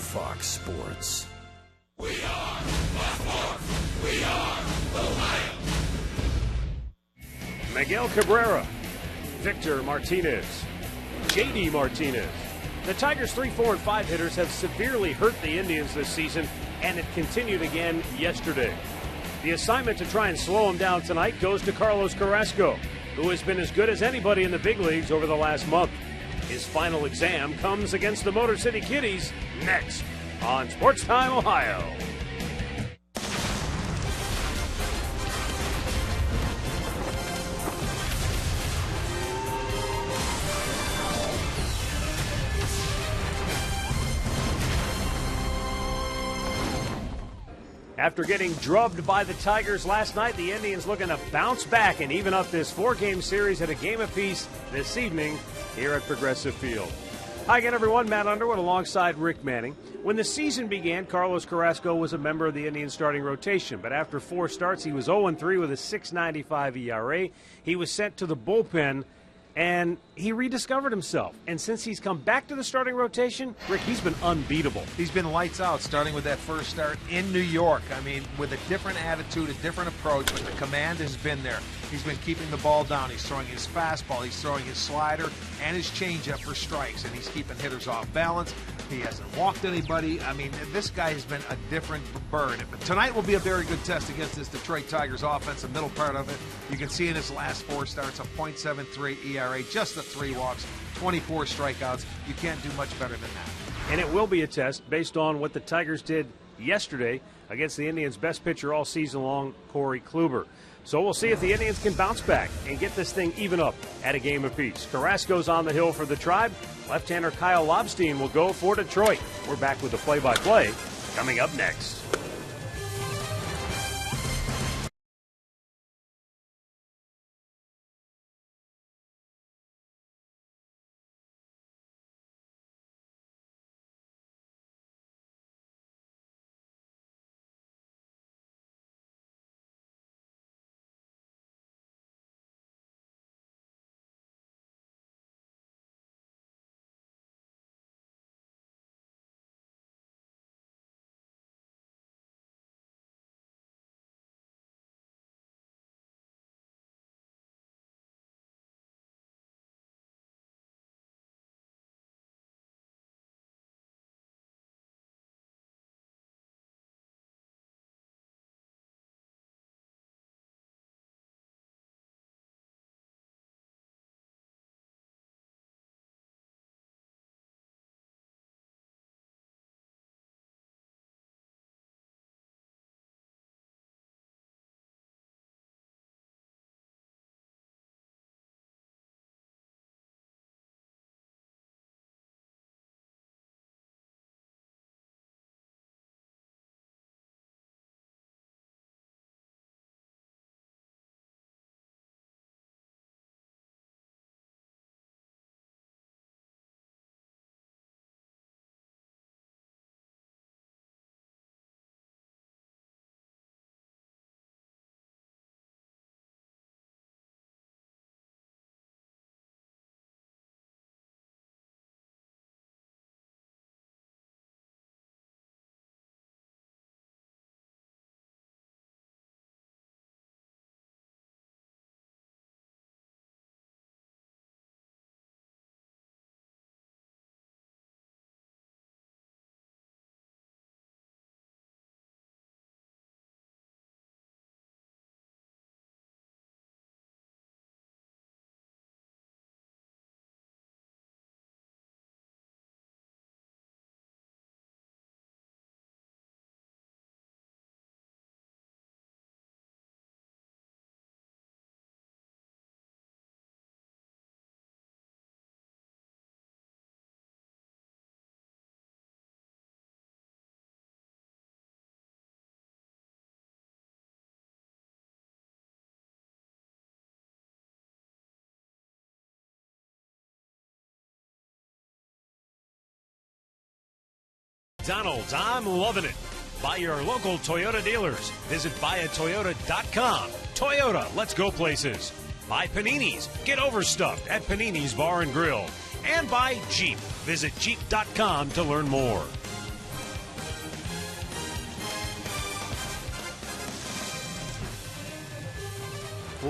Fox Sports. We are Baltimore. We are Ohio. Miguel Cabrera, Victor Martinez, J.D. Martinez. The Tigers' 3, 4, and 5 hitters have severely hurt the Indians this season, and it continued again yesterday. The assignment to try and slow them down tonight goes to Carlos Carrasco, who has been as good as anybody in the big leagues over the last month. His final exam comes against the Motor City Kitties next on Sports Time Ohio. After getting drubbed by the Tigers last night, the Indians looking to bounce back and even up this 4-game series at a game apiece this evening here at Progressive Field. Hi again, everyone. Matt Underwood alongside Rick Manning. When the season began, Carlos Carrasco was a member of the Indians starting rotation, but after 4 starts, he was 0-3 with a .695 ERA. He was sent to the bullpen, and he rediscovered himself. And since he's come back to the starting rotation, Rick, he's been unbeatable. He's been lights out, starting with that first start in New York. I mean, with a different attitude, a different approach, but the command has been there. He's been keeping the ball down. He's throwing his fastball. He's throwing his slider and his changeup for strikes, and he's keeping hitters off balance. He hasn't walked anybody. I mean, this guy has been a different bird. But tonight will be a very good test against this Detroit Tigers offense, the middle part of it. You can see in his last 4 starts, a .73 ERA, just the 3 walks, 24 strikeouts. You can't do much better than that. And it will be a test based on what the Tigers did yesterday against the Indians' best pitcher all season long, Corey Kluber. So we'll see if the Indians can bounce back and get this thing even up at a game apiece. Carrasco's on the hill for the Tribe. Left-hander Kyle Lobstein will go for Detroit. We're back with the play-by-play coming up next. McDonald's, I'm loving it. By your local Toyota dealers. Visit buyatoyota.com. Toyota, let's go places. Buy Paninis. Get overstuffed at Panini's Bar and Grill. And buy Jeep. Visit Jeep.com to learn more.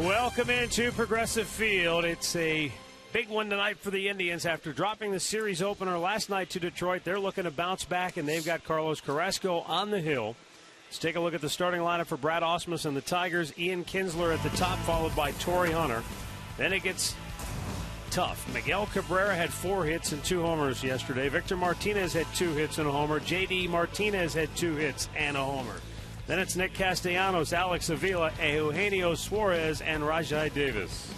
Welcome into Progressive Field. It's a big one tonight for the Indians. After dropping the series opener last night to Detroit, they're looking to bounce back, and they've got Carlos Carrasco on the hill. Let's take a look at the starting lineup for Brad Ausmus and the Tigers. Ian Kinsler at the top, followed by Torrey Hunter. Then it gets tough. Miguel Cabrera had 4 hits and 2 homers yesterday. Victor Martinez had 2 hits and a homer. J.D. Martinez had 2 hits and a homer. Then it's Nick Castellanos, Alex Avila, Eugenio Suarez, and Rajai Davis.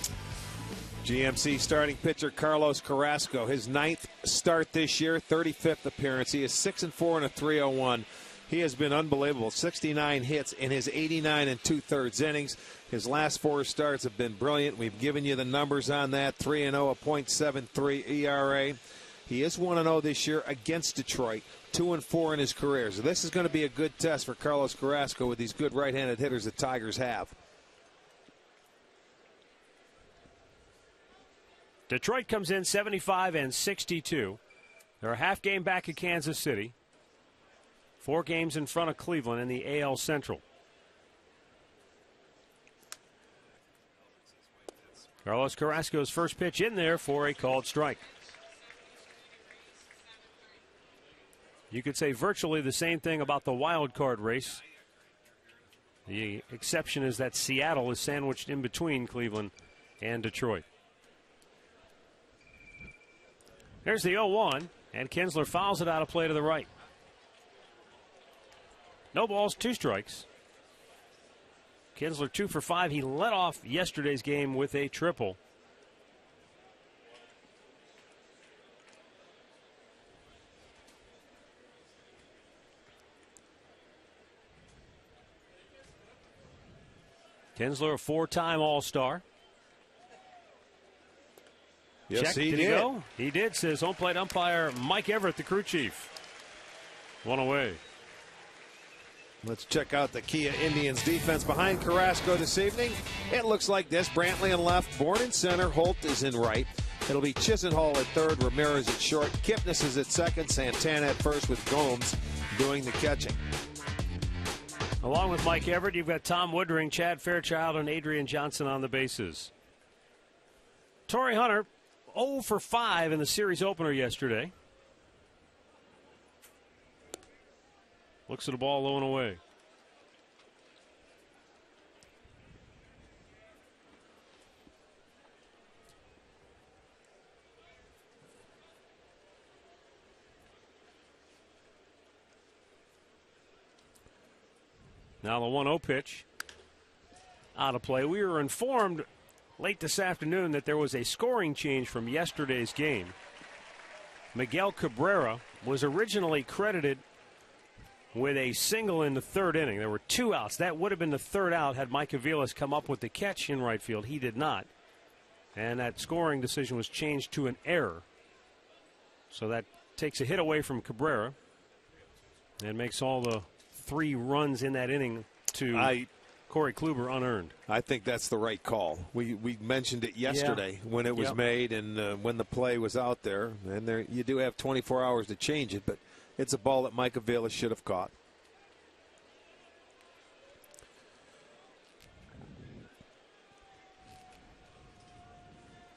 GMC starting pitcher Carlos Carrasco, his 9th start this year, 35th appearance. He is 6-4 and a 3.01. He has been unbelievable. 69 hits in his 89 2/3 innings. His last 4 starts have been brilliant. We've given you the numbers on that. 3-0, a .73 ERA. He is 1-0 this year against Detroit. 2-4 in his career. So this is going to be a good test for Carlos Carrasco with these good right-handed hitters the Tigers have. Detroit comes in 75 and 62. They're a half game back of Kansas City. 4 games in front of Cleveland in the AL Central. Carlos Carrasco's first pitch in there for a called strike. You could say virtually the same thing about the wild card race. The exception is that Seattle is sandwiched in between Cleveland and Detroit. There's the 0-1, and Kinsler fouls it out of play to the right. No balls, 2 strikes. Kinsler 2 for 5. He led off yesterday's game with a triple. Kinsler, a 4-time All-Star. Yes, Check. he did. He go? He did, says home plate umpire Mike Everett, the crew chief. 1 away. Let's check out the Kia Indians defense behind Carrasco this evening. It looks like this. Brantley in left, Bourne in center, Holt is in right. It'll be Chisenhall at third, Ramirez at short, Kipnis is at second, Santana at first with Gomes doing the catching. Along with Mike Everett, you've got Tom Woodring, Chad Fairchild, and Adrian Johnson on the bases. Torrey Hunter, 0 for 5 in the series opener yesterday. Looks at the ball low and away. Now the 1-0 pitch out of play. We were informed late this afternoon that there was a scoring change from yesterday's game. Miguel Cabrera was originally credited with a single in the 3rd inning. There were 2 outs. That would have been the 3rd out had Mike Aviles come up with the catch in right field. He did not. And that scoring decision was changed to an error. So that takes a hit away from Cabrera and makes all the 3 runs in that inning to Corey Kluber unearned. I think that's the right call. We mentioned it yesterday when it was made and when the play was out there. And there you do have 24 hours to change it, but it's a ball that Mike Aviles should have caught.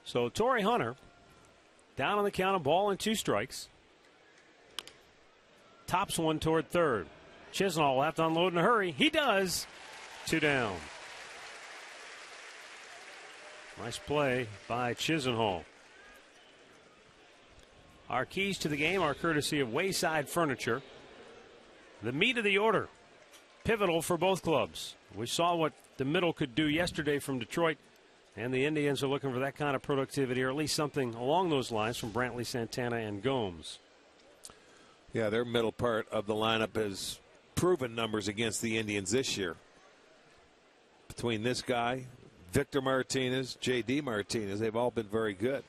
So Torrey Hunter down on the count of ball and 2 strikes. Tops one toward third. Chisenhall will have to unload in a hurry. He does. 2 down. Nice play by Chisenhall. Our keys to the game are courtesy of Wayside Furniture. The meat of the order. Pivotal for both clubs. We saw what the middle could do yesterday from Detroit, and the Indians are looking for that kind of productivity, or at least something along those lines from Brantley, Santana, and Gomes. Yeah, their middle part of the lineup has proven numbers against the Indians this year. Between this guy, Victor Martinez, J.D. Martinez, they've all been very good.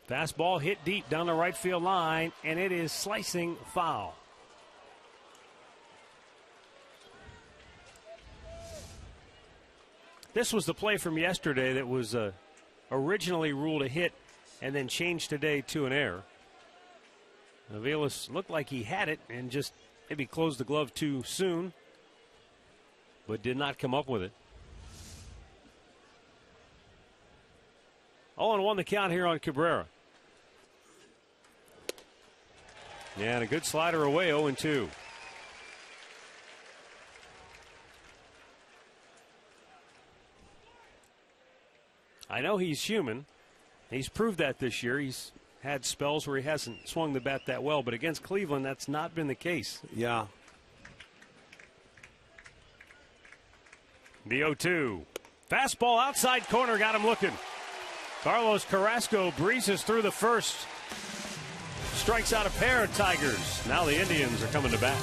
Fastball hit deep down the right field line, and it is slicing foul. This was the play from yesterday that was originally ruled a hit and then changed today to an error. Aviles looked like he had it and just Maybe closed the glove too soon, but did not come up with it. 0-1 the count here on Cabrera. And a good slider away, 0-2. I know he's human. He's proved that this year. He's had spells where he hasn't swung the bat that well, but against Cleveland, that's not been the case. Yeah. The 0-2. Fastball outside corner, got him looking. Carlos Carrasco breezes through the first. Strikes out a pair of Tigers. Now the Indians are coming to bat.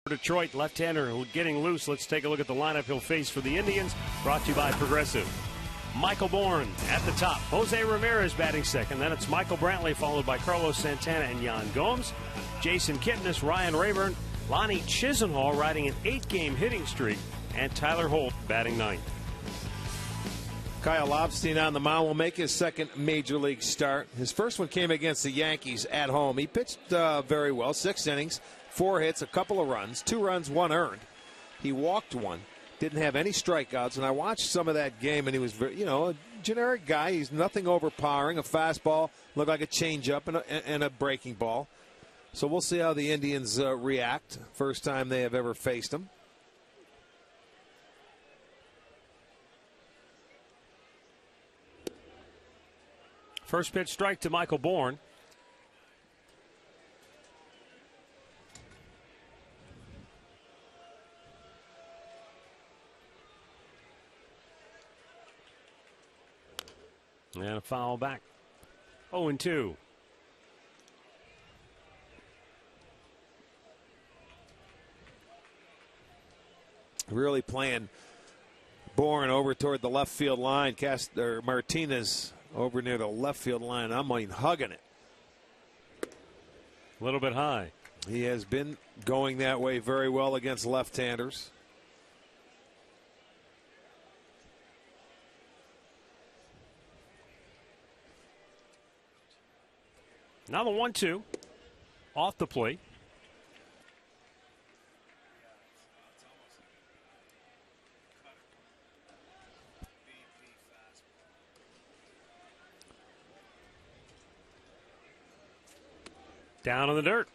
Detroit left-hander getting loose. Let's take a look at the lineup he'll face for the Indians. Brought to you by Progressive. Michael Bourne at the top. Jose Ramirez batting second. Then it's Michael Brantley, followed by Carlos Santana and Yan Gomes. Jason Kipnis, Ryan Rayburn, Lonnie Chisenhall riding an 8-game hitting streak, and Tyler Holt batting ninth. Kyle Lobstein on the mound will make his second major league start. His first one came against the Yankees at home. He pitched very well, 6 innings, 4 hits, a couple of runs, 2 runs, 1 earned. He walked 1, didn't have any strikeouts, and I watched some of that game, and he was, a generic guy. He's nothing overpowering. A fastball, looked like a changeup, and a breaking ball. So we'll see how the Indians react. First time they have ever faced him. First pitch strike to Michael Bourne. And a foul back. 0-2. Really playing Bourne over toward the left field line. Martinez over near the left field line. I mean, hugging it. A little bit high. He has been going that way very well against left-handers. Now the 1-2 off the plate. Down in the dirt.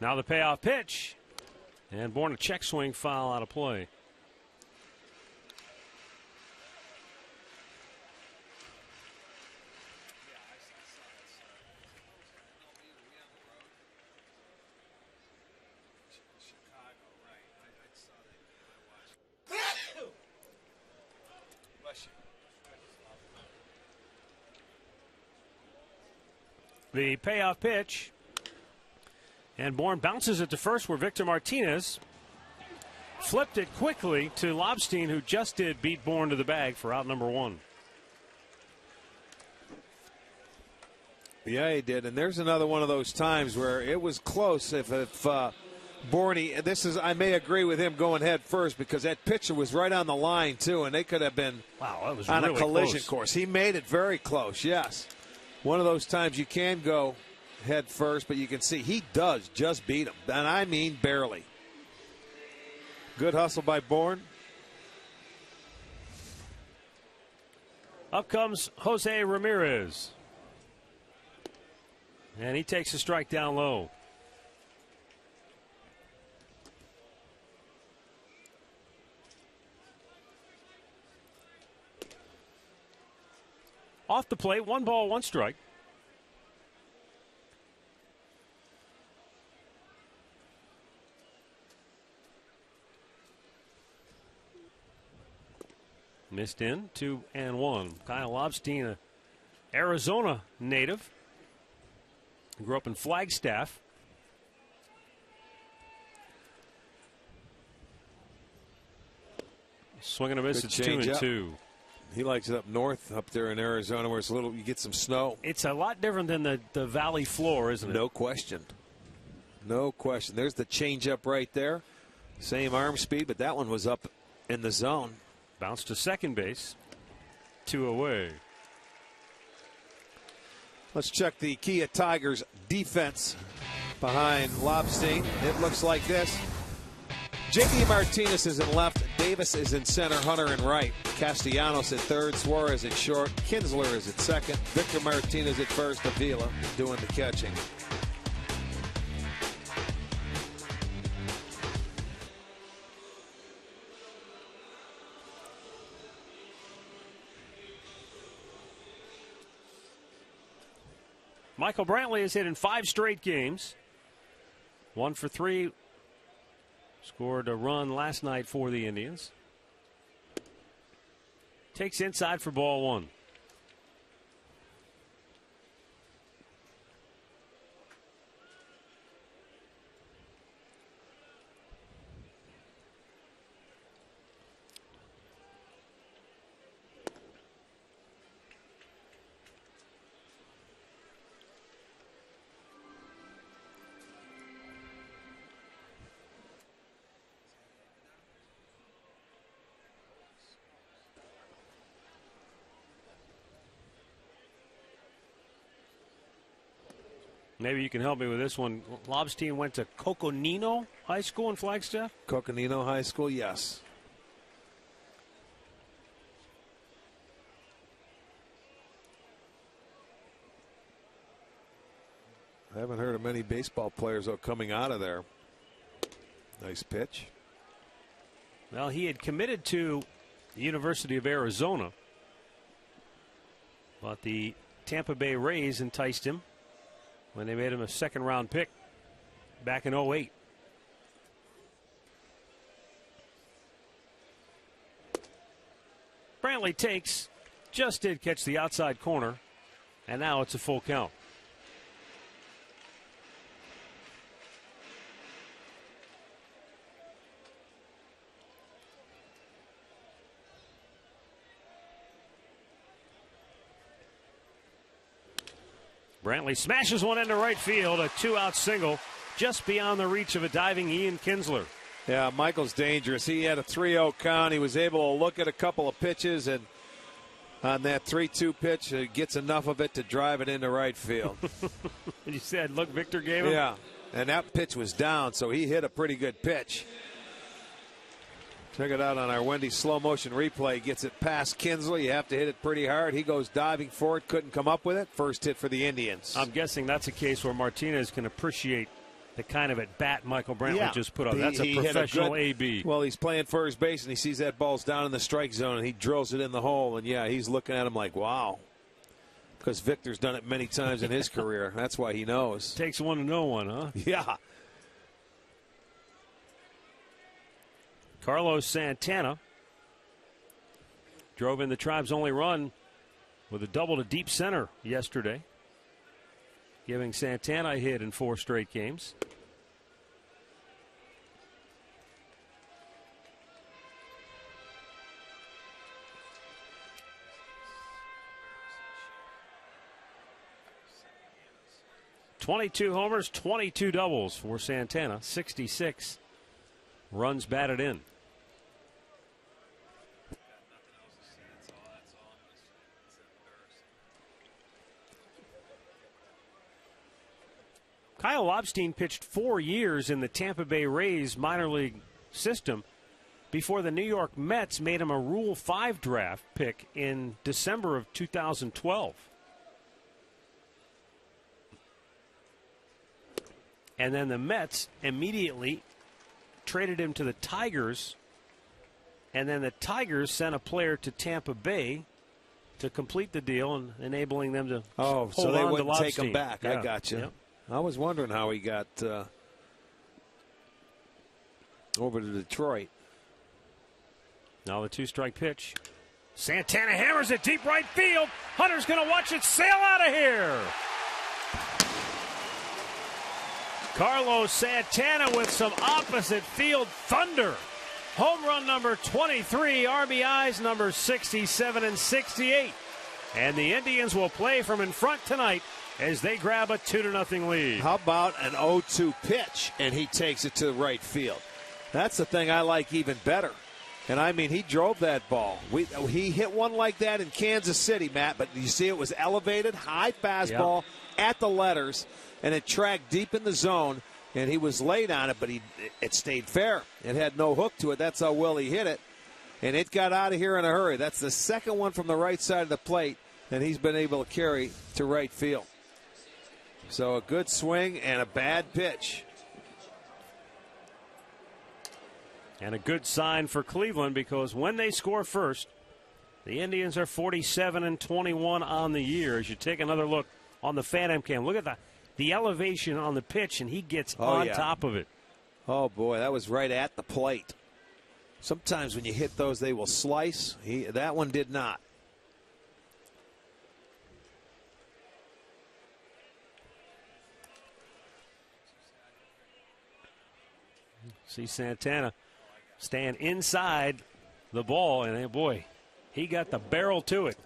Now the payoff pitch. And Bourne a check swing, foul out of play. The payoff pitch. And Bourne bounces it to first where Victor Martinez flipped it quickly to Lobstein, who just did beat Bourne to the bag for out number 1. Yeah, he did. And there's another one of those times where it was close. If Bourne, I may agree with him going head first because that pitcher was right on the line, too, and they could have been that was on really a collision close. course. He made it very close, yes. One of those times you can go head first, but you can see he does just beat him, and I mean barely. Good hustle by Bourne. Up comes Jose Ramirez. And he takes a strike down low. Off the plate, 1 ball, 1 strike. Missed in, 2-1. Kyle Lobstein, a Arizona native. Grew up in Flagstaff. Swinging a miss, it's 2-2. He likes it up north, up there in Arizona, where it's you get some snow. It's a lot different than the valley floor, isn't it? No question. No question. There's the changeup right there. Same arm speed, but that one was up in the zone. Bounce to second base. 2 away. Let's check the Kia Tigers defense behind Lobstein. It looks like this. J.D. Martinez is in left. Davis is in center. Hunter in right. Castellanos at third. Suarez at short. Kinsler is at second. Victor Martinez at first. Avila doing the catching. Michael Brantley has hit in 5 straight games. 1 for 3. Scored a run last night for the Indians. Takes inside for ball 1. Maybe you can help me with this one. Lobstein went to Coconino High School in Flagstaff? Coconino High School, yes. I haven't heard of many baseball players though coming out of there. Nice pitch. Well, he had committed to the University of Arizona, but the Tampa Bay Rays enticed him when they made him a second-round pick back in 2008. Brantley takes, just did catch the outside corner, and now it's a full count. Brantley smashes one into right field, a 2-out single, just beyond the reach of a diving Ian Kinsler. Yeah, Michael's dangerous. He had a 3-0 count. He was able to look at a couple of pitches, and on that 3-2 pitch, he gets enough of it to drive it into right field. You said, look, Victor gave him? Yeah, and that pitch was down, so he hit a pretty good pitch. Check it out on our Wendy slow motion replay. Gets it past Kinsler. You have to hit it pretty hard. He goes diving for it. Couldn't come up with it. First hit for the Indians. I'm guessing that's a case where Martinez can appreciate the kind of at bat Michael Brantley just put up. That's a professional AB. Well, he's playing first base and he sees that ball's down in the strike zone and he drills it in the hole. And yeah, he's looking at him like, wow. Because Victor's done it many times in his career. That's why he knows. Takes one to know one, huh? Yeah. Carlos Santana Drove in the Tribe's only run with a double to deep center yesterday, giving Santana a hit in 4 straight games. "22 homers, 22 doubles for Santana, 66 runs batted in." Kyle Lobstein pitched 4 years in the Tampa Bay Rays minor league system before the New York Mets made him a Rule 5 draft pick in December of 2012. And then the Mets immediately traded him to the Tigers, and then the Tigers sent a player to Tampa Bay to complete the deal and enabling them to hold so they on wouldn't to take him Lobstein. back. Yeah. I got you. Yep. I was wondering how he got over to Detroit. Now the 2-strike pitch. Santana hammers it deep right field. Hunter's going to watch it sail out of here. Carlos Santana with some opposite field thunder. Home run number 23, RBIs number 67 and 68. And the Indians will play from in front tonight as they grab a 2-0 lead. How about an 0-2 pitch, and he takes it to the right field? That's the thing I like even better. And, I mean, he drove that ball. He hit one like that in Kansas City, Matt, but you see it was elevated, high fastball at the letters, and it tracked deep in the zone, and he was late on it, but it stayed fair. It had no hook to it. That's how well he hit it, and it got out of here in a hurry. That's the second one from the right side of the plate, and he's been able to carry to right field. So a good swing and a bad pitch. And a good sign for Cleveland, because when they score first, the Indians are 47-21 on the year. As you take another look on the Phantom Cam, look at the elevation on the pitch, and he gets on top of it. Oh, boy, that was right at the plate. Sometimes when you hit those, they will slice. That one did not. See Santana stand inside the ball, and boy, he got the barrel to it.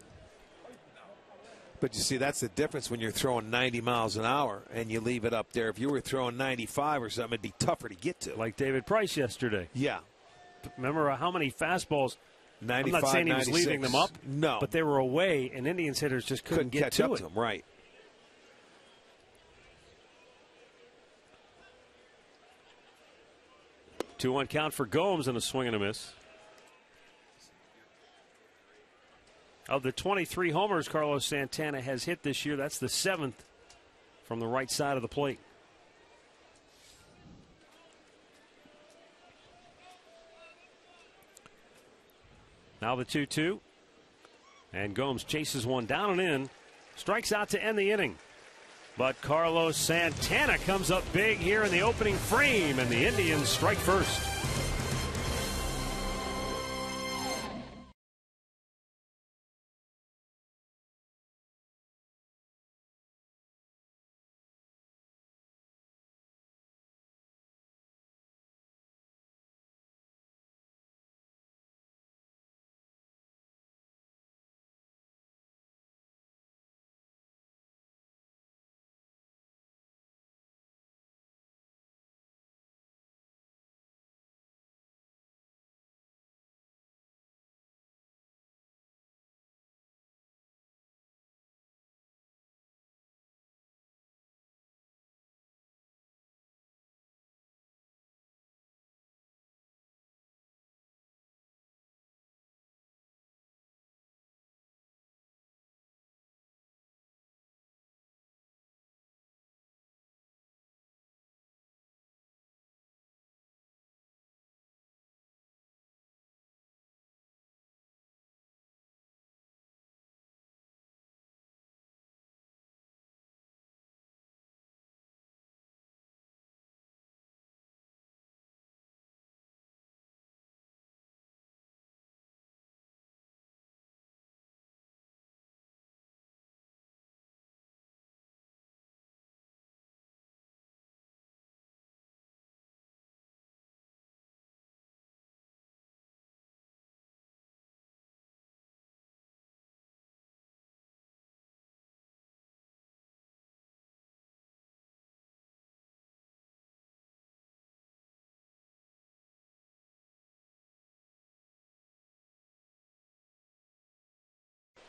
But you see, that's the difference when you're throwing 90 miles an hour and you leave it up there. If you were throwing 95 or something, it'd be tougher to get to. Like David Price yesterday. Yeah. Remember how many fastballs? 95, I'm not saying he was 96. leaving them up. No. But they were away, and Indians hitters just couldn't get catch to up it. to them, right. Two-one count for Gomes and a swing and a miss. Of the 23 homers Carlos Santana has hit this year, that's the 7th from the right side of the plate. Now the 2-2. And Gomes chases one down and in. Strikes out to end the inning. But Carlos Santana comes up big here in the opening frame, and the Indians strike first.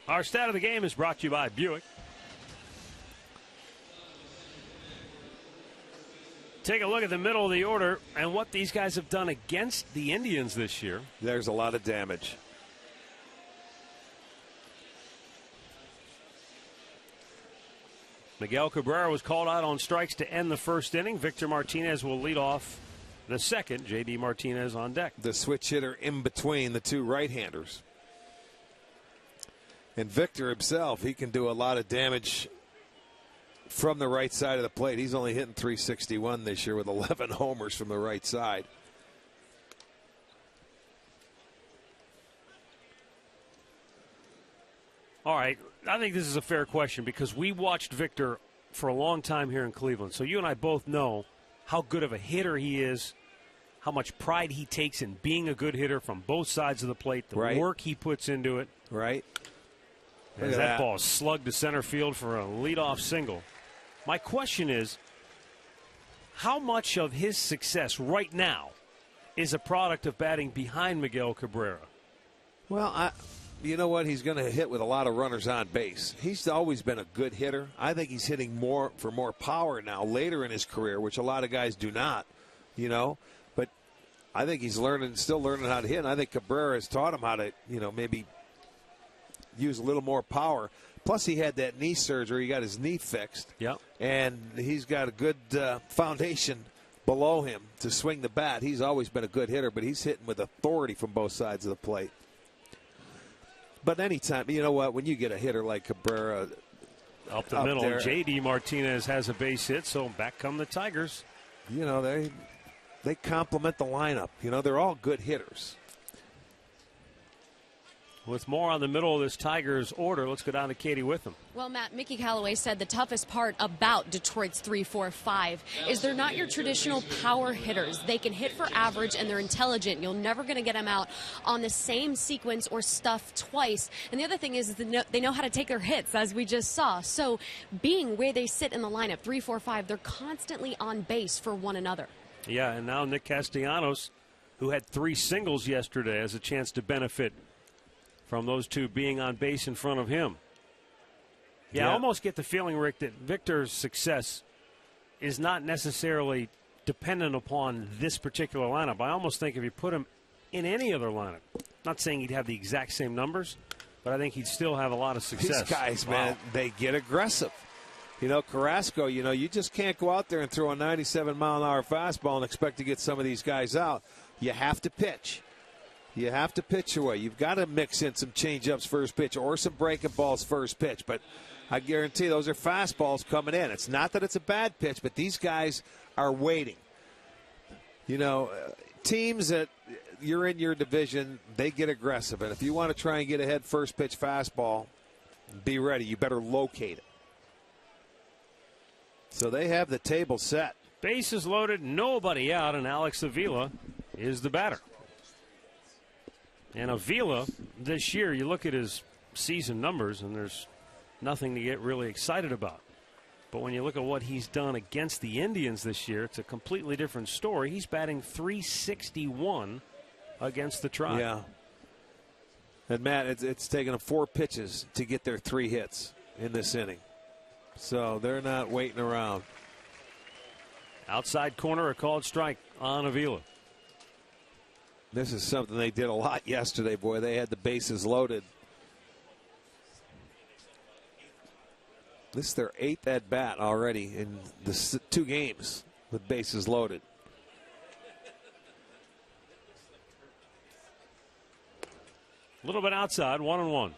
Our stat of the game is brought to you by Buick. Take a look at the middle of the order and what these guys have done against the Indians this year. There's a lot of damage. Miguel Cabrera was called out on strikes to end the first inning. Victor Martinez will lead off the second. J.D. Martinez on deck. The switch hitter in between the two right-handers. And Victor himself, he can do a lot of damage from the right side of the plate. He's only hitting .361 this year with 11 homers from the right side. All right, I think this is a fair question because we watched Victor for a long time here in Cleveland. So you and I both know how good of a hitter he is, how much pride he takes in being a good hitter from both sides of the plate, the work he puts into it. Right. As that ball is slugged to center field for a leadoff single. My question is, how much of his success right now is a product of batting behind Miguel Cabrera? Well, you know what? He's going to hit with a lot of runners on base. He's always been a good hitter. I think he's hitting more for more power now later in his career, which a lot of guys do not, But I think he's still learning how to hit. And I think Cabrera has taught him how to, maybe use a little more power. Plus, he had that knee surgery. He got his knee fixed. Yep. And he's got a good foundation below him to swing the bat. He's always been a good hitter, but he's hitting with authority from both sides of the plate. But anytime, you know what, when you get a hitter like Cabrera up the middle, J.D. Martinez has a base hit, so back come the Tigers. They complement the lineup. They're all good hitters. With more on the middle of this Tigers order, let's go down to Katie with them. Well, Matt, Mickey Callaway said the toughest part about Detroit's 3-4-5 is they're not your traditional power hitters. They can hit for average and they're intelligent. You're never going to get them out on the same sequence or stuff twice. And the other thing is they know how to take their hits, as we just saw. So being where they sit in the lineup, 3-4-5, they're constantly on base for one another. Yeah, and now Nick Castellanos, who had 3 singles yesterday, has a chance to benefit from those two being on base in front of him. Yeah, I almost get the feeling, Rick, that Victor's success is not necessarily dependent upon this particular lineup. I almost think if you put him in any other lineup, not saying he'd have the exact same numbers, but I think he'd still have a lot of success. These guys, man, they get aggressive. Carrasco, you just can't go out there and throw a 97-mile-an-hour fastball and expect to get some of these guys out. You have to pitch. You have to pitch away. You've got to mix in some change-ups first pitch or some breaking balls first pitch. But I guarantee those are fastballs coming in. It's not that it's a bad pitch, but these guys are waiting. Teams that you're in your division, they get aggressive. And if you want to try and get ahead first pitch fastball, be ready. You better locate it. So they have the table set. Bases loaded, nobody out, and Alex Avila is the batter. And Avila, this year, you look at his season numbers, and there's nothing to get really excited about. But when you look at what he's done against the Indians this year, it's a completely different story. He's batting .361 against the Tribe. Yeah. And, Matt, it's taken them 4 pitches to get their 3 hits in this inning. So they're not waiting around. Outside corner, a called strike on Avila. This is something they did a lot yesterday, boy. They had the bases loaded. This is their 8th at-bat already in the 2 games with bases loaded. A little bit outside, 1-1.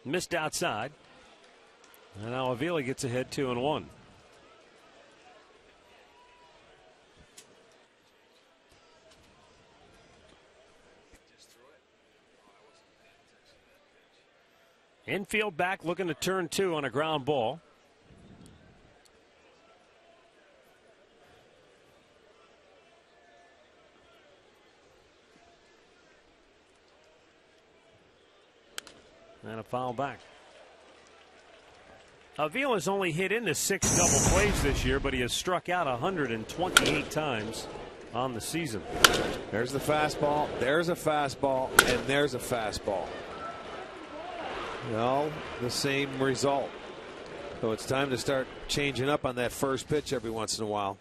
Missed outside. And now Avila gets ahead 2-1. Infield back looking to turn 2 on a ground ball. And a foul back. Avila's only hit into 6 double plays this year, but he has struck out 128 times on the season. There's the fastball, there's a fastball, and there's a fastball. Well, the same result. So it's time to start changing up on that first pitch every once in a while.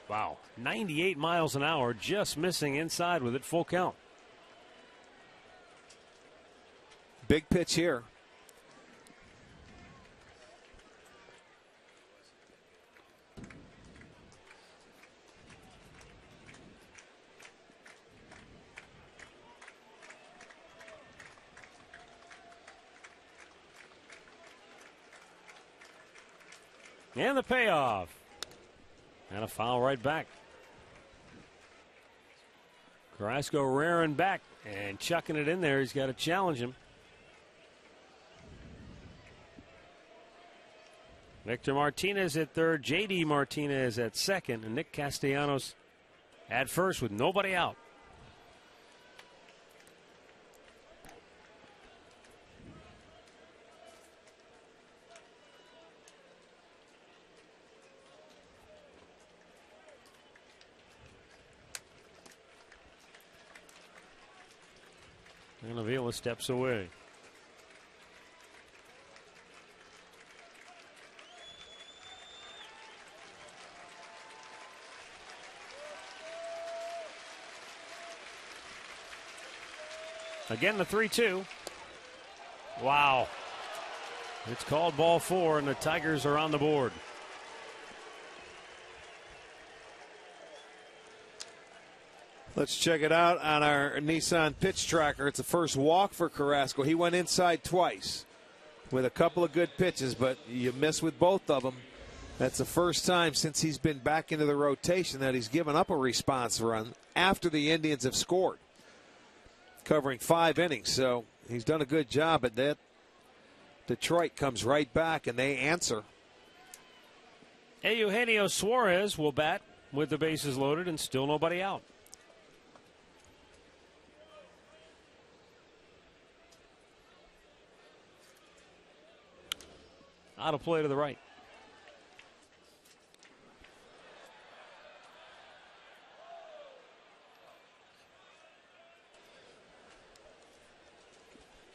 Wow, 98 miles an hour, just missing inside with it, full count. Big pitch here. And the payoff. And a foul right back. Carrasco rearing back and chucking it in there. He's got to challenge him. Victor Martinez at third, J.D. Martinez at second, and Nick Castellanos at first with nobody out. And Avila steps away. Again, the 3-2. Wow. It's called ball 4, and the Tigers are on the board. Let's check it out on our Nissan pitch tracker. It's the first walk for Carrasco. He went inside twice with a couple of good pitches, but you miss with both of them. That's the first time since he's been back into the rotation that he's given up a response run after the Indians have scored, covering 5 innings. So he's done a good job at that. Detroit comes right back, and they answer. Eugenio Suarez will bat with the bases loaded and still nobody out. Out of play to the right.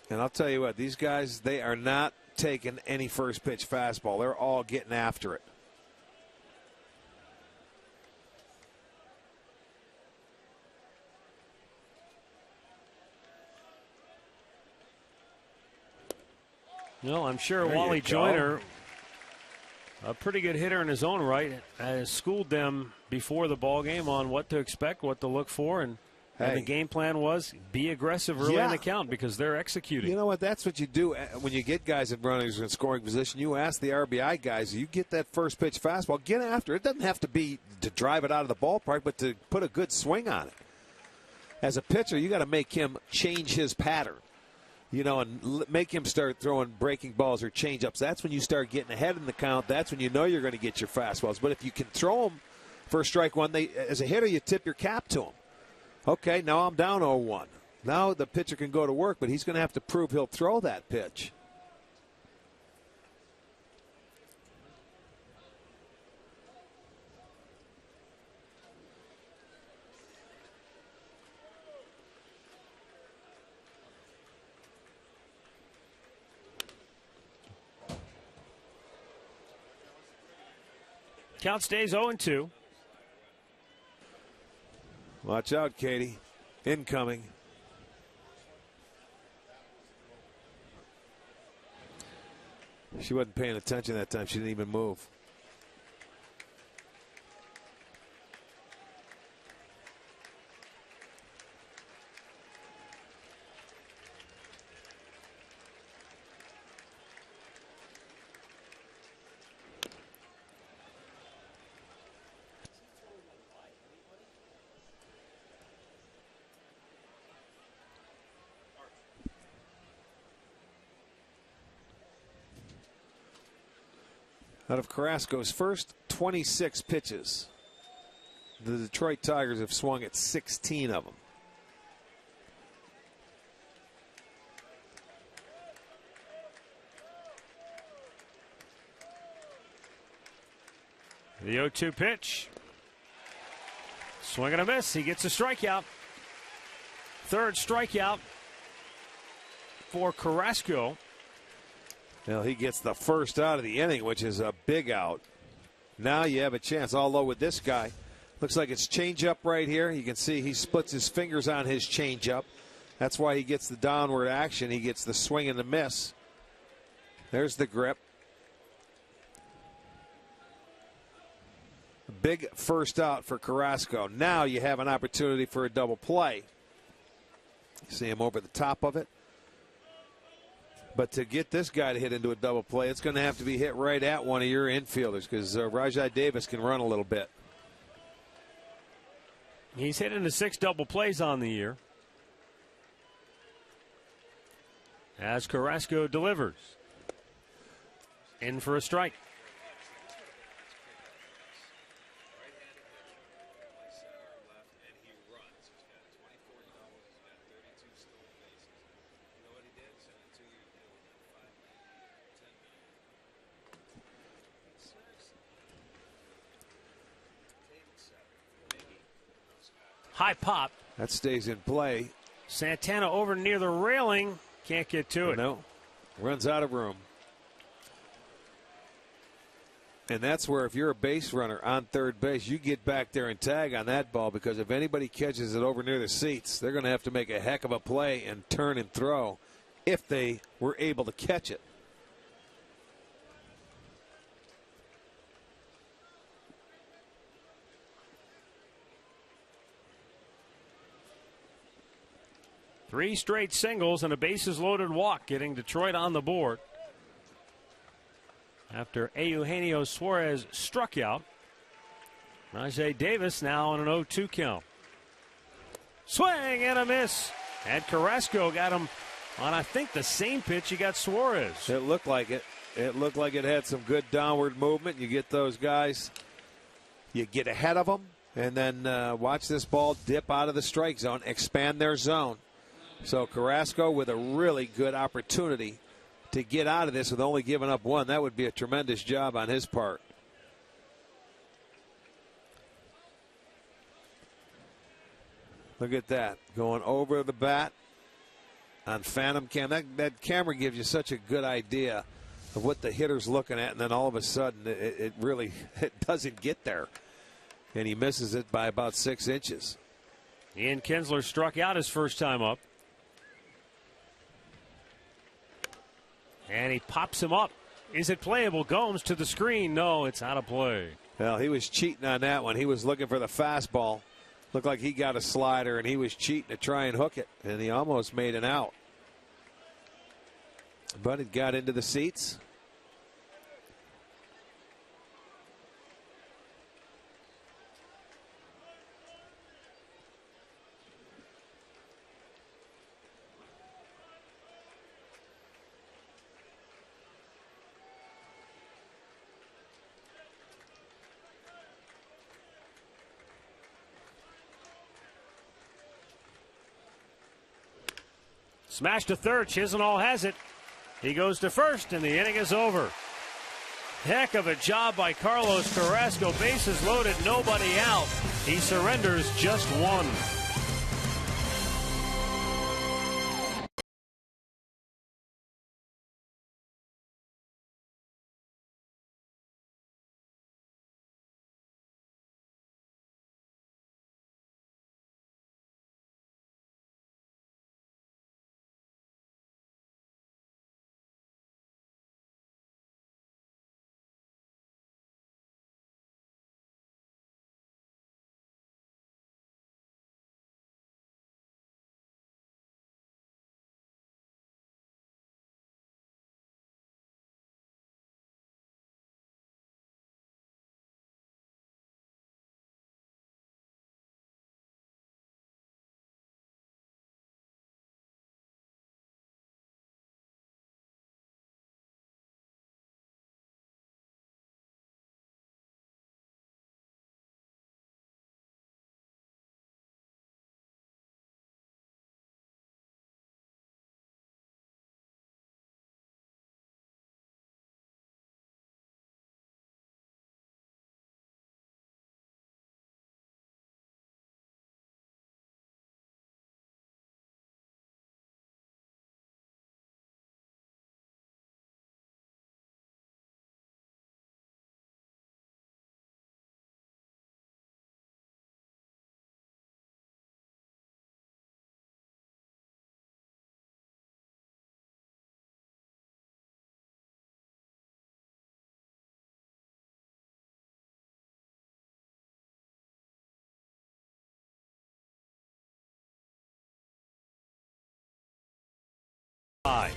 And I'll tell you what, these guys, they are not taking any first pitch fastball. They're all getting after it. Well, I'm sure There Wally you go. Joyner, a pretty good hitter in his own right, has schooled them before the ball game on what to expect, what to look for, and the game plan was be aggressive early in the count because they're executing. You know what? That's what you do when you get guys in runners in scoring position. You ask the RBI guys, you get that first pitch fastball, get after it. It doesn't have to be to drive it out of the ballpark, but to put a good swing on it. As a pitcher, you got to make him change his pattern. You know, and make him start throwing breaking balls or changeups. That's when you start getting ahead in the count. That's when you know you're going to get your fastballs. But if you can throw them for strike one, as a hitter, you tip your cap to him. Okay, now I'm down 0-1. Now the pitcher can go to work, but he's going to have to prove he'll throw that pitch. Count stays 0-2. Watch out, Katie. Incoming. She wasn't paying attention that time. She didn't even move. Out of Carrasco's first 26 pitches, the Detroit Tigers have swung at 16 of them. The 0-2 pitch. Swing and a miss. He gets a strikeout. Third strikeout for Carrasco. Well, he gets the first out of the inning, which is a big out. Now you have a chance. Although with this guy, looks like it's changeup right here. You can see he splits his fingers on his changeup. That's why he gets the downward action. He gets the swing and the miss. There's the grip. Big first out for Carrasco. Now you have an opportunity for a double play. See him over the top of it. But to get this guy to hit into a double play, it's going to have to be hit right at one of your infielders, because Rajai Davis can run a little bit. He's hit into 6 double plays on the year, as Carrasco delivers. In for a strike. High pop. That stays in play. Santana over near the railing. Can't get to it. No. Runs out of room. And that's where, if you're a base runner on third base, you get back there and tag on that ball, because if anybody catches it over near the seats, they're going to have to make a heck of a play and turn and throw if they were able to catch it. Three straight singles and a bases-loaded walk, getting Detroit on the board after Eugenio Suarez struck out. Rajai Davis now on an 0-2 count. Swing and a miss. And Carrasco got him on, I think, the same pitch he got Suarez. It looked like it. It looked like it had some good downward movement. You get those guys, you get ahead of them, and then watch this ball dip out of the strike zone, expand their zone. So Carrasco with a really good opportunity to get out of this with only giving up one. That would be a tremendous job on his part. Look at that. Going over the bat on Phantom Cam. That camera gives you such a good idea of what the hitter's looking at, and then all of a sudden it really doesn't get there. And he misses it by about 6 inches. Ian Kinsler struck out his first time up. And he pops him up. Is it playable? Gomes to the screen. No, it's out of play. Well, he was cheating on that one. He was looking for the fastball. Looked like he got a slider, and he was cheating to try and hook it. And he almost made an out. But it got into the seats. Smash to third. Chisenhall has it. He goes to first, and the inning is over. Heck of a job by Carlos Carrasco. Bases loaded, nobody out. He surrenders just one.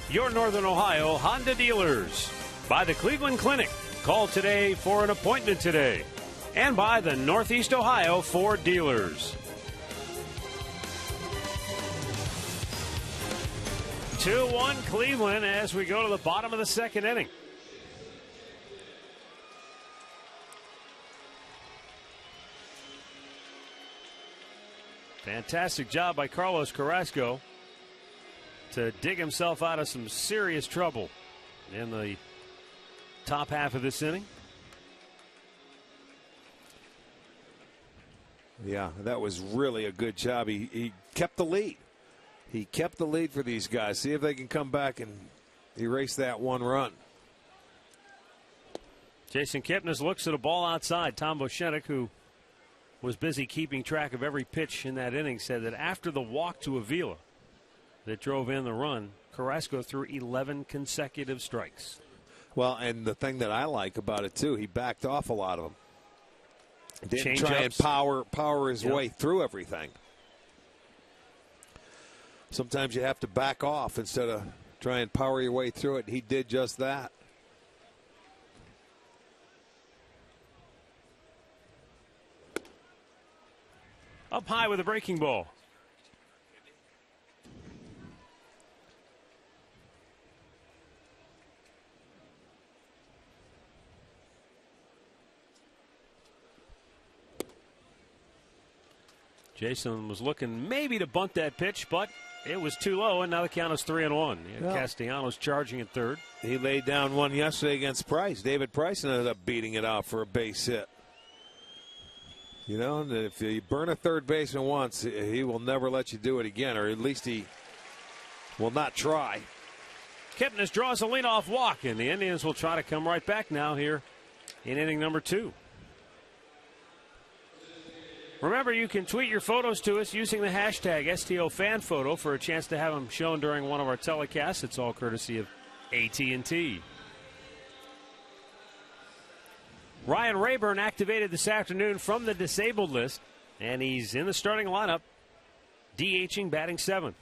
Your Northern Ohio Honda dealers. By the Cleveland Clinic. Call today for an appointment today. And by the Northeast Ohio Ford dealers. 2-1 Cleveland as we go to the bottom of the second inning. Fantastic job by Carlos Carrasco to dig himself out of some serious trouble in the top half of this inning. Yeah, that was really a good job. He kept the lead. He kept the lead for these guys. See if they can come back and erase that one run. Jason Kipnis looks at a ball outside. Tom Boschenek, who was busy keeping track of every pitch in that inning, said that after the walk to Avila that drove in the run, Carrasco threw 11 consecutive strikes. Well, and the thing that I like about it, too, he backed off a lot of them. Didn't try and power his way through everything. Sometimes you have to back off instead of try and power your way through it. He did just that. Up high with a breaking ball. Jason was looking maybe to bunt that pitch, but it was too low, and now the count is 3-1. Castellanos charging at third. He laid down one yesterday against Price. David Price ended up beating it out for a base hit. You know, and if you burn a third baseman once, he will never let you do it again, or at least he will not try. Kipnis draws a leadoff walk, and the Indians will try to come right back now here in inning number 2. Remember, you can tweet your photos to us using the hashtag STOFanPhoto for a chance to have them shown during one of our telecasts. It's all courtesy of AT&T. Ryan Rayburn activated this afternoon from the disabled list, and he's in the starting lineup, DHing, batting 7th.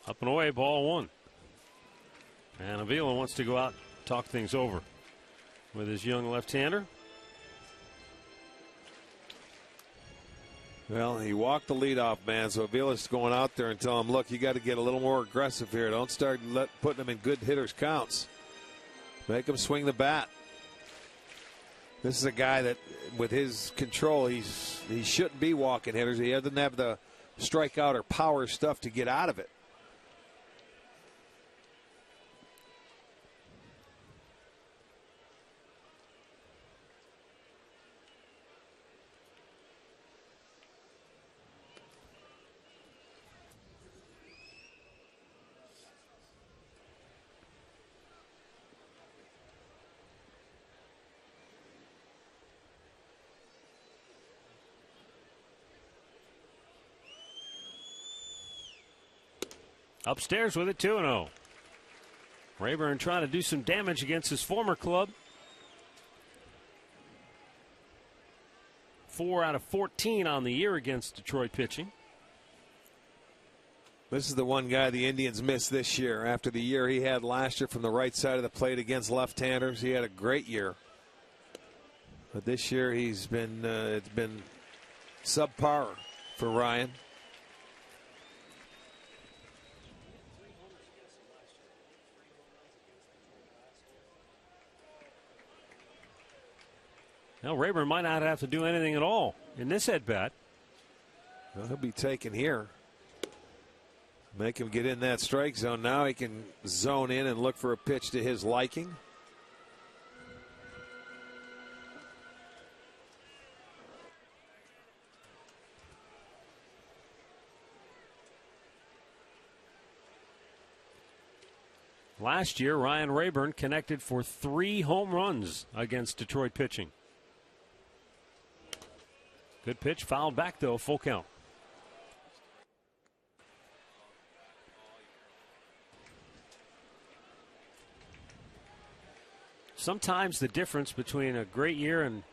Up and away, ball 1. And Avila wants to go out and talk things over with his young left-hander. Well, he walked the leadoff man, so Avila's going out there and telling him, look, you got to get a little more aggressive here. Don't start putting him in good hitters' counts. Make him swing the bat. This is a guy that, with his control, he shouldn't be walking hitters. He doesn't have the strikeout or power stuff to get out of it. Upstairs with it, 2-0. Rayburn trying to do some damage against his former club. 4 out of 14 on the year against Detroit pitching. This is the one guy the Indians missed this year. After the year he had last year from the right side of the plate against left-handers, he had a great year. But this year he's been it's been subpar for Ryan. Now Rayburn might not have to do anything at all in this at-bat. Well, he'll be taken here. Make him get in that strike zone. Now he can zone in and look for a pitch to his liking. Last year, Ryan Rayburn connected for 3 home runs against Detroit pitching. Good pitch, fouled back though, full count. Sometimes the difference between a great year and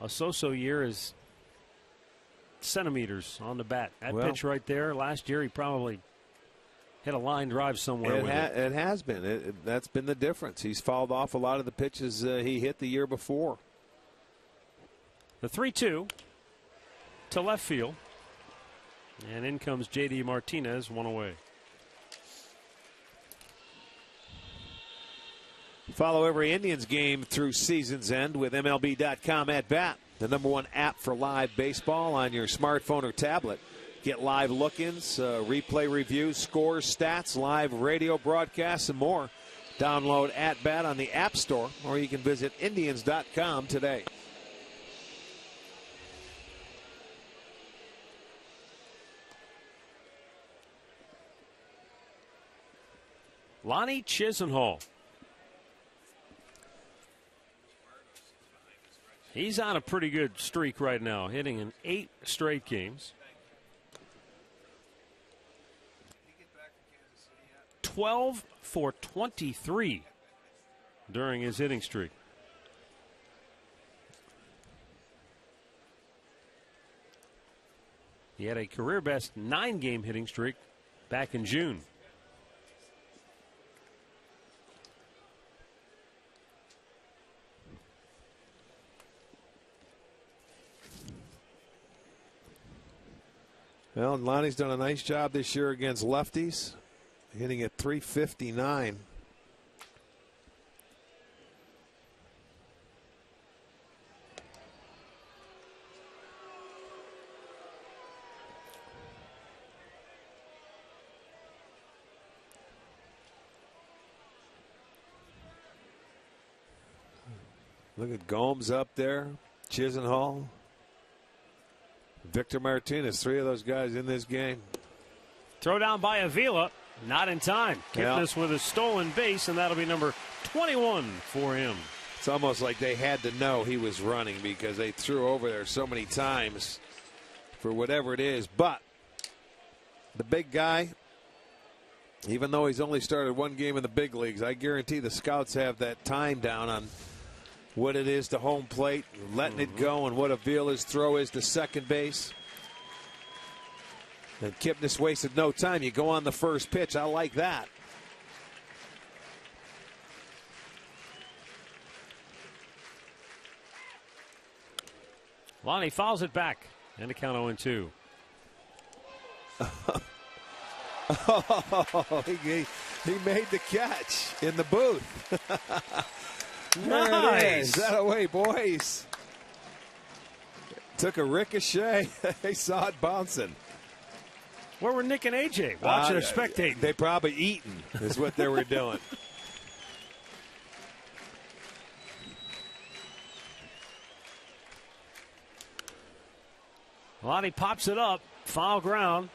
a so-so year is centimeters on the bat. That pitch right there, last year he probably hit a line drive somewhere with it. It has been. That's been the difference. He's fouled off a lot of the pitches he hit the year before. The 3-2 to left field. And in comes J.D. Martinez, one away. Follow every Indians game through season's end with MLB.com at bat, the #1 app for live baseball on your smartphone or tablet. Get live look-ins, replay reviews, scores, stats, live radio broadcasts, and more. Download At Bat on the App Store, or you can visit Indians.com today. Lonnie Chisenhall. He's on a pretty good streak right now, hitting in 8 straight games. 12 for 23 during his hitting streak. He had a career best 9-game hitting streak back in June. Well, Lonnie's done a nice job this year against lefties, hitting at .359. Look at Gomes up there, Chisenhall, Victor Martinez, 3 of those guys in this game. Throw down by Avila, not in time. Kipnis with a stolen base, and that'll be number 21 for him. It's almost like they had to know he was running because they threw over there so many times for whatever it is. But the big guy, even though he's only started 1 game in the big leagues, I guarantee the scouts have that time down on what it is to home plate, letting it go, and what Avila's throw is to second base. And Kipnis wasted no time. You go on the first pitch. I like that. Lonnie fouls it back, and a count 0-2. He made the catch in the booth. Nice. That away, boys. Took a ricochet. They saw it bouncing. Where were Nick and AJ? Watching or spectating? They probably eating is what they were doing. Lonnie pops it up. Foul ground.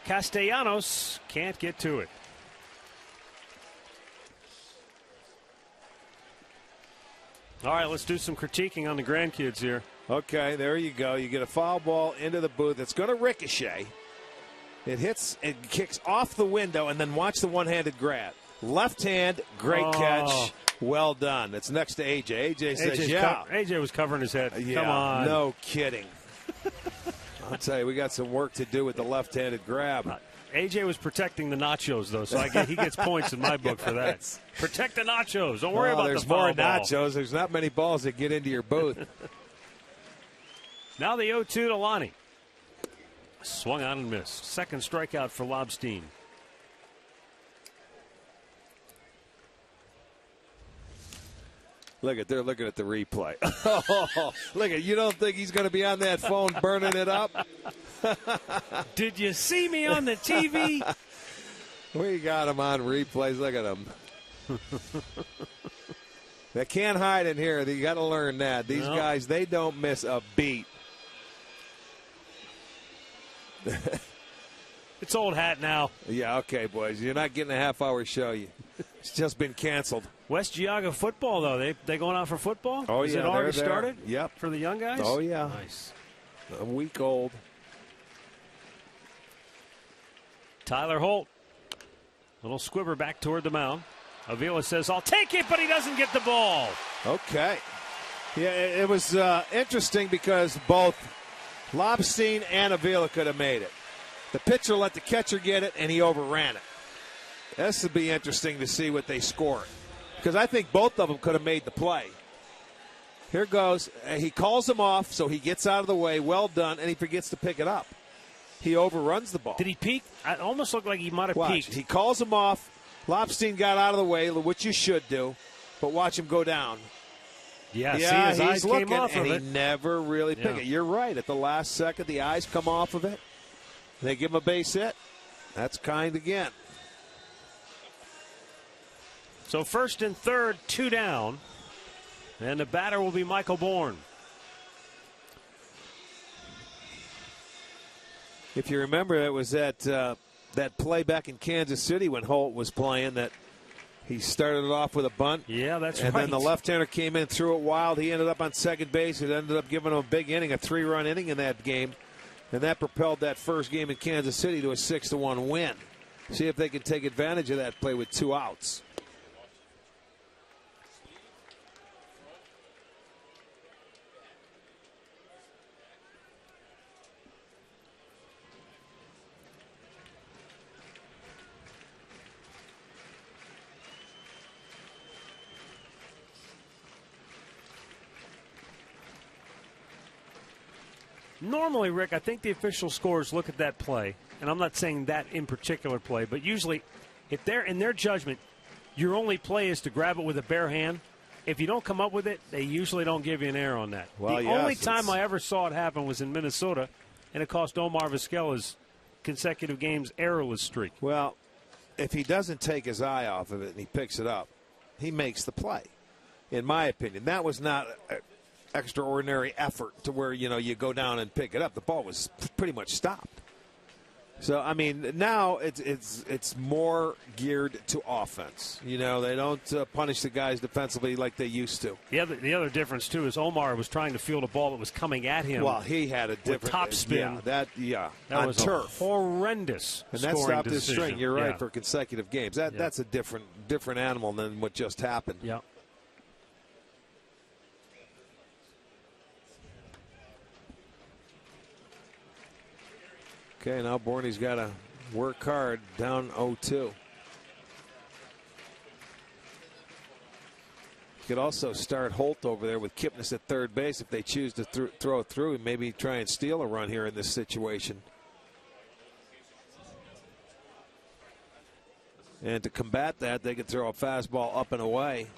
Castellanos can't get to it. All right, let's do some critiquing on the grandkids here. Okay, there you go. You get a foul ball into the booth. It's going to ricochet. It hits, it kicks off the window, and then watch the one-handed grab. Left hand, great catch. Well done. It's next to AJ. AJ says, AJ was covering his head. Yeah, come on. No kidding. I'll tell you, we got some work to do with the left-handed grab. AJ was protecting the nachos, though, so he gets points in my book for that. Protect the nachos. Don't worry about the foul ball. There's more nachos. There's not many balls that get into your booth. Now the 0-2 to Lonnie. Swung on and missed. Second strikeout for Lobstein. They're looking at the replay. Look at, you don't think he's going to be on that phone burning it up? Did you see me on the TV? We got him on replays. Look at him. They can't hide in here. You got to learn that. These guys, they don't miss a beat. It's old hat now. Yeah, okay, boys. You're not getting a half-hour show. It's just been canceled. West Geauga football, though. They going out for football? Oh, Is yeah. it already they're started? Yep. For the young guys? Oh, yeah. Nice. A week old. Tyler Holt. Little squibber back toward the mound. Avila says, I'll take it, but he doesn't get the ball. Okay. Yeah, it was interesting because both Lobstein and Avila could have made it. The pitcher let the catcher get it, and he overran it. This would be interesting to see what they scored, because I think both of them could have made the play. Here goes. He calls him off, so he gets out of the way. Well done, and he forgets to pick it up. He overruns the ball. Did he peek? It almost looked like he might have peeked. He calls him off. Lobstein got out of the way, which you should do, but watch him go down. Yeah, see, his he's eyes looking, came off and of it. he never really picked it. You're right. At the last second, the eyes come off of it. They give him a base hit. That's kind again. So first and third, 2 down. And the batter will be Michael Bourne. If you remember, it was that play back in Kansas City when Holt was playing that he started it off with a bunt. Yeah, that's right. And then the left-hander came in, threw it wild. He ended up on second base. It ended up giving him a big inning, a 3-run inning in that game. And that propelled that first game in Kansas City to a 6-1 win. See if they can take advantage of that play with 2 outs. Normally, Rick, I think the official scores look at that play, and I'm not saying that in particular play, but usually if they're in their judgment, your only play is to grab it with a bare hand. If you don't come up with it, they usually don't give you an error on that. Well, the only time I ever saw it happen was in Minnesota, and it cost Omar Vizquela's consecutive games errorless streak. Well, if he doesn't take his eye off of it and he picks it up, he makes the play, in my opinion. That was not extraordinary effort to where, you go down and pick it up. The ball was pretty much stopped. So, I mean, now it's more geared to offense. They don't punish the guys defensively like they used to. The other difference, too, is Omar was trying to field a ball that was coming at him. Well, he had a different top spin. That on was turf. A horrendous and that stopped his decision. string. You're right, for consecutive games. That's a different animal than what just happened. Yeah. Okay, now Bourne's got to work hard, down 0-2. Could also start Holt over there with Kipnis at third base if they choose to throw it through and maybe try and steal a run here in this situation. And to combat that, they could throw a fastball up and away.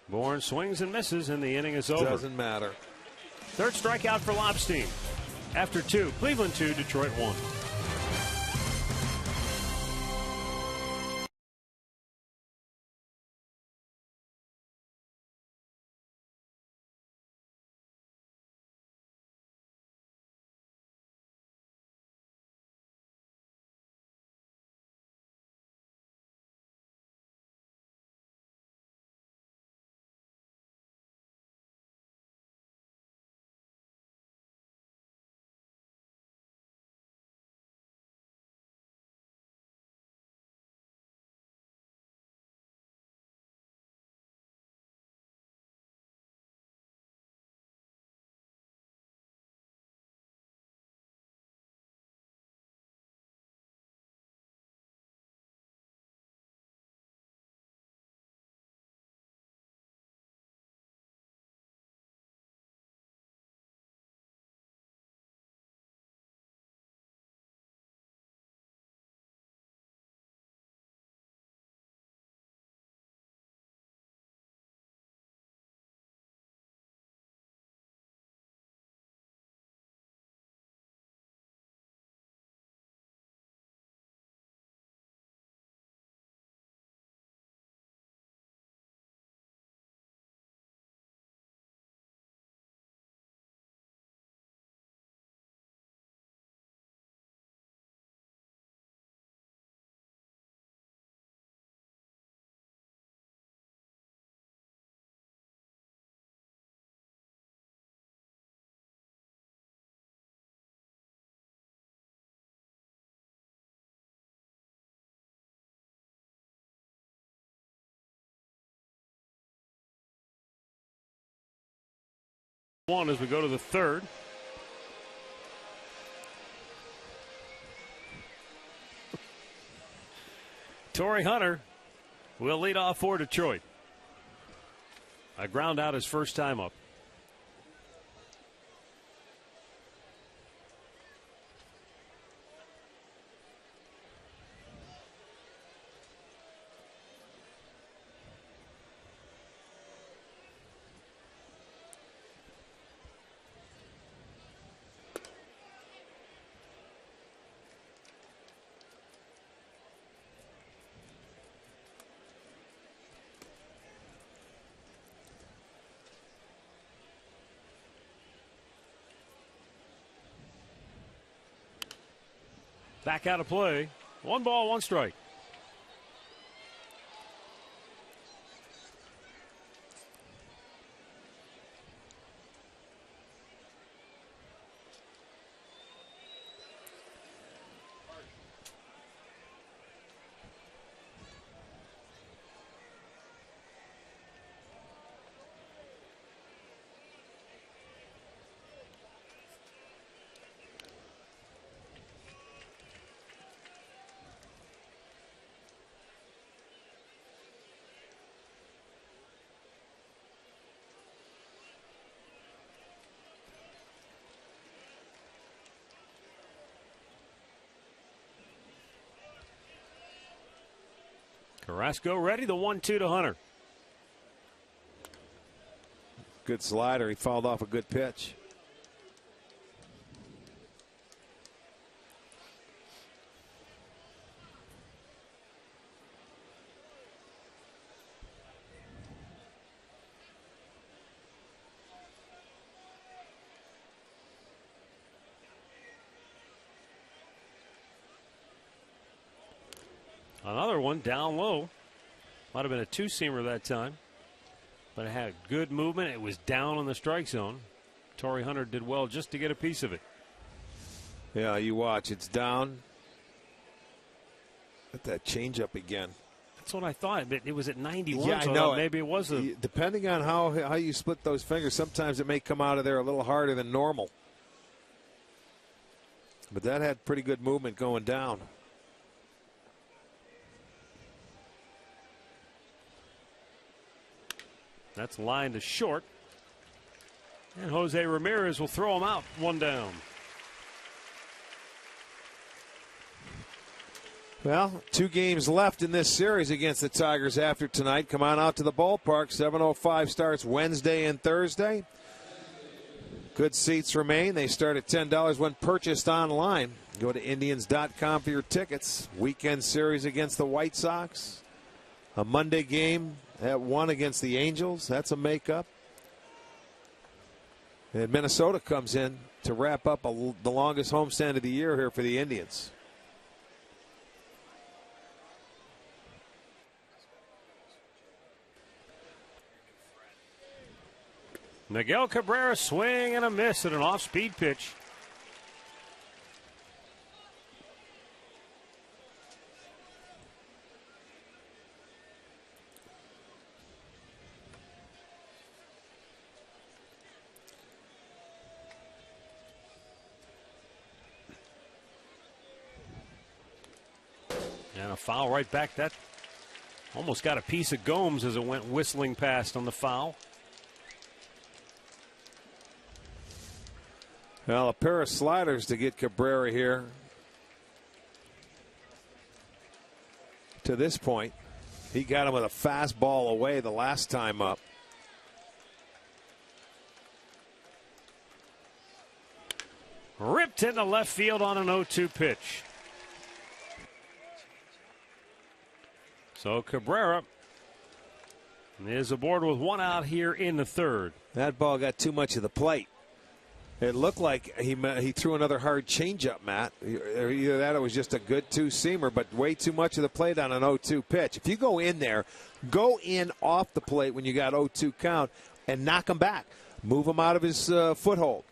Bourne swings and misses, and the inning is over. Doesn't matter. Third strikeout for Lobstein. After 2, Cleveland 2, Detroit 1. 1 as we go to the third. Torrey Hunter will lead off for Detroit. A ground out his first time up. Back out of play. 1 ball, 1 strike. Carrasco ready, the 1-2 to Hunter. Good slider. He fouled off a good pitch. Another one down low. Might have been a 2-seamer that time. But it had good movement. It was down in the strike zone. Torrey Hunter did well just to get a piece of it. Yeah, you watch. It's down. At that changeup again. That's what I thought. But it was at 91. Yeah, so I know. Maybe it was a. Depending on how you split those fingers, sometimes it may come out of there a little harder than normal. But that had pretty good movement going down. That's lined to short. And Jose Ramirez will throw him out. 1 down. Well, 2 games left in this series against the Tigers after tonight. Come on out to the ballpark. 7:05 starts Wednesday and Thursday. Good seats remain. They start at $10 when purchased online. Go to Indians.com for your tickets. Weekend series against the White Sox. A Monday game at 1 against the Angels. That's a makeup. And Minnesota comes in to wrap up the longest homestand of the year here for the Indians. Miguel Cabrera swing and a miss at an off-speed pitch. And a foul right back. That almost got a piece of Gomes as it went whistling past on the foul. Well, a pair of sliders to get Cabrera here to this point. He got him with a fastball away the last time up. Ripped into left field on an 0-2 pitch. So Cabrera is aboard with 1 out here in the third. That ball got too much of the plate. It looked like he threw another hard changeup, Matt. Either that or it was just a good 2-seamer, but way too much of the plate on an 0-2 pitch. If you go in there, go in off the plate when you got 0-2 count and knock him back. Move him out of his foothold.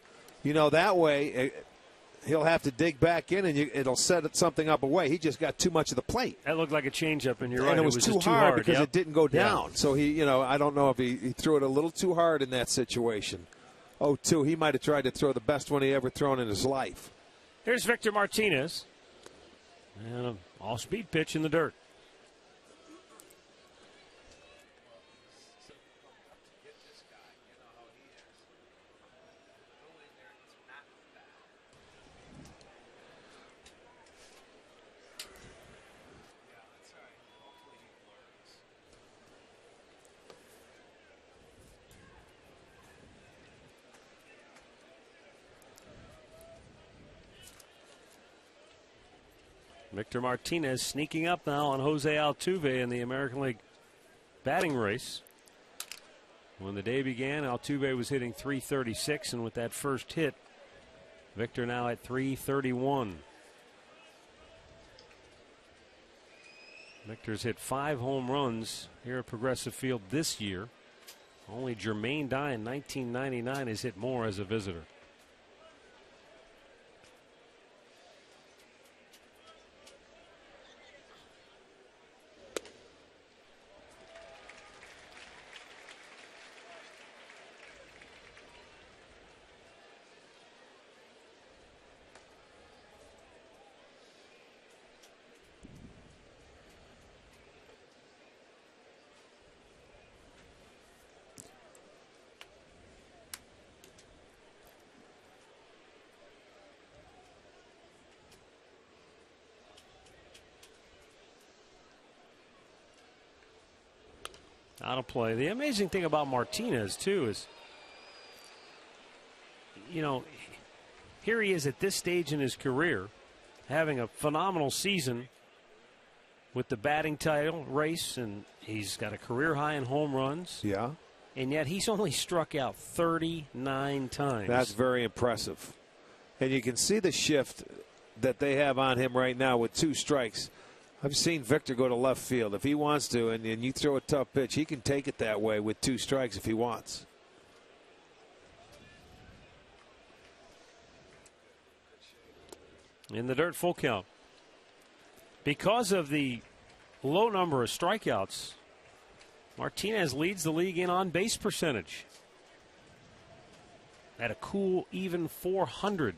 You know, that way he'll have to dig back in and it'll set something up away. He just got too much of the plate. That looked like a changeup, and you're right. And it was too hard because yep. it didn't go down. Yeah. So I don't know if he threw it a little too hard in that situation. 0-2. He might have tried to throw the best one he ever thrown in his life. Here's Victor Martinez. And an off-speed pitch in the dirt. Victor Martinez sneaking up now on Jose Altuve in the American League batting race. When the day began, Altuve was hitting .336, and with that first hit, Victor now at .331. Victor's hit 5 home runs here at Progressive Field this year. Only Jermaine Dye in 1999 has hit more as a visitor. Out of play. The amazing thing about Martinez, too, is, you know, here he is at this stage in his career, having a phenomenal season with the batting title race, and he's got a career high in home runs. Yeah. And yet he's only struck out 39 times. That's very impressive. And you can see the shift that they have on him right now with 2 strikes. I've seen Victor go to left field. If he wants to, and you throw a tough pitch, he can take it that way with 2 strikes if he wants. In the dirt, full count. Because of the low number of strikeouts, Martinez leads the league in on base percentage at a cool, even .400.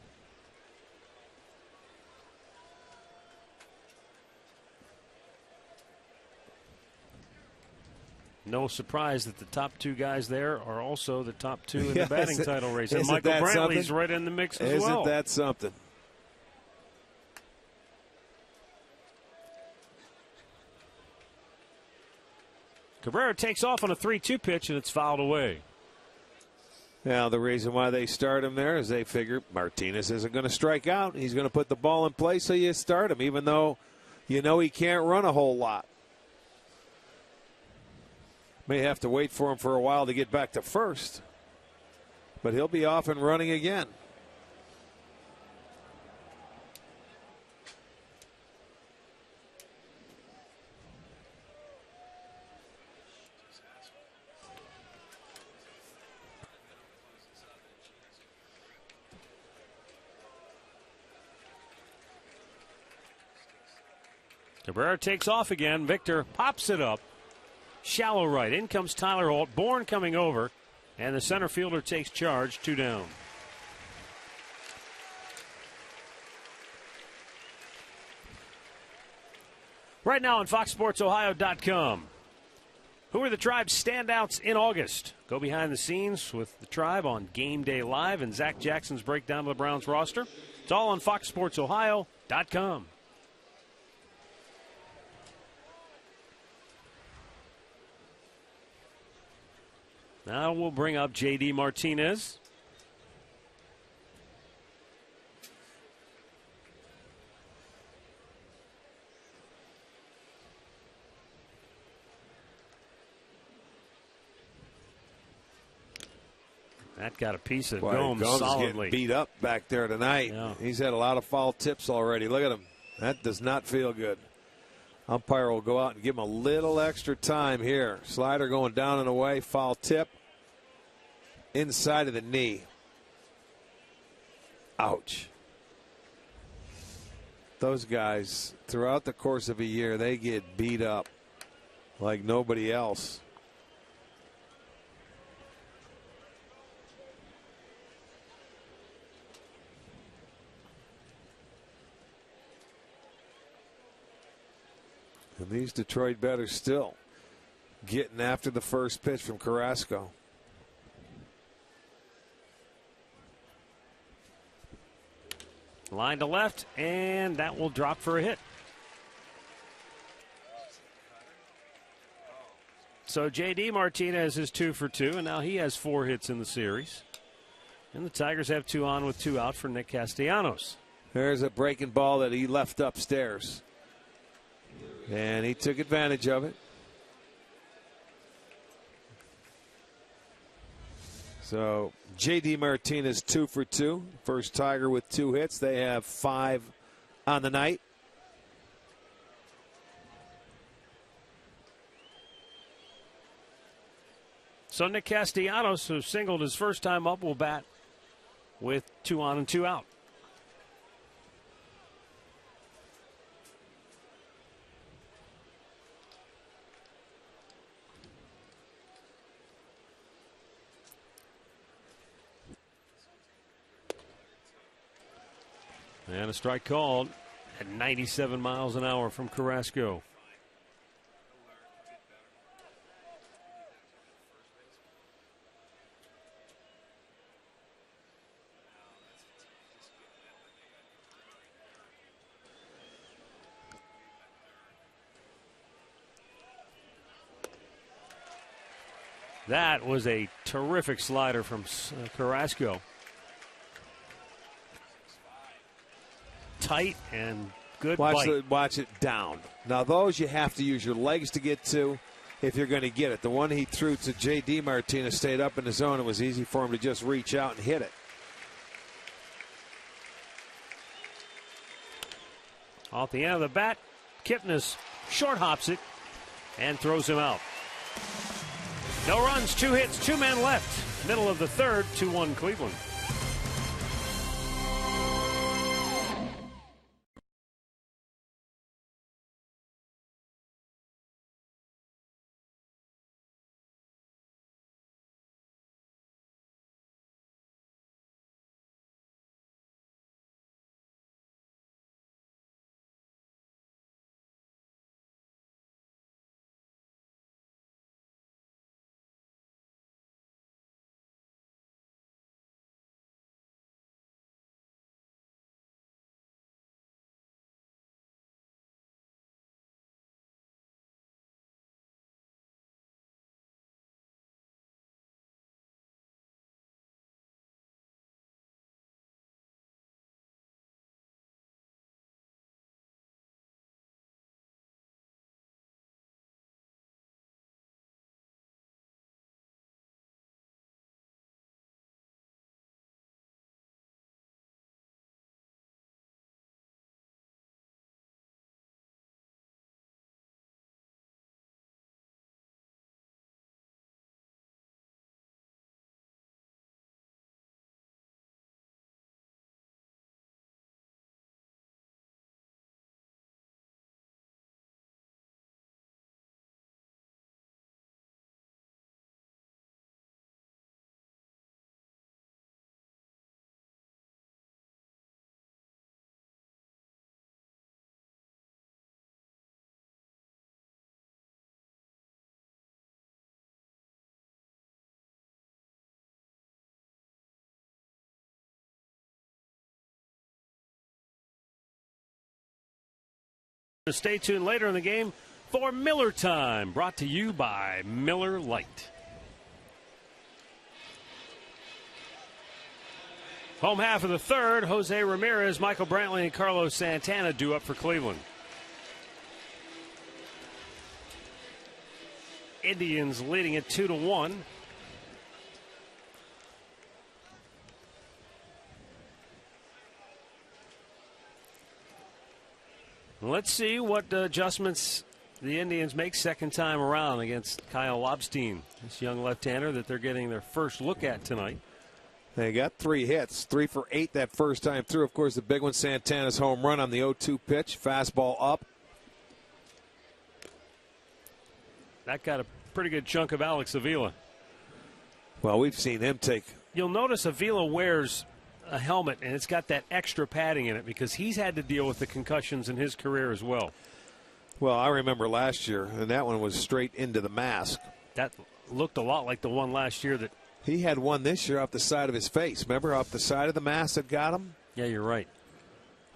No surprise that the top 2 guys there are also the top 2 in the batting title race. And Michael Brantley's something? Right in the mix as well. Isn't that something? Cabrera takes off on a 3-2 pitch, and it's fouled away. Now, the reason why they start him there is they figure Martinez isn't going to strike out. He's going to put the ball in play, so you start him, even though you know he can't run a whole lot. May have to wait for him for a while to get back to first, but he'll be off and running again. Cabrera takes off again. Victor pops it up. Shallow right. In comes Tyler Holt. Bourne coming over. And the center fielder takes charge. 2 down. Right now on FoxSportsOhio.com. Who are the Tribe's standouts in August? Go behind the scenes with the Tribe on Game Day Live and Zach Jackson's breakdown of the Browns roster. It's all on FoxSportsOhio.com. Now we'll bring up J.D. Martinez. That got a piece of Gomes solidly. Is getting beat up back there tonight. Yeah. He's had a lot of foul tips already. Look at him. That does not feel good. Umpire will go out and give him a little extra time here. Slider going down and away. Foul tip. Inside of the knee. Ouch. Those guys, throughout the course of a year, they get beat up like nobody else. And these Detroit batters still getting after the first pitch from Carrasco. Line to left, and that will drop for a hit. So J.D. Martinez is 2 for 2, and now he has 4 hits in the series. And the Tigers have 2 on with 2 out for Nick Castellanos. There's a breaking ball that he left upstairs, and he took advantage of it. So J.D. Martinez 2 for 2. First Tiger with 2 hits. They have 5 on the night. So Nick Castellanos, who singled his first time up, will bat with 2 on and 2 out. And a strike called at 97 miles an hour from Carrasco. That was a terrific slider from Carrasco. Tight and good bite. Watch it down. Now those you have to use your legs to get to if you're going to get it. The one he threw to J.D. Martinez stayed up in the zone. It was easy for him to just reach out and hit it. Off the end of the bat, Kipnis short hops it and throws him out. No runs, 2 hits, 2 men left. Middle of the third, 2-1 Cleveland. Stay tuned later in the game for Miller Time, brought to you by Miller Lite. Home half of the third, Jose Ramirez, Michael Brantley, and Carlos Santana due up for Cleveland. Indians leading it 2-1. Let's see what adjustments the Indians make second time around against Kyle Lobstein, this young left-hander that they're getting their first look at tonight. They got 3 hits, 3 for 8 that first time through. Of course, the big one, Santana's home run on the 0-2 pitch, fastball up. That got a pretty good chunk of Alex Avila. Well, we've seen him take. You'll notice Avila wears a helmet, and it's got that extra padding in it because he's had to deal with the concussions in his career as well. Well, I remember last year, and that one was straight into the mask. That looked a lot like the one last year that he had one this year off the side of his face. Remember, off the side of the mask that got him? Yeah, you're right.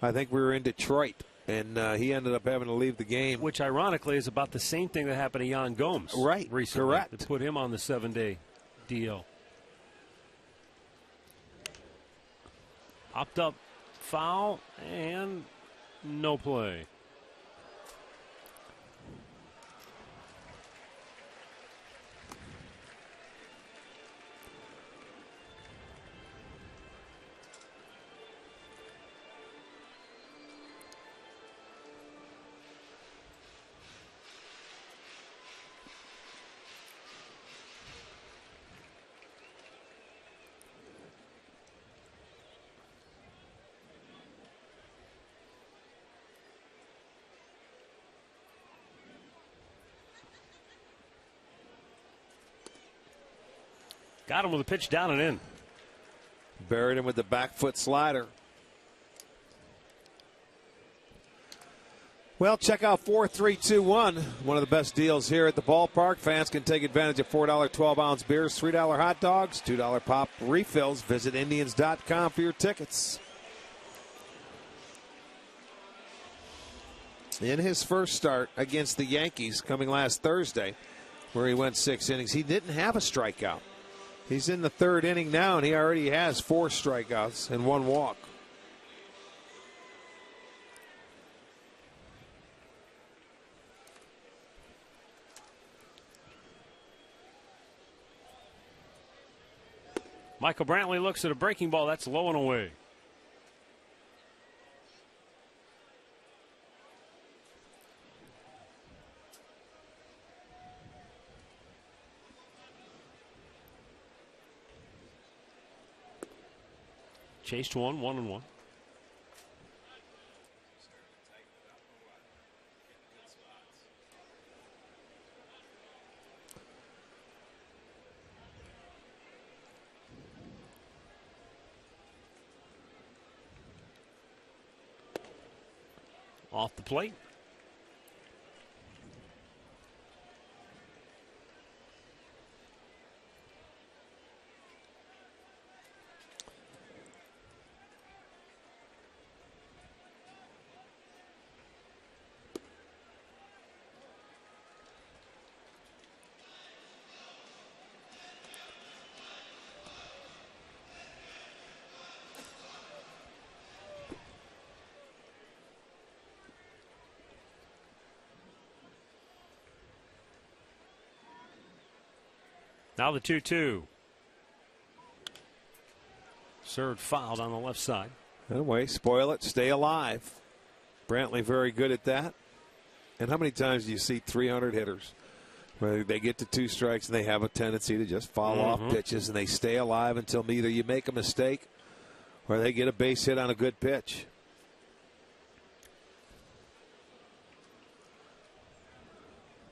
I think we were in Detroit, and he ended up having to leave the game. Which, ironically, is about the same thing that happened to Yan Gomes. Right, recently, correct. To put him on the 7-day DL. Hopped up, foul, and no play. Got him with a pitch down and in. Buried him with the back foot slider. Well, check out 4-3-2-1. One of the best deals here at the ballpark. Fans can take advantage of $4 12-ounce beers, $3 hot dogs, $2 pop refills. Visit Indians.com for your tickets. In his first start against the Yankees coming last Thursday, where he went 6 innings, he didn't have a strikeout. He's in the 3rd inning now, and he already has 4 strikeouts and 1 walk. Michael Brantley looks at a breaking ball. That's low and away. Chased 1-1-1. Off the plate. Now the 2-2. Served fouled on the left side. Anyway, spoil it, stay alive. Brantley very good at that. And how many times do you see 300 hitters where they get to 2 strikes and they have a tendency to just fall off pitches and they stay alive until either you make a mistake or they get a base hit on a good pitch.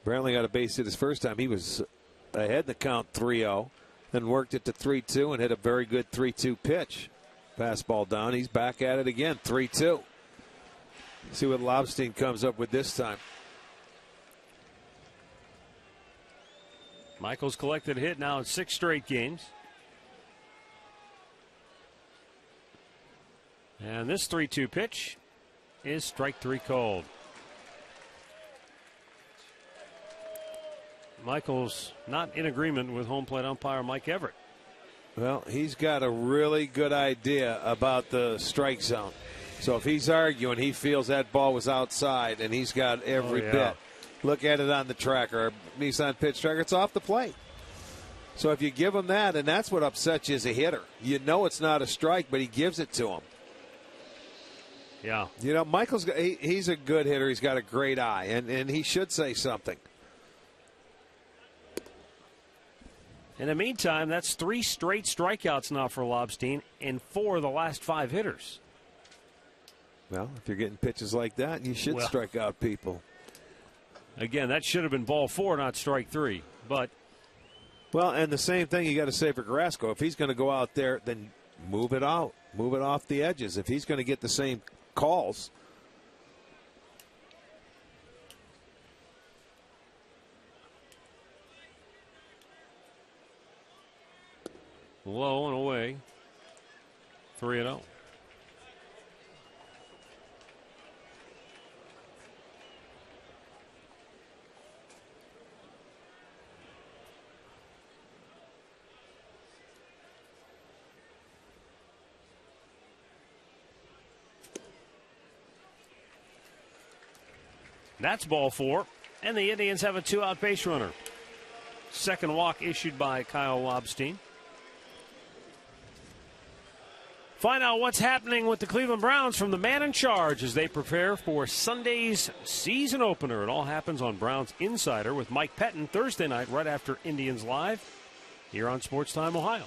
Brantley got a base hit his first time. He was ahead in the count 3-0, then worked it to 3-2 and hit a very good 3-2 pitch. Fastball down. He's back at it again, 3-2. See what Lobstein comes up with this time. Michael's collected a hit now in 6 straight games. And this 3-2 pitch is strike 3 called. Michael's not in agreement with home plate umpire Mike Everett. Well, he's got a really good idea about the strike zone. So if he's arguing, he feels that ball was outside, and he's got every bit. Look at it on the tracker, Nissan pitch tracker. It's off the plate. So if you give him that, and that's what upsets you as a hitter. You know it's not a strike, but he gives it to him. Yeah. You know, he's a good hitter. He's got a great eye, and he should say something. In the meantime, that's 3 straight strikeouts now for Lobstein and 4 of the last 5 hitters. Well, if you're getting pitches like that, you should strike out people. Again, that should have been ball 4, not strike 3. But well, and the same thing you got to say for Carrasco. If he's going to go out there, then move it out. Move it off the edges. If he's going to get the same calls. Low and away. 3-0. That's ball 4. And the Indians have a 2-out base runner. Second walk issued by Kyle Lobstein. Find out what's happening with the Cleveland Browns from the man in charge as they prepare for Sunday's season opener. It all happens on Browns Insider with Mike Pettin Thursday night right after Indians Live here on Sports Time Ohio.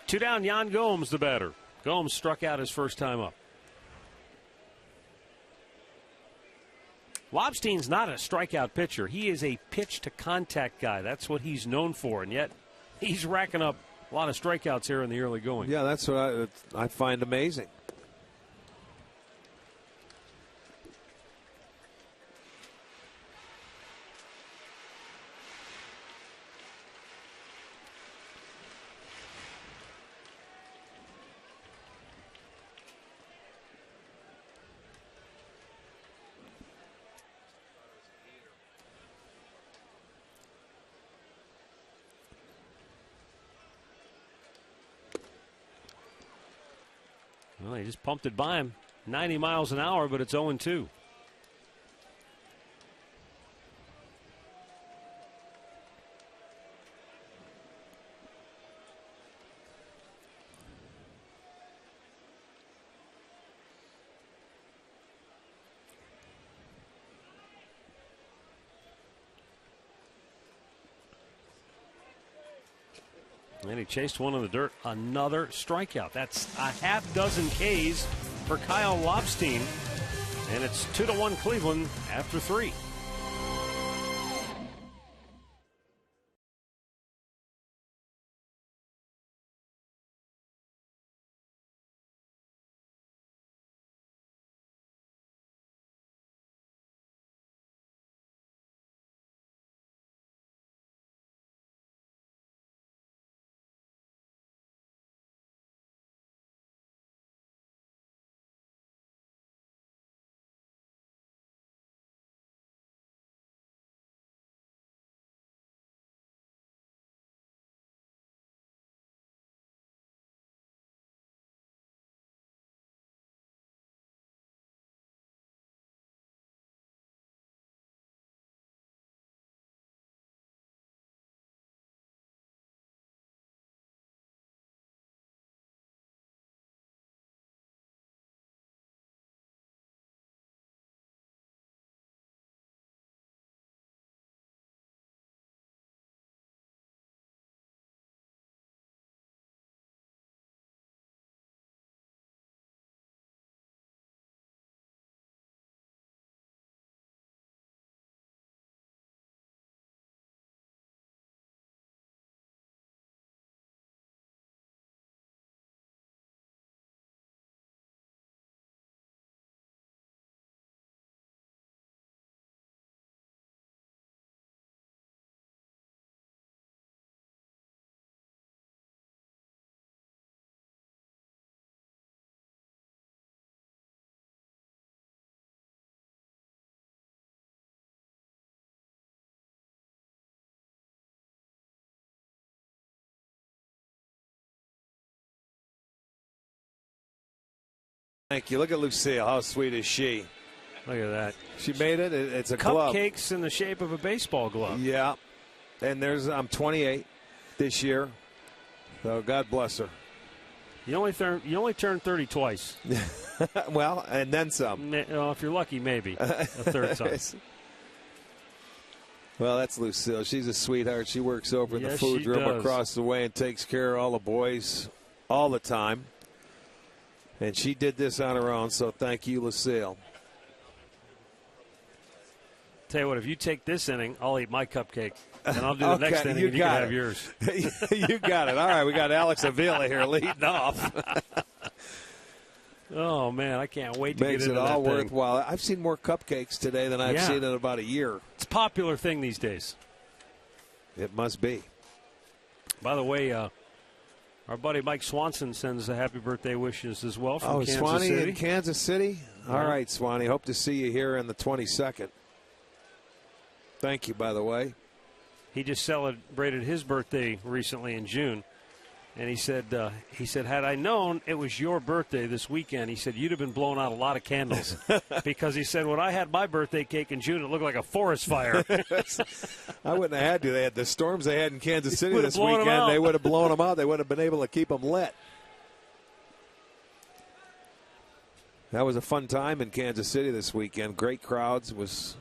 2 down, Yan Gomes, the batter. Gomes struck out his first time up. Lobstein's not a strikeout pitcher. He is a pitch-to-contact guy. That's what he's known for, and yet he's racking up a lot of strikeouts here in the early going. Yeah, that's what I find amazing. Well, he just pumped it by him. 90 miles an hour, but it's 0-2. And he chased one in the dirt. Another strikeout. That's a half dozen Ks for Kyle Lobstein. And it's 2-1 Cleveland after 3. Thank you. Look at Lucille. How sweet is she? Look at that. She made it. It's a glove. Cupcakes in the shape of a baseball glove. Yeah. And I'm 28 this year. So God bless her. You only turn 30 twice. Well, and then some. If you're lucky, maybe a third time. Well, that's Lucille. She's a sweetheart. She works over in the food room across the way and takes care of all the boys all the time. And she did this on her own, so thank you, Lucille. Tell you what, if you take this inning, I'll eat my cupcake. And I'll do the next inning, and you can have yours. You got it. All right, we got Alex Avila here leading off. Oh, man, I can't wait to Makes get into it all that thing. worthwhile. I've seen more cupcakes today than I've seen in about a year. It's a popular thing these days. It must be. By the way, our buddy Mike Swanson sends a happy birthday wishes as well from Kansas Swanee City. in Kansas City? Yeah. All right, Swanee. Hope to see you here on the 22nd. Thank you, by the way. He just celebrated his birthday recently in June. And he said, had I known it was your birthday this weekend, he said, you'd have been blowing out a lot of candles. Because he said, when I had my birthday cake in June, it looked like a forest fire. I wouldn't have had to. They had the storms they had in Kansas City this blown 'em weekend. out. They would have blown them out. They would have been able to keep them lit. That was a fun time in Kansas City this weekend. Great crowds. It was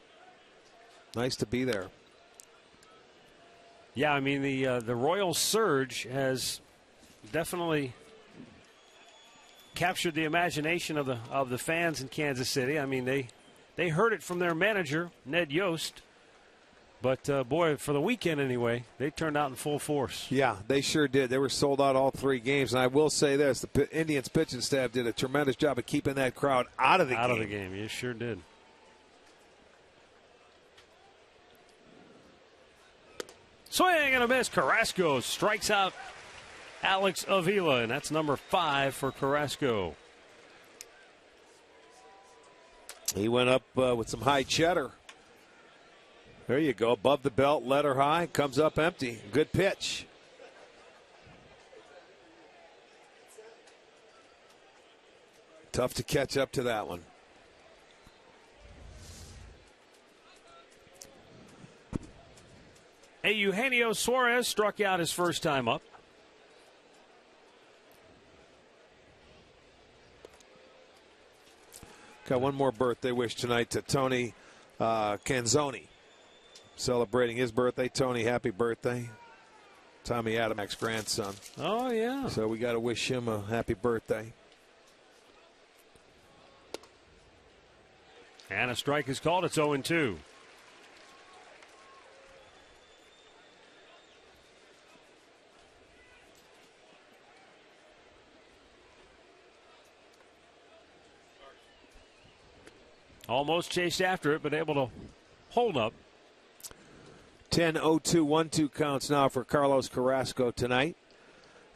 nice to be there. Yeah, I mean, the Royals surge has definitely captured the imagination of the fans in Kansas City. I mean, they heard it from their manager, Ned Yost. But, boy, for the weekend anyway, they turned out in full force. Yeah, they sure did. They were sold out all 3 games. And I will say this, the Indians pitching staff did a tremendous job of keeping that crowd out of the game. Out of the game, you sure did. Swing and a miss. Carrasco strikes out Alex Avila, and that's number 5 for Carrasco. He went up with some high cheddar. There you go. Above the belt, letter high, comes up empty. Good pitch. Tough to catch up to that one. Hey, Eugenio Suarez struck out his first time up. Got one more birthday wish tonight to Tony Canzoni. Celebrating his birthday. Tony, happy birthday. Tommy Adamack's grandson. Oh, yeah. So we got to wish him a happy birthday. And a strike is called. It's 0-2. Almost chased after it, but able to hold up. 10-0-2, 1-2 counts now for Carlos Carrasco tonight.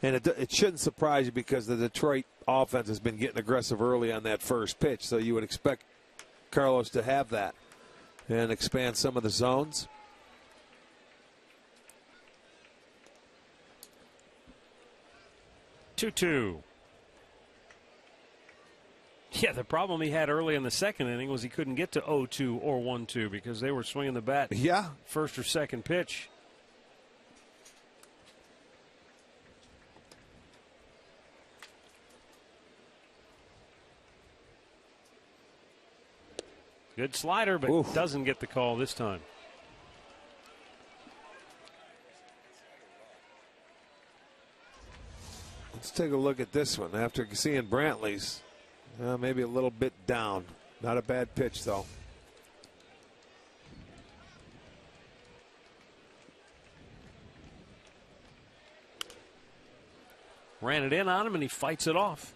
And it shouldn't surprise you because the Detroit offense has been getting aggressive early on that first pitch. So you would expect Carlos to have that and expand some of the zones. Two. Yeah, the problem he had early in the second inning was he couldn't get to 0-2 or 1-2 because they were swinging the bat. Yeah. First or second pitch. Good slider, but doesn't get the call this time. Let's take a look at this one. After seeing Brantley's, maybe a little bit down. Not a bad pitch, though. Ran it in on him, and he fights it off.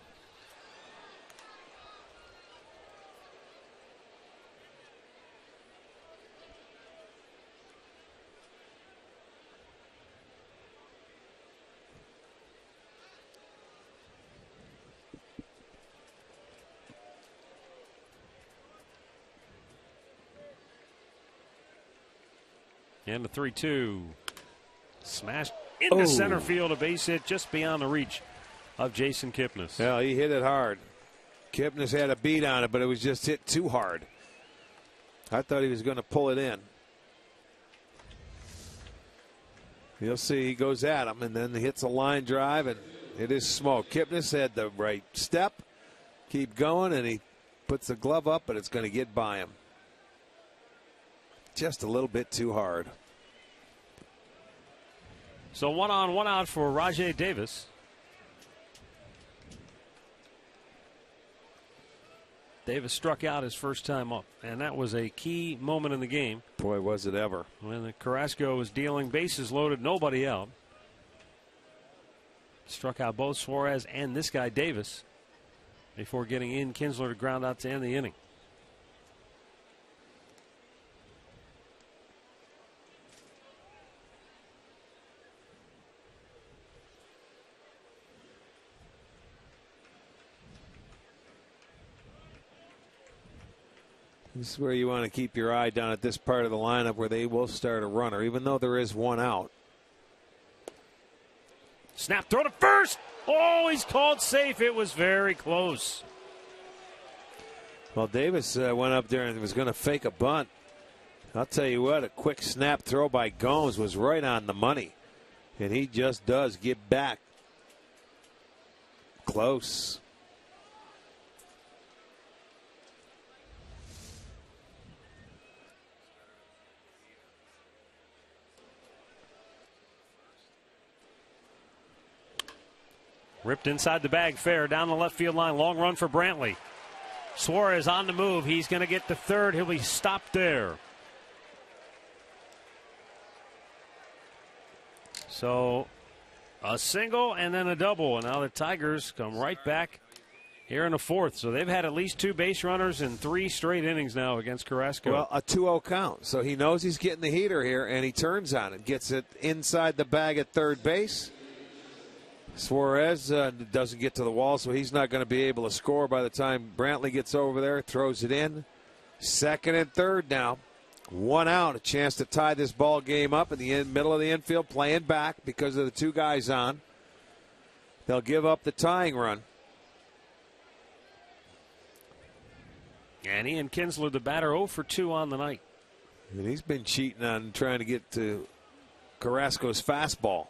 And the 3-2. Smashed into center field, a base hit just beyond the reach of Jason Kipnis. Yeah, he hit it hard. Kipnis had a beat on it, but it was just hit too hard. I thought he was going to pull it in. You'll see he goes at him, and then he hits a line drive, and it is smoke. Kipnis had the right step, keep going, and he puts the glove up, but it's going to get by him. Just a little bit too hard. So 1 on, 1 out for Rajai Davis. Davis struck out his first time up, and that was a key moment in the game. Boy, was it ever. When Carrasco was dealing bases loaded, nobody out. Struck out both Suarez and this guy Davis before getting in Kinsler to ground out to end the inning. This is where you want to keep your eye down at this part of the lineup where they will start a runner, even though there is one out. Snap, throw to first. Oh, he's called safe. It was very close. Well, Davis went up there and was going to fake a bunt. I'll tell you what, a quick snap throw by Gomes was right on the money. And he just does get back. Close. Ripped inside the bag, fair, down the left field line. Long run for Brantley. Suarez on the move. He's going to get to third. He'll be stopped there. So a single and then a double. And now the Tigers come right back here in the fourth. So they've had at least 2 base runners in 3 straight innings now against Carrasco. Well, a 2-0 count. So he knows he's getting the heater here, and he turns on it. Gets it inside the bag at third base. Suarez doesn't get to the wall, so he's not going to be able to score by the time Brantley gets over there, throws it in. Second and third now. 1 out, a chance to tie this ball game up in the middle of the infield, playing back because of the 2 guys on. They'll give up the tying run. And Ian Kinsler, the batter, 0 for 2 on the night. And he's been cheating on trying to get to Carrasco's fastball.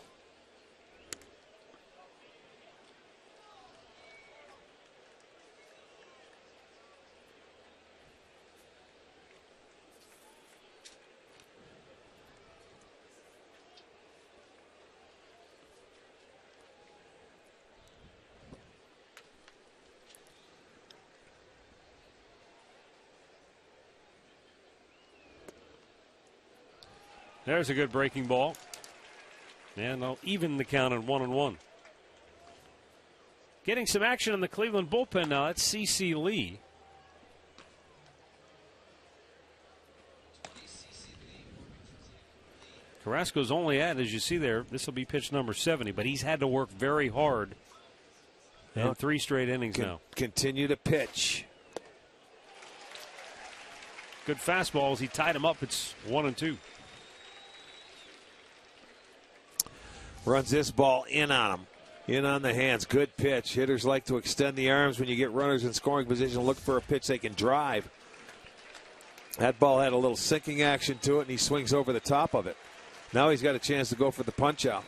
There's a good breaking ball. And they'll even the count at 1-1. Getting some action in the Cleveland bullpen now. That's C.C. Lee. Carrasco's only at, as you see there, this will be pitch number 70, but he's had to work very hard in 3 straight innings now. Continue to pitch. Good fastballs. He tied him up. It's 1-2. Runs this ball in on him. In on the hands. Good pitch. Hitters like to extend the arms when you get runners in scoring position. Look for a pitch they can drive. That ball had a little sinking action to it, and he swings over the top of it. Now he's got a chance to go for the punch out.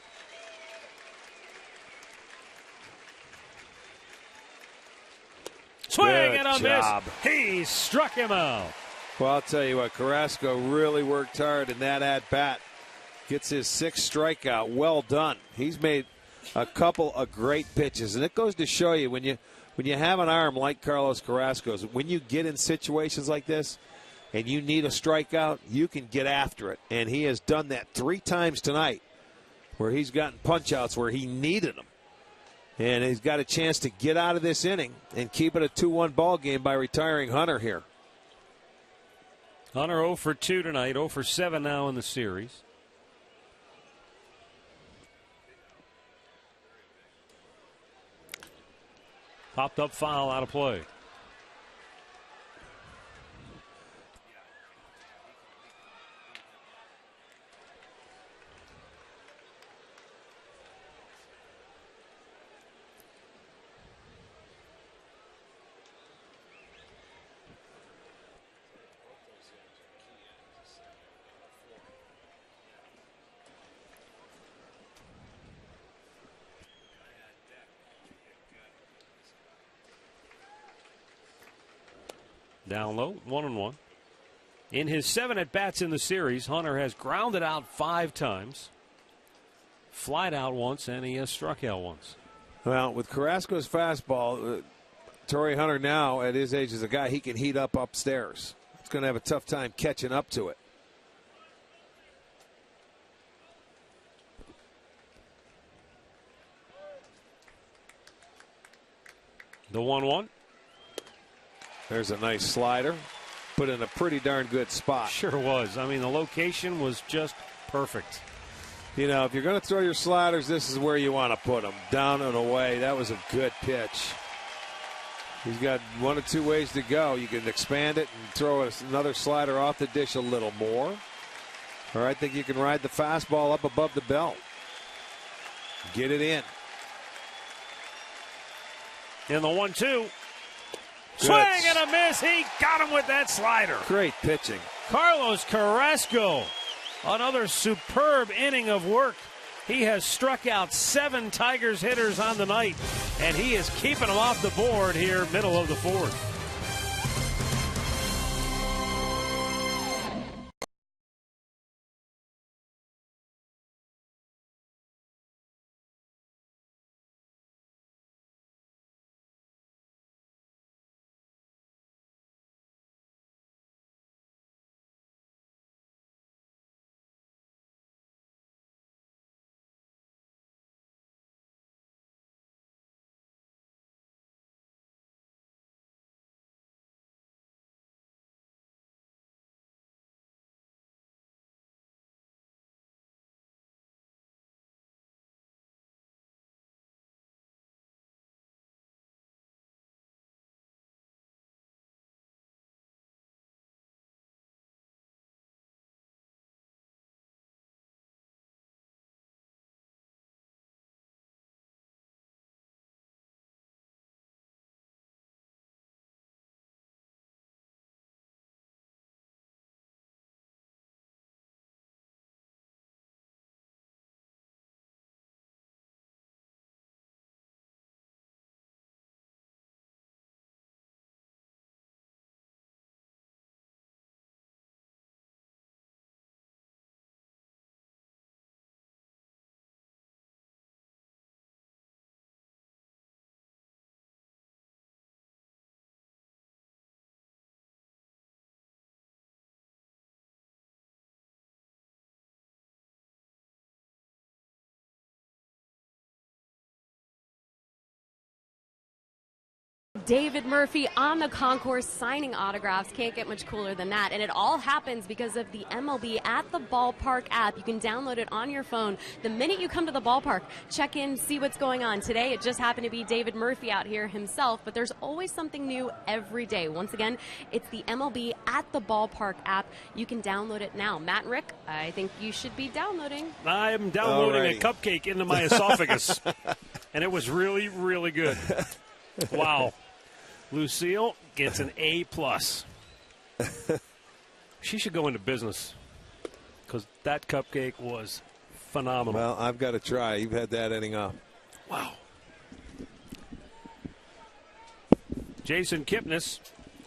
Swing and a miss. He struck him out. Well, I'll tell you what, Carrasco really worked hard in that at-bat. Gets his 6th strikeout. Well done. He's made a couple of great pitches. And it goes to show you when you have an arm like Carlos Carrasco's, when you get in situations like this and you need a strikeout, you can get after it. And he has done that 3 times tonight where he's gotten punch-outs where he needed them. And he's got a chance to get out of this inning and keep it a 2-1 ball game by retiring Hunter here. Hunter 0 for 2 tonight, 0 for 7 now in the series. Popped up foul, out of play. Down low, 1-1. In his 7 at-bats in the series, Hunter has grounded out 5 times, flied out once, and he has struck out once. Well, with Carrasco's fastball, Torrey Hunter now at his age is a guy he can heat up upstairs. He's going to have a tough time catching up to it. The 1-1. There's a nice slider. Put in a pretty darn good spot. Sure was. I mean, the location was just perfect. You know, if you're going to throw your sliders, this is where you want to put them. Down and away. That was a good pitch. He's got one or two ways to go. You can expand it and throw another slider off the dish a little more. Or I think you can ride the fastball up above the belt. Get it in. In the 1-2. Swing and a miss. He got him with that slider. Great pitching. Carlos Carrasco. Another superb inning of work. He has struck out 7 Tigers hitters on the night, and he is keeping them off the board here, middle of the 4th. David Murphy on the concourse signing autographs. Can't get much cooler than that. And it all happens because of the MLB at the Ballpark app. You can download it on your phone the minute you come to the ballpark. Check in, see what's going on. Today, it just happened to be David Murphy out here himself, but there's always something new every day. Once again, it's the MLB at the Ballpark app. You can download it now. Matt and Rick, I think you should be downloading. I'm downloading a cupcake into my esophagus, and it was really, really good. Wow. Lucille gets an A+. She should go into business because that cupcake was phenomenal. Well, I've got to try. You've had that inning off. Wow. Jason Kipnis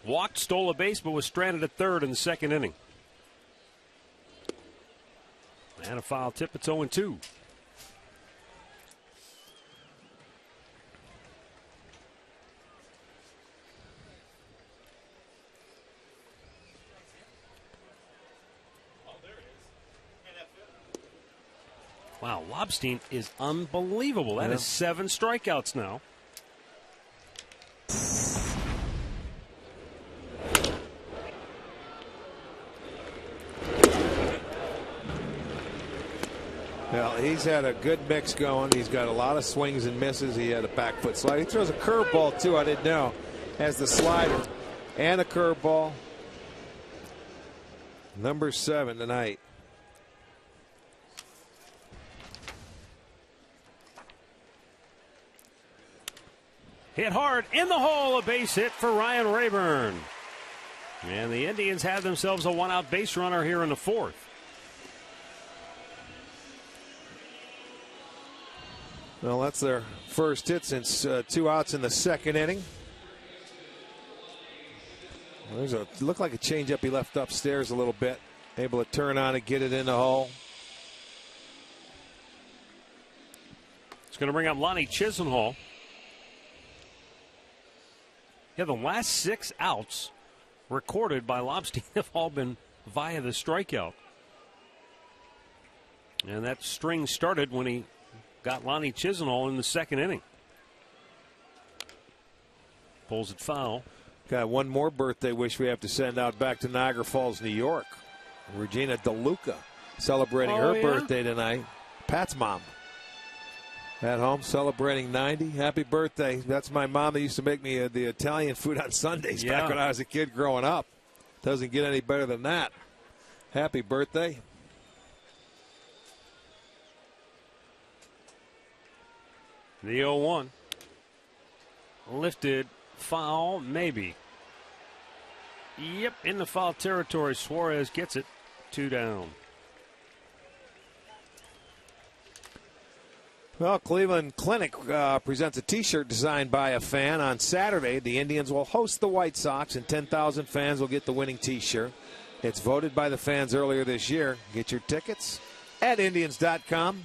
walked, stole a base, but was stranded at third in the second inning. And a foul tip. It's 0-2. Wow, Lobstein is unbelievable. That is 7 strikeouts now. Well, he's had a good mix going. He's got a lot of swings and misses. He had a back foot slide. He throws a curveball, too. I didn't know. Has the slider and a curveball. Number 7 tonight. Hit hard in the hole, a base hit for Ryan Rayburn. And the Indians have themselves a one-out base runner here in the 4th. Well, that's their first hit since 2 outs in the second inning. Well, looked like a changeup he left upstairs a little bit. Able to turn on and get it in the hole. It's going to bring up Lonnie Chisenhall. Yeah, the last 6 outs recorded by Lobstein have all been via the strikeout. And that string started when he got Lonnie Chisenhall in the second inning. Pulls it foul. Got one more birthday wish we have to send out back to Niagara Falls, New York. Regina DeLuca celebrating her birthday tonight. Pat's mom. At home celebrating 90. Happy birthday. That's my mom that used to make me the Italian food on Sundays back when I was a kid growing up. Doesn't get any better than that. Happy birthday. The 0-1. Lifted. Foul, maybe. Yep, in the foul territory. Suarez gets it. 2 down. Well, Cleveland Clinic presents a T-shirt designed by a fan. On Saturday, the Indians will host the White Sox, and 10,000 fans will get the winning T-shirt. It's voted by the fans earlier this year. Get your tickets at Indians.com.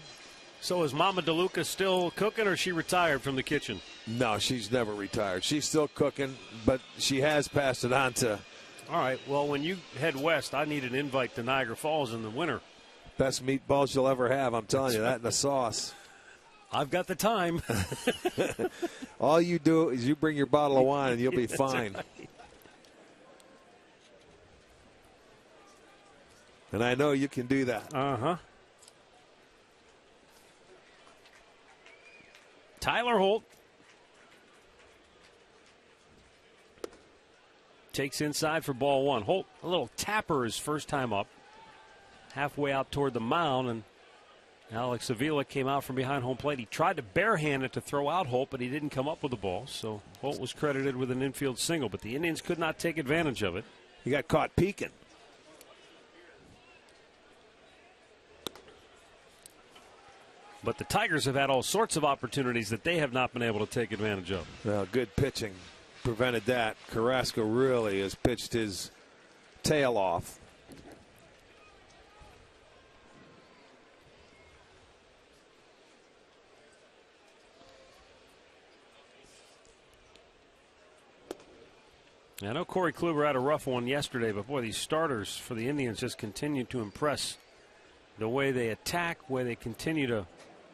So is Mama DeLuca still cooking, or is she retired from the kitchen? No, she's never retired. She's still cooking, but she has passed it on to... All right, well, when you head west, I need an invite to Niagara Falls in the winter. Best meatballs you'll ever have, I'm telling you, that and the sauce. I've got the time. All you do is you bring your bottle of wine and you'll be fine. Right. And I know you can do that. Uh-huh. Tyler Holt takes inside for ball 1. Holt, a little tapper his first time up. Halfway out toward the mound, and Alex Avila came out from behind home plate. He tried to barehand it to throw out Holt, but he didn't come up with the ball. So Holt was credited with an infield single, but the Indians could not take advantage of it. He got caught peeking. But the Tigers have had all sorts of opportunities that they have not been able to take advantage of. Well, good pitching prevented that. Carrasco really has pitched his tail off. I know Corey Kluber had a rough one yesterday, but boy, these starters for the Indians just continue to impress. The way they attack, way they continue to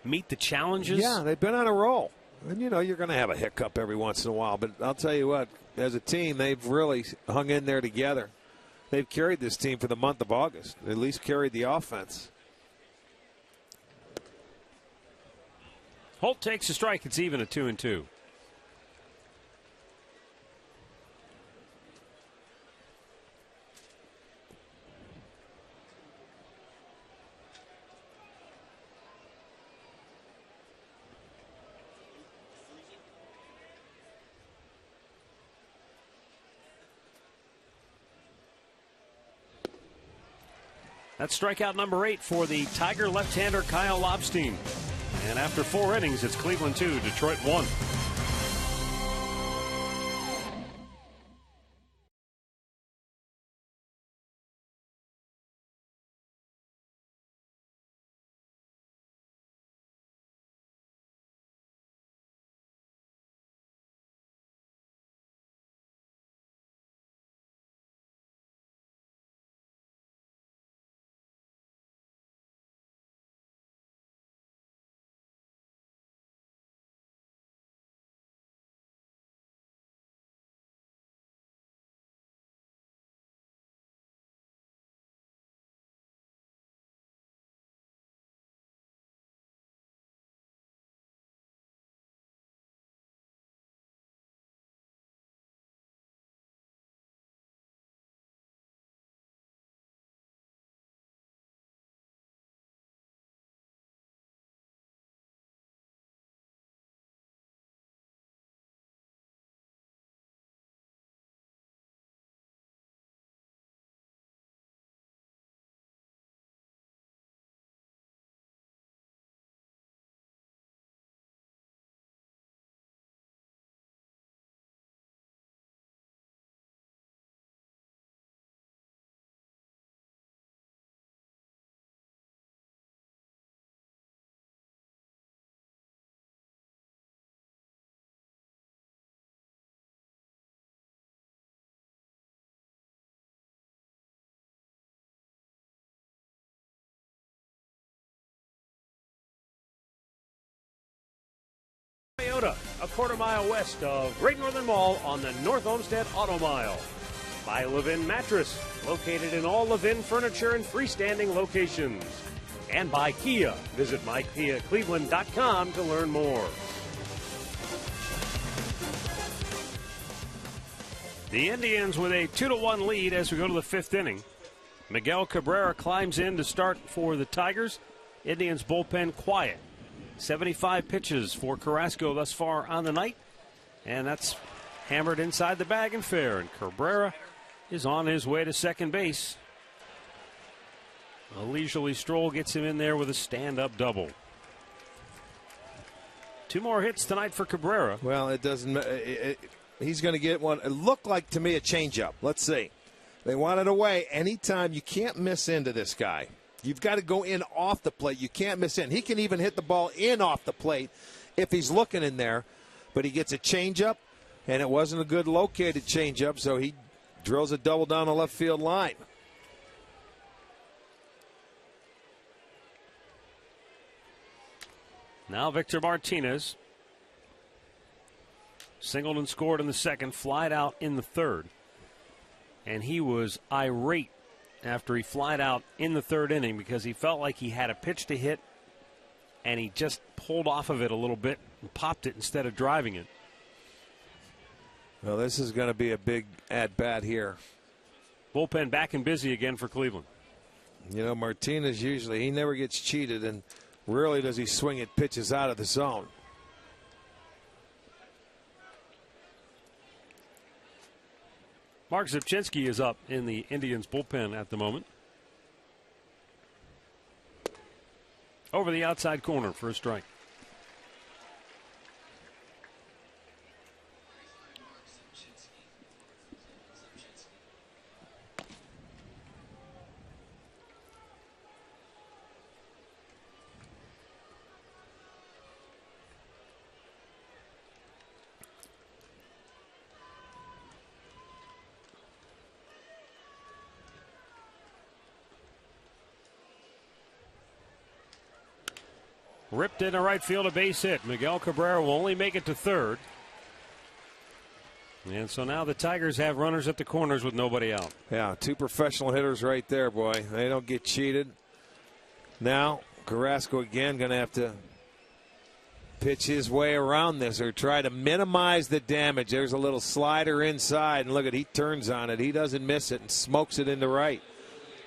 meet the challenges. Yeah, they've been on a roll. And, you know, you're going to have a hiccup every once in a while. But I'll tell you what, as a team, they've really hung in there together. They've carried this team for the month of August, at least carried the offense. Holt takes a strike. It's even at 2-2. That's strikeout number 8 for the Tiger left-hander Kyle Lobstein. And after 4 innings, it's Cleveland 2, Detroit 1. Toyota, a quarter-mile west of Great Northern Mall on the North Olmsted Auto Mile. By Levin Mattress, located in all Levin furniture and freestanding locations. and by Kia. Visit mykiacleveland.com to learn more. The Indians with a 2-1 lead as we go to the 5th inning. Miguel Cabrera climbs in to start for the Tigers. Indians bullpen quiet. 75 pitches for Carrasco thus far on the night. And that's hammered inside the bag and fair. And Cabrera is on his way to second base. A leisurely stroll gets him in there with a stand-up double. 2 more hits tonight for Cabrera. Well, it doesn't. He's going to get one. It looked like to me a changeup. Let's see. They want it away. Anytime, you can't miss into this guy. You've got to go in off the plate. You can't miss in. He can even hit the ball in off the plate if he's looking in there. But he gets a changeup, and it wasn't a good located changeup, so he drills a double down the left field line. Now Victor Martinez. Singled and scored in the second, flied out in the third. And he was irate after he flied out in the 3rd inning because he felt like he had a pitch to hit and he just pulled off of it a little bit and popped it instead of driving it. Well, this is going to be a big at-bat here. Bullpen back and busy again for Cleveland. You know, Martinez usually, he never gets cheated, and rarely does he swing at pitches out of the zone. Mark Zipchinski is up in the Indians bullpen at the moment. Over the outside corner for a strike. Ripped into right field, a base hit. Miguel Cabrera will only make it to 3rd. And so now the Tigers have runners at the corners with nobody out. Yeah, 2 professional hitters right there, boy. They don't get cheated. Now, Carrasco again going to have to pitch his way around this or try to minimize the damage. There's a little slider inside, and look at, he turns on it. He doesn't miss it and smokes it into right.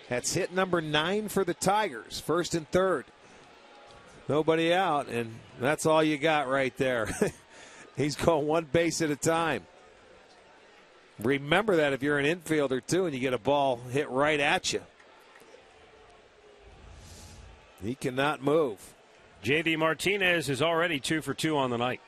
That's hit number 9 for the Tigers, 1st and 3rd. Nobody out, and that's all you got right there. He's going 1 base at a time. Remember that if you're an infielder, too, and you get a ball hit right at you. He cannot move. J.D. Martinez is already 2 for 2 on the night.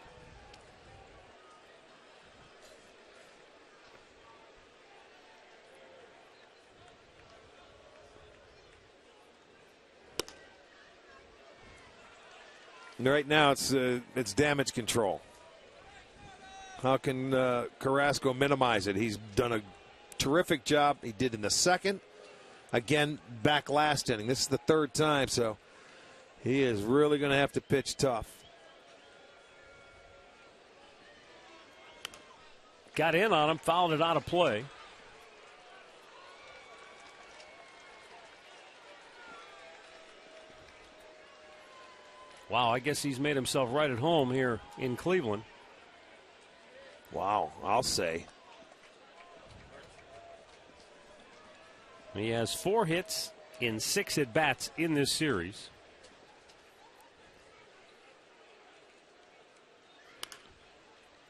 Right now, it's damage control. How can Carrasco minimize it? He's done a terrific job. He did in the 2nd. Again, back last inning. This is the 3rd time, so he is really going to have to pitch tough. Got in on him, fouled it out of play. Wow, I guess he's made himself right at home here in Cleveland. Wow, I'll say. He has 4 hits in 6 at-bats in this series.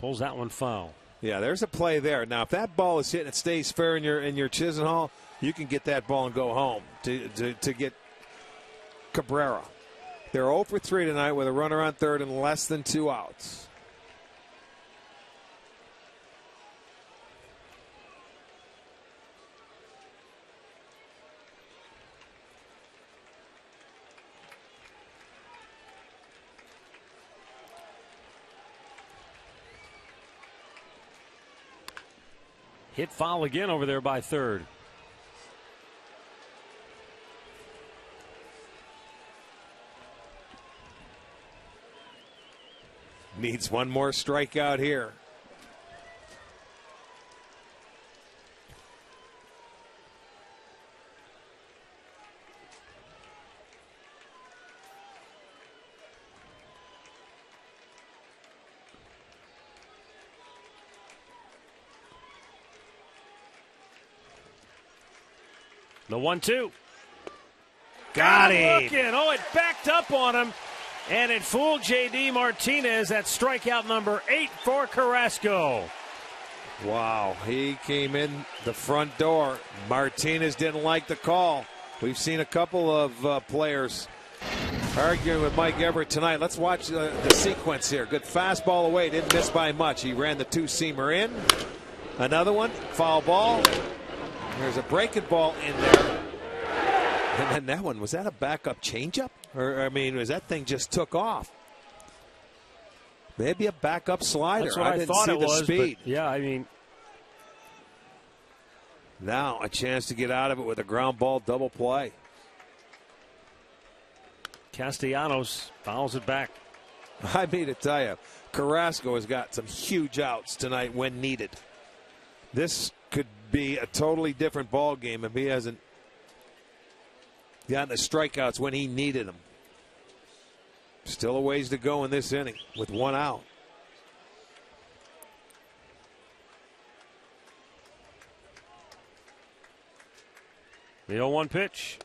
Pulls that one foul. Yeah, there's a play there. Now, if that ball is hit and it stays fair in your Chisenhall, you can get that ball and go home to get Cabrera. They're 0 for 3 tonight with a runner on 3rd and less than 2 outs. Hit foul again over there by 3rd. Needs one more strikeout here. The 1-2. Got him. Looking. Oh, it backed up on him, and it fooled J.D. Martinez. That's strikeout number 8 for Carrasco. Wow, he came in the front door. Martinez didn't like the call. We've seen a couple of players arguing with Mike Everett tonight. Let's watch the sequence here. Good fastball away, didn't miss by much. He ran the two-seamer in. Another one, foul ball. There's a breaking ball in there. And then that one, was that a backup changeup? Or, I mean, was that thing just took off? Maybe a backup slider. That's what I didn't thought see it the was, speed. but yeah, I mean. Now a chance to get out of it with a ground ball double play. Castellanos fouls it back. I mean to tell you, Carrasco has got some huge outs tonight when needed. This could be a totally different ball game if he hasn't gotten the strikeouts when he needed them. Still a ways to go in this inning with one out. The 0-1 pitch.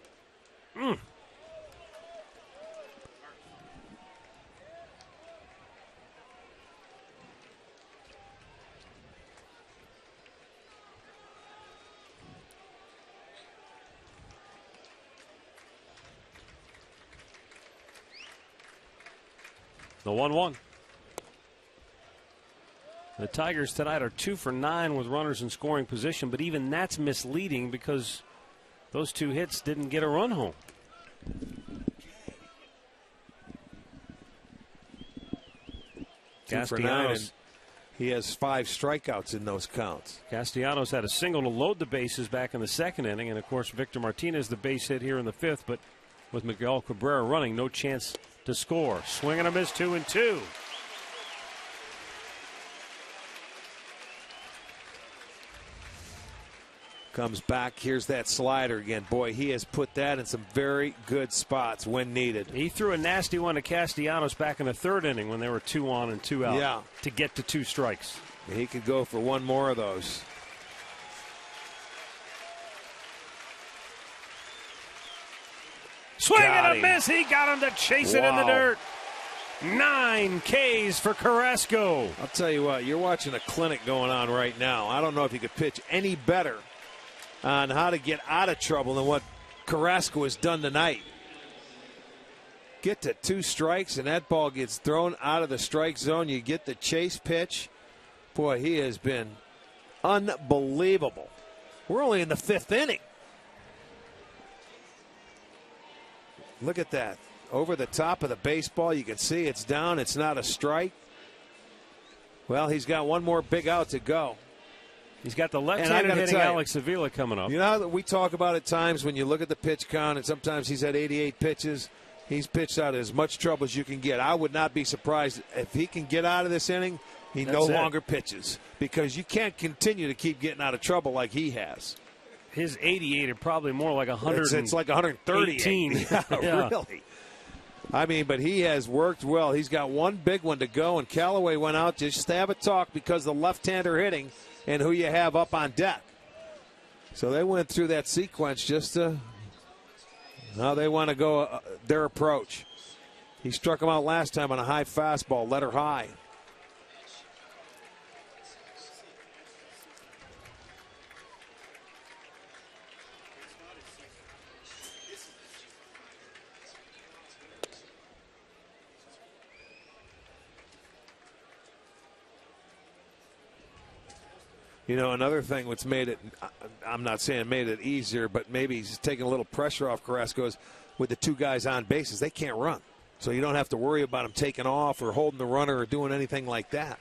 The 1-1. The Tigers tonight are 2 for 9 with runners in scoring position, but even that's misleading because those 2 hits didn't get a run home. Castellanos. He has 5 strikeouts in those counts. Castellanos had a single to load the bases back in the 2nd inning, and of course Victor Martinez the base hit here in the 5th, but with Miguel Cabrera running, no chance to score. Swing and a miss, 2-2. Comes back. Here's that slider again. Boy, he has put that in some very good spots when needed. He threw a nasty one to Castellanos back in the 3rd inning when they were 2 on and 2 out to get to 2 strikes. He could go for one more of those. Swing and a miss. He got him to chase it in the dirt. 9 Ks for Carrasco. I'll tell you what, you're watching a clinic going on right now. I don't know if you could pitch any better on how to get out of trouble than what Carrasco has done tonight. Get to 2 strikes and that ball gets thrown out of the strike zone. You get the chase pitch. Boy, he has been unbelievable. We're only in the 5th inning. Look at that. Over the top of the baseball, you can see it's down. It's not a strike. Well, he's got one more big out to go. He's got the left-handed hitting Alex Avila coming up. You know that we talk about at times when you look at the pitch count, and sometimes he's had 88 pitches. He's pitched out as much trouble as you can get. I would not be surprised if he can get out of this inning. He no longer pitches because you can't continue to keep getting out of trouble like he has. His 88 are probably more like 100. It's like 138. Yeah, really. I mean, but he has worked well. He's got one big one to go, and Callaway went out just to have a talk because the left-hander hitting and who you have up on deck. So they went through that sequence just to how they want to go their approach. He struck him out last time on a high fastball, let her high. You know, another thing what's made it, I'm not saying made it easier, but maybe he's taking a little pressure off Carrasco is with the 2 guys on bases, they can't run. So you don't have to worry about him taking off or holding the runner or doing anything like that.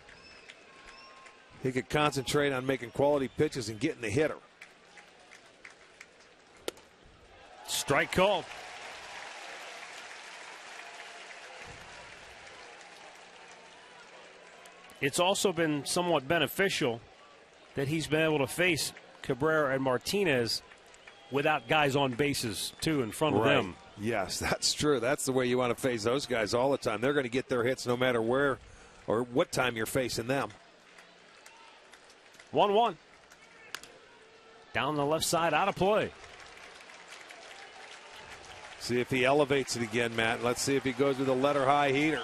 He could concentrate on making quality pitches and getting the hitter. Strike called. It's also been somewhat beneficial that he's been able to face Cabrera and Martinez without guys on bases, too, in front of them. Yes, that's true. That's the way you want to face those guys all the time. They're going to get their hits no matter where or what time you're facing them. 1-1. Down the left side, out of play. See if he elevates it again, Matt. Let's see if he goes with a letter high heater.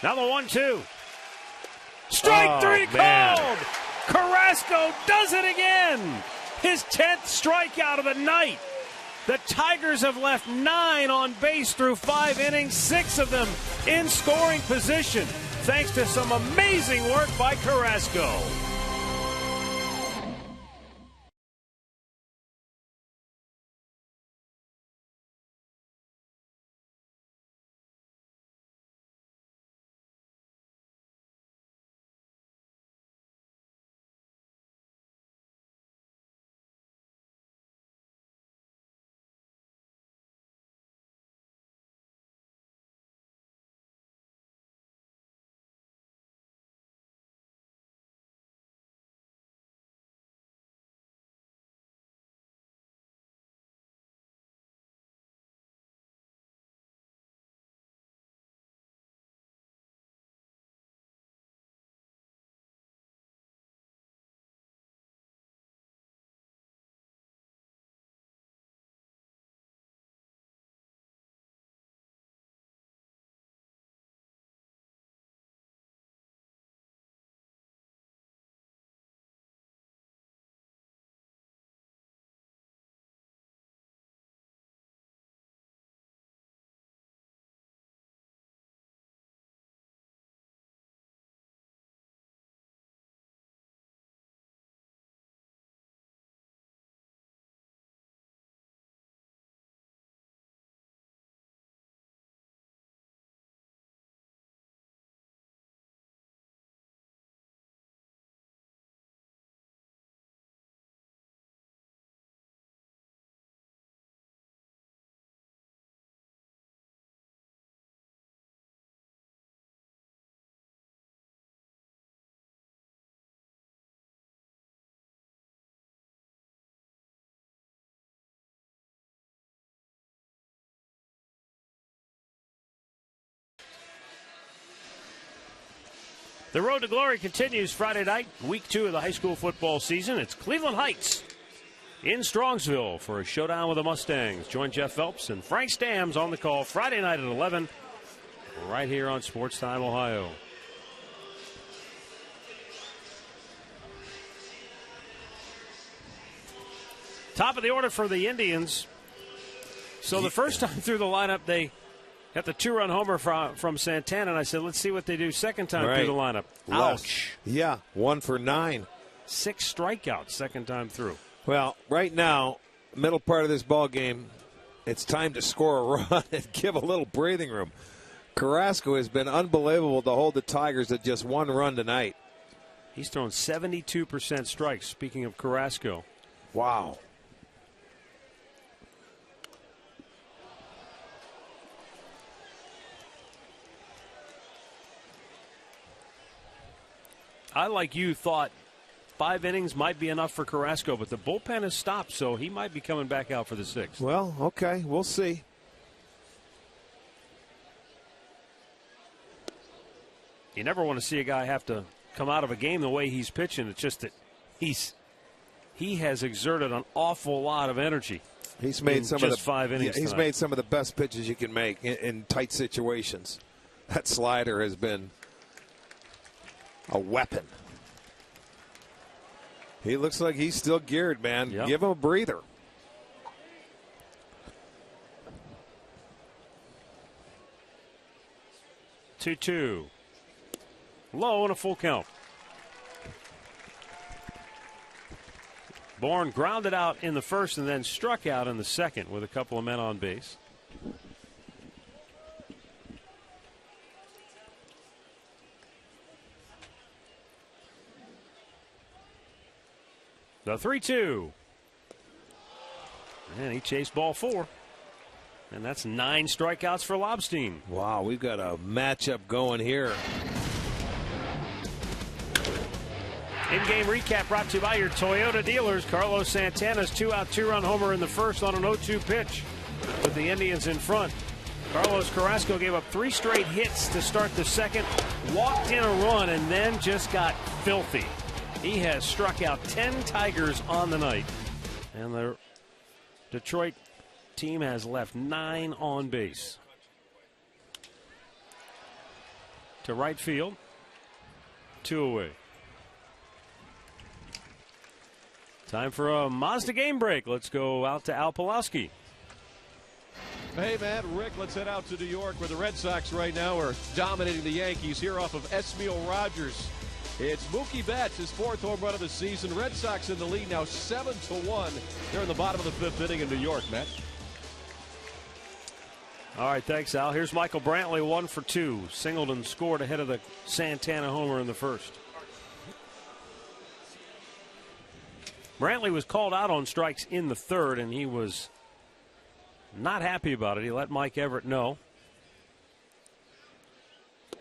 Now the 1-2. Strike three called. Carrasco does it again. His 10th strikeout of the night. The Tigers have left 9 on base through 5 innings, 6 of them in scoring position, thanks to some amazing work by Carrasco. The road to glory continues Friday night, week 2 of the high school football season. It's Cleveland Heights in Strongsville for a showdown with the Mustangs. Join Jeff Phelps and Frank Stams on the call Friday night at 11 right here on Sports Time Ohio. Top of the order for the Indians. So the first time through the lineup, they got the 2-run homer from Santana, and I said, let's see what they do second time through the lineup. Ouch. Yeah, 1 for 9. 6 strikeouts second time through. Well, right now, middle part of this ball game, it's time to score a run and give a little breathing room. Carrasco has been unbelievable to hold the Tigers at just 1 run tonight. He's thrown 72% strikes, speaking of Carrasco. Wow. I, like you, thought 5 innings might be enough for Carrasco, but the bullpen has stopped, so he might be coming back out for the 6th. Well, okay, we'll see. You never want to see a guy have to come out of a game the way he's pitching. It's just that he has exerted an awful lot of energy. He's made some just of the 5 innings. He's made some of the best pitches you can make in tight situations. That slider has been a weapon. He looks like he's still geared, man. Yep. Give him a breather. Two. Low and a full count. Bourne grounded out in the first and then struck out in the second with a couple of men on base. The 3-2. And he chased ball 4. And that's 9 strikeouts for Lobstein. Wow, we've got a matchup going here. In-game recap brought to you by your Toyota dealers. Carlos Santana's 2-out, 2-run homer in the first on an 0-2 pitch with the Indians in front. Carlos Carrasco gave up 3 straight hits to start the second, walked in a run, and then just got filthy. He has struck out 10 Tigers on the night. And the Detroit team has left 9 on base. To right field. 2 away. Time for a Mazda game break. Let's go out to Al Pawlowski. Hey, Matt, Rick, let's head out to New York where the Red Sox right now are dominating the Yankees here off of Esmil Rogers. It's Mookie Betts, his 4th home run of the season. Red Sox in the lead now 7-1. They're in the bottom of the 5th inning in New York, Matt. All right, thanks, Al. Here's Michael Brantley, 1 for 2. Singleton scored ahead of the Santana homer in the first. Brantley was called out on strikes in the third, and he was not happy about it. He let Mike Everett know.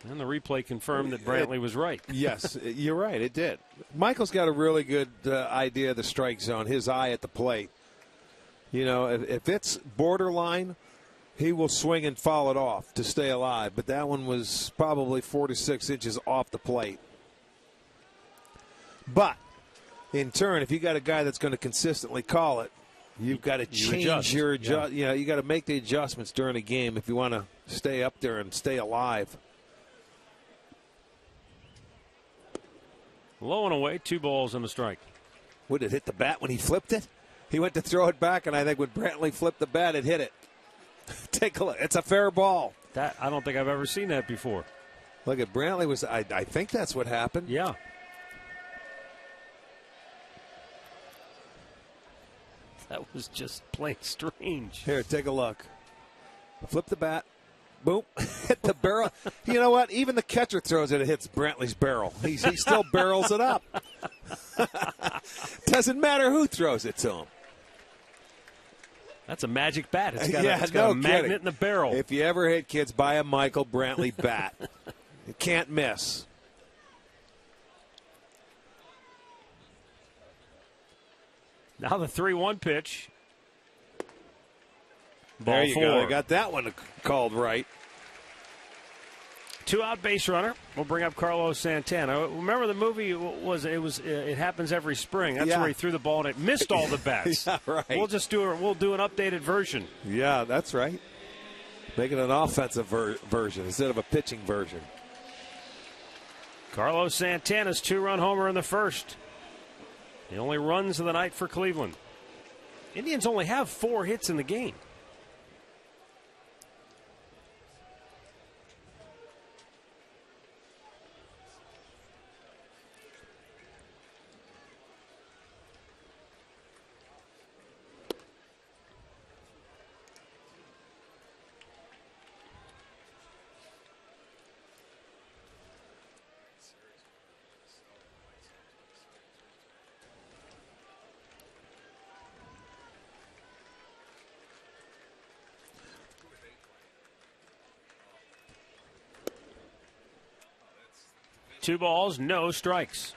And the replay confirmed that Brantley was right. Yes, you're right. It did. Michael's got a really good idea of the strike zone, his eye at the plate. You know, if it's borderline, he will swing and foul it off to stay alive. But that one was probably 4 to 6 inches off the plate. But in turn, if you got a guy that's going to consistently call it, you've got to change your adjust. You know, you got to make the adjustments during a game if you want to stay up there and stay alive. Low and away, 2 balls and a strike. Would it hit the bat when he flipped it? He went to throw it back, and I think when Brantley flipped the bat, it hit it. Take a look. It's a fair ball. That I don't think I've ever seen that before. Look at Brantley was. I think that's what happened. Yeah. That was just plain strange. Here, take a look. Flip the bat. Boom. Hit the barrel. You know what? Even the catcher throws it. It hits Brantley's barrel. He still barrels it up. Doesn't matter who throws it to him. That's a magic bat. It's got a magnet in the barrel. If you ever hit kids, buy a Michael Brantley bat. You can't miss. Now the 3-1 pitch. Ball there you 4. go. They got that one called right. 2-out base runner. We'll bring up Carlos Santana. Remember the movie It Happens Every Spring. That's where he threw the ball and it missed all the bats. Yeah, right. We'll do an updated version. Yeah, that's right. Make it an offensive version instead of a pitching version. Carlos Santana's 2-run homer in the first. The only runs of the night for Cleveland. Indians only have 4 hits in the game. Two balls, no strikes.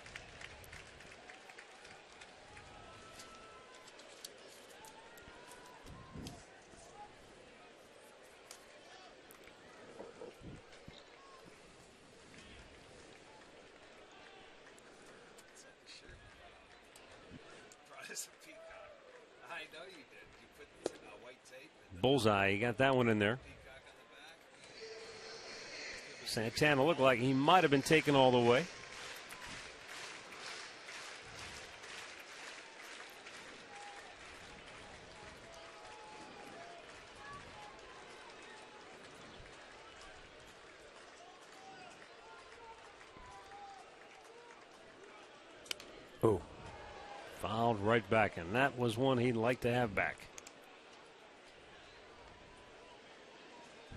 Bullseye, you got that one in there. Santana looked like he might have been taken all the way. Oh. Fouled right back, and that was one he'd like to have back.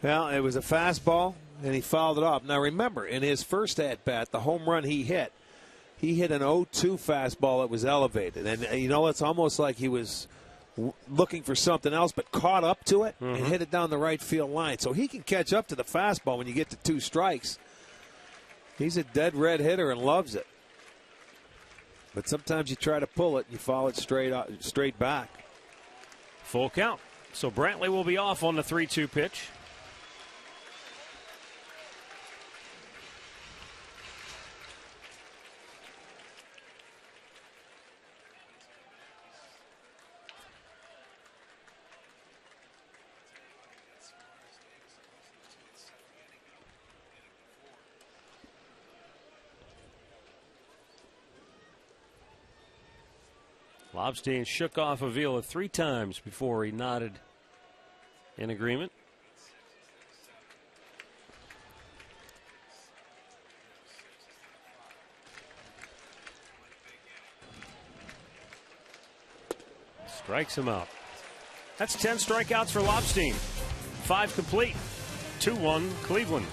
Well, it was a fastball, and he fouled it off. Now, remember, in his first at-bat, the home run he hit an 0-2 fastball that was elevated. And, you know, it's almost like he was looking for something else, but caught up to it and hit it down the right field line. So he can catch up to the fastball when you get to 2 strikes. He's a dead red hitter and loves it. But sometimes you try to pull it and you fall it straight back. Full count. So Brantley will be off on the 3-2 pitch. Lobstein shook off Avila 3 times before he nodded in agreement. Strikes him out. That's 10 strikeouts for Lobstein. 5 complete. 2-1 Cleveland.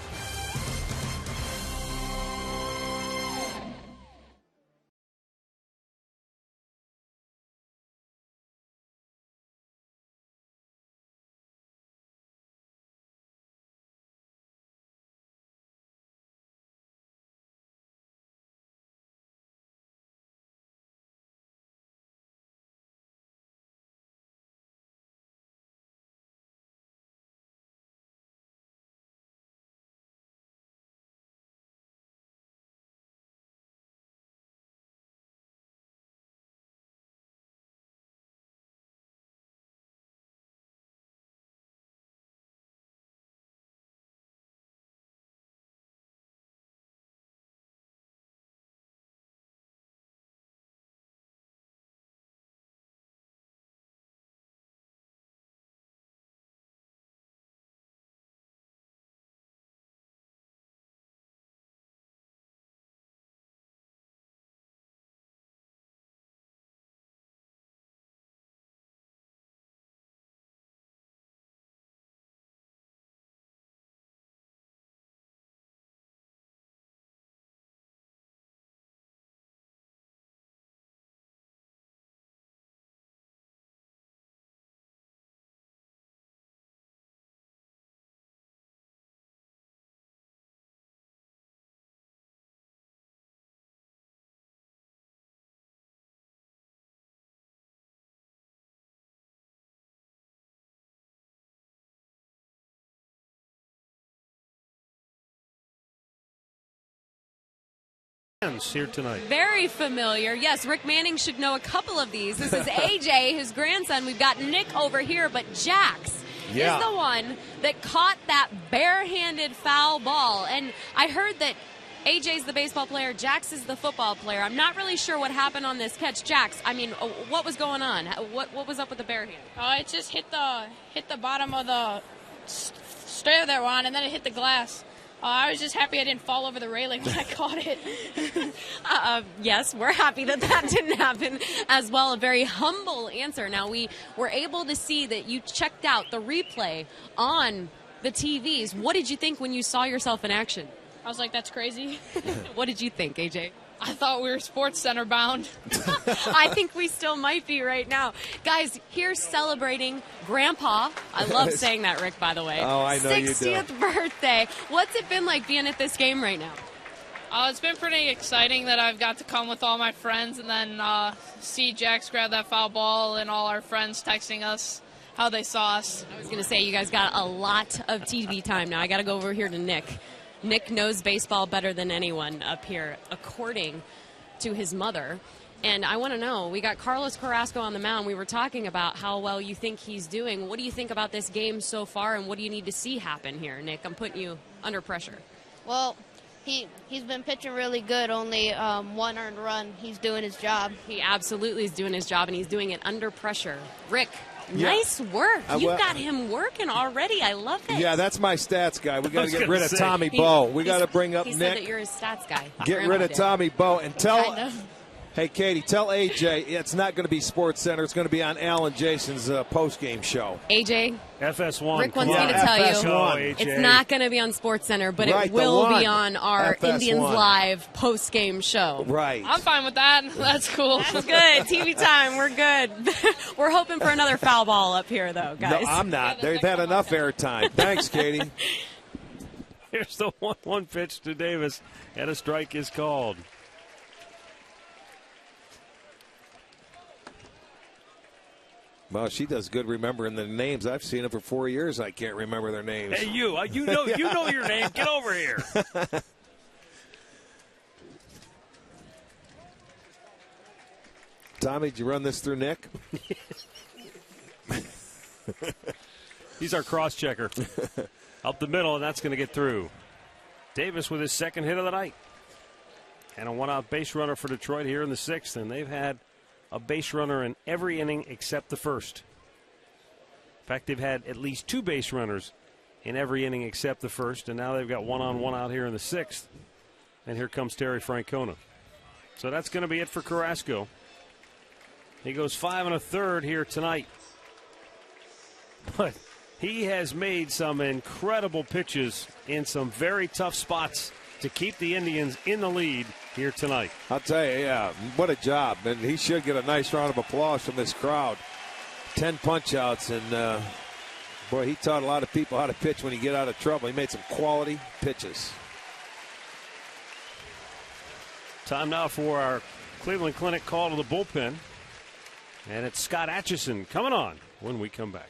Here tonight. Very familiar. Yes, Rick Manning should know a couple of these. This is AJ, his grandson. We've got Nick over here, but Jax is the one that caught that barehanded foul ball. And I heard that AJ's the baseball player, Jax is the football player. I'm not really sure what happened on this catch. Jax, I mean, what was going on? What was up with the barehand? It just hit the bottom of the stair that we're on, and then it hit the glass. I was just happy I didn't fall over the railing when I caught it. Yes, we're happy that didn't happen as well. A very humble answer. Now, we were able to see that you checked out the replay on the TVs. What did you think when you saw yourself in action? I was like, that's crazy. What did you think, AJ? I thought we were Sports Center bound. I think we still might be right now. Guys, here's celebrating Grandpa. I love saying that, Rick, by the way. Oh, I know you do. 60th birthday. What's it been like being at this game right now? It's been pretty exciting that I've got to come with all my friends and then see Jax grab that foul ball and all our friends texting us how they saw us. I was going to say, you guys got a lot of TV time now. I got to go over here to Nick. Nick knows baseball better than anyone up here, according to his mother. And I want to know, we got Carlos Carrasco on the mound. We were talking about how well you think he's doing. What do you think about this game so far, and what do you need to see happen here, Nick? I'm putting you under pressure. Well, he's been pitching really good, only 1 earned run. He's doing his job. He absolutely is doing his job, and he's doing it under pressure. Rick, nice work. You've got him working already. I love it. Yeah, that's my stats guy. We got to get rid of Tommy Bowe. We got to bring up Nick. Nick. He said that you're his stats guy. Get rid of Tommy Bowe and tell Hey, Katie, tell AJ it's not going to be Sports Center. It's going to be on Al and Jason's post-game show. AJ, FS1. Rick wants me to tell FS1. you it's not going to be on Sports Center, but it will be on our FS1. Indians Live post-game show. Right. I'm fine with that. That's cool. That's good. TV time. We're good. We're hoping for another foul ball up here, though, guys. No, I'm not. They've had enough airtime. Thanks, Katie. Here's the 1-1 pitch to Davis, and a strike is called. Well, she does good remembering the names. I've seen them for 4 years. I can't remember their names. Hey, you know your name. Get over here. Tommy, did you run this through Nick? He's our cross-checker. Up the middle, and that's going to get through. Davis with his second hit of the night. And a one-out base runner for Detroit here in the sixth, and they've had a base runner in every inning except the first. In fact, they've had at least 2 base runners in every inning except the first, and now they've got one-on-one out here in the sixth. And here comes Terry Francona. So that's going to be it for Carrasco. He goes 5 1/3 here tonight. But he has made some incredible pitches in some very tough spots to keep the Indians in the lead here tonight. I'll tell you, yeah, what a job. And he should get a nice round of applause from this crowd. 10 punch-outs, and, boy, he taught a lot of people how to pitch when you get out of trouble. He made some quality pitches. Time now for our Cleveland Clinic call to the bullpen. And it's Scott Atchison coming on when we come back.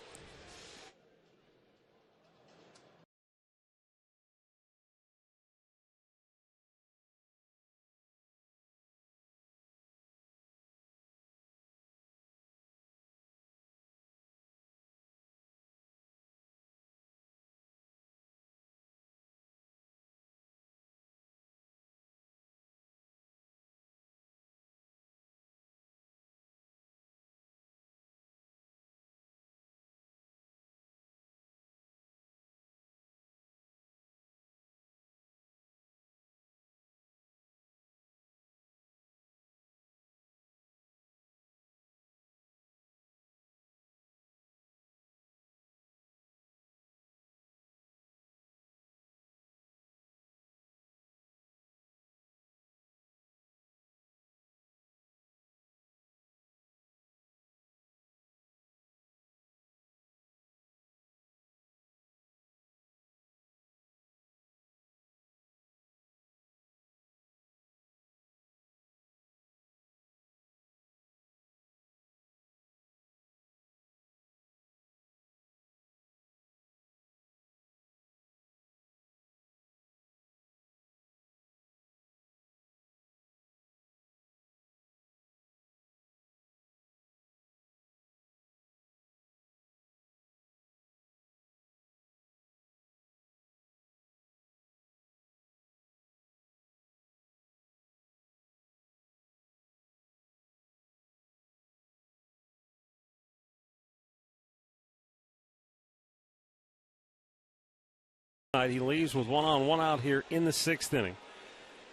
He leaves with one-on-one out here in the sixth inning.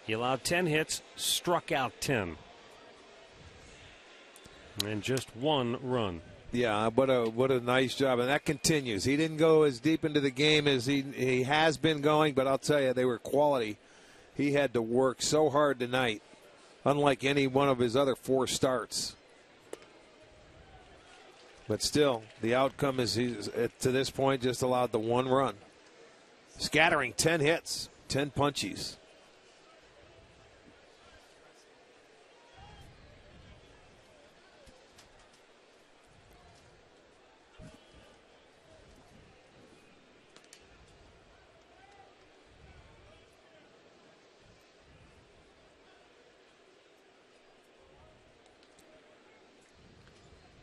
He allowed 10 hits, struck out 10. And just 1 run. Yeah, what a nice job. And that continues. He didn't go as deep into the game as he has been going, but I'll tell you, they were quality. He had to work so hard tonight, unlike any one of his other 4 starts. But still, the outcome is he's, to this point, just allowed the 1 run. Scattering 10 hits, 10 punchies.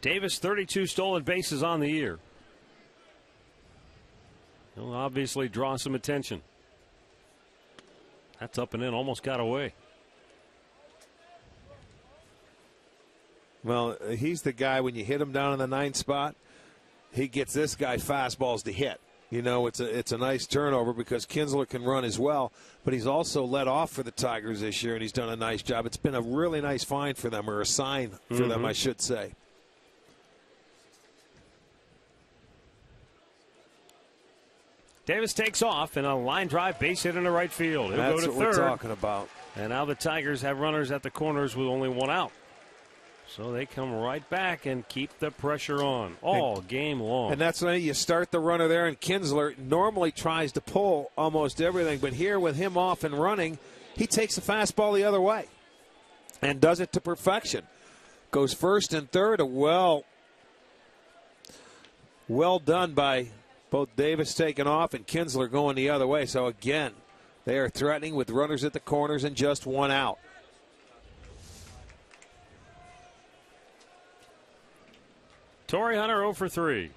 Davis, 32 stolen bases on the year. He'll obviously draw some attention. That's up and in, almost got away. Well, he's the guy when you hit him down in the 9th spot, he gets this guy fastballs to hit. You know, it's a nice turnover because Kinsler can run as well, but he's also led off for the Tigers this year, and he's done a nice job. It's been a really nice find for them, or a sign for them, I should say. Davis takes off, and a line drive base hit into right field. He'll That's go to what third. we're talking about. And now the Tigers have runners at the corners with only one out. So they come right back and keep the pressure on all game long. And that's why you start the runner there, and Kinsler normally tries to pull almost everything. But here with him off and running, he takes the fastball the other way and does it to perfection. Goes first and third. Well done by both Davis taking off and Kinsler going the other way. So again, they are threatening with runners at the corners and just one out. Torrey Hunter 0 for 3.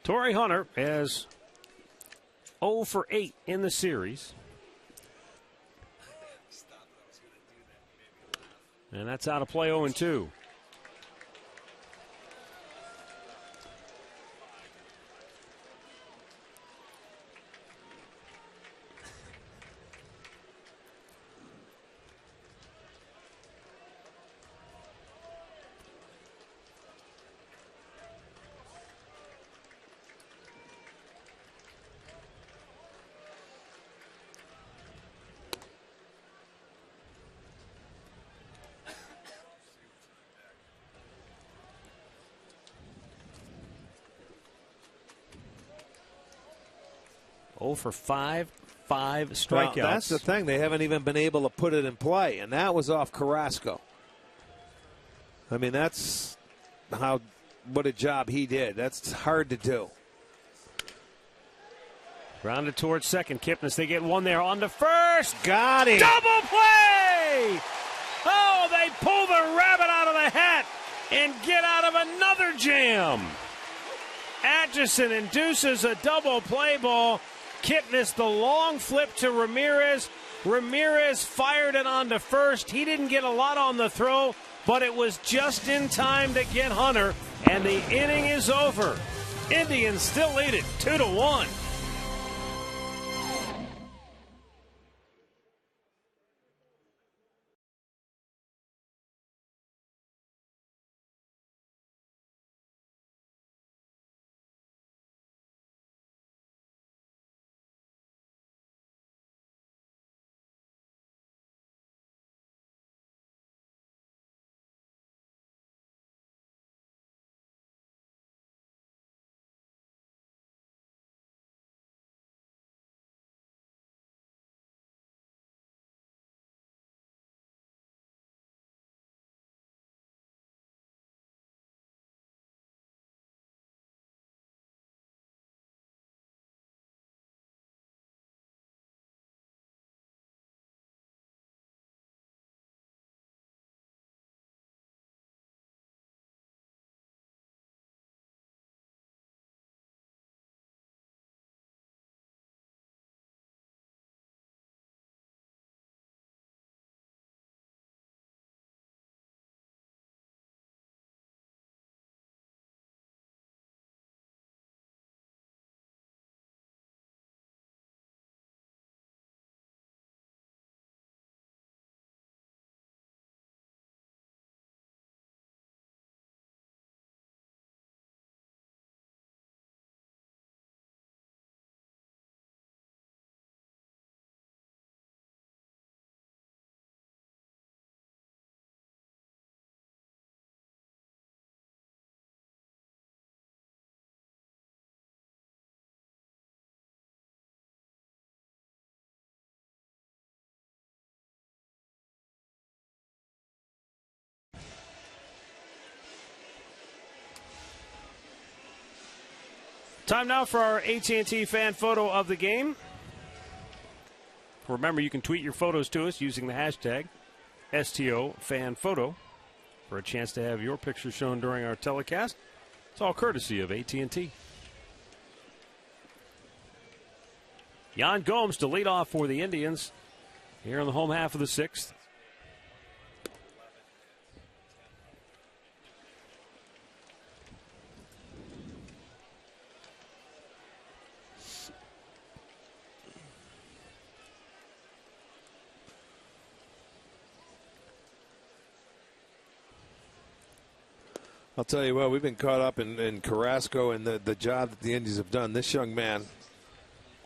Torrey Hunter is 0 for 8 in the series. And that's out of play 0 and 2. For 5 strikeouts. Well, that's the thing. They haven't even been able to put it in play, and that was off Carrasco. I mean, that's what a job he did. That's hard to do. Grounded towards second. Kipnis, they get one there on to first. Got him. Double play! Oh, they pull the rabbit out of the hat and get out of another jam. Atchison induces a double play ball. Kipnis, the long flip to Ramirez. Ramirez fired it on to first. He didn't get a lot on the throw, but it was just in time to get Hunter, and the inning is over. Indians still lead it 2-1. Time now for our AT&T fan photo of the game. Remember, you can tweet your photos to us using the hashtag STOFanPhoto for a chance to have your picture shown during our telecast. It's all courtesy of AT&T. Yan Gomes to lead off for the Indians here in the home half of the sixth. I'll tell you what, we've been caught up in Carrasco and the job that the Indians have done. This young man,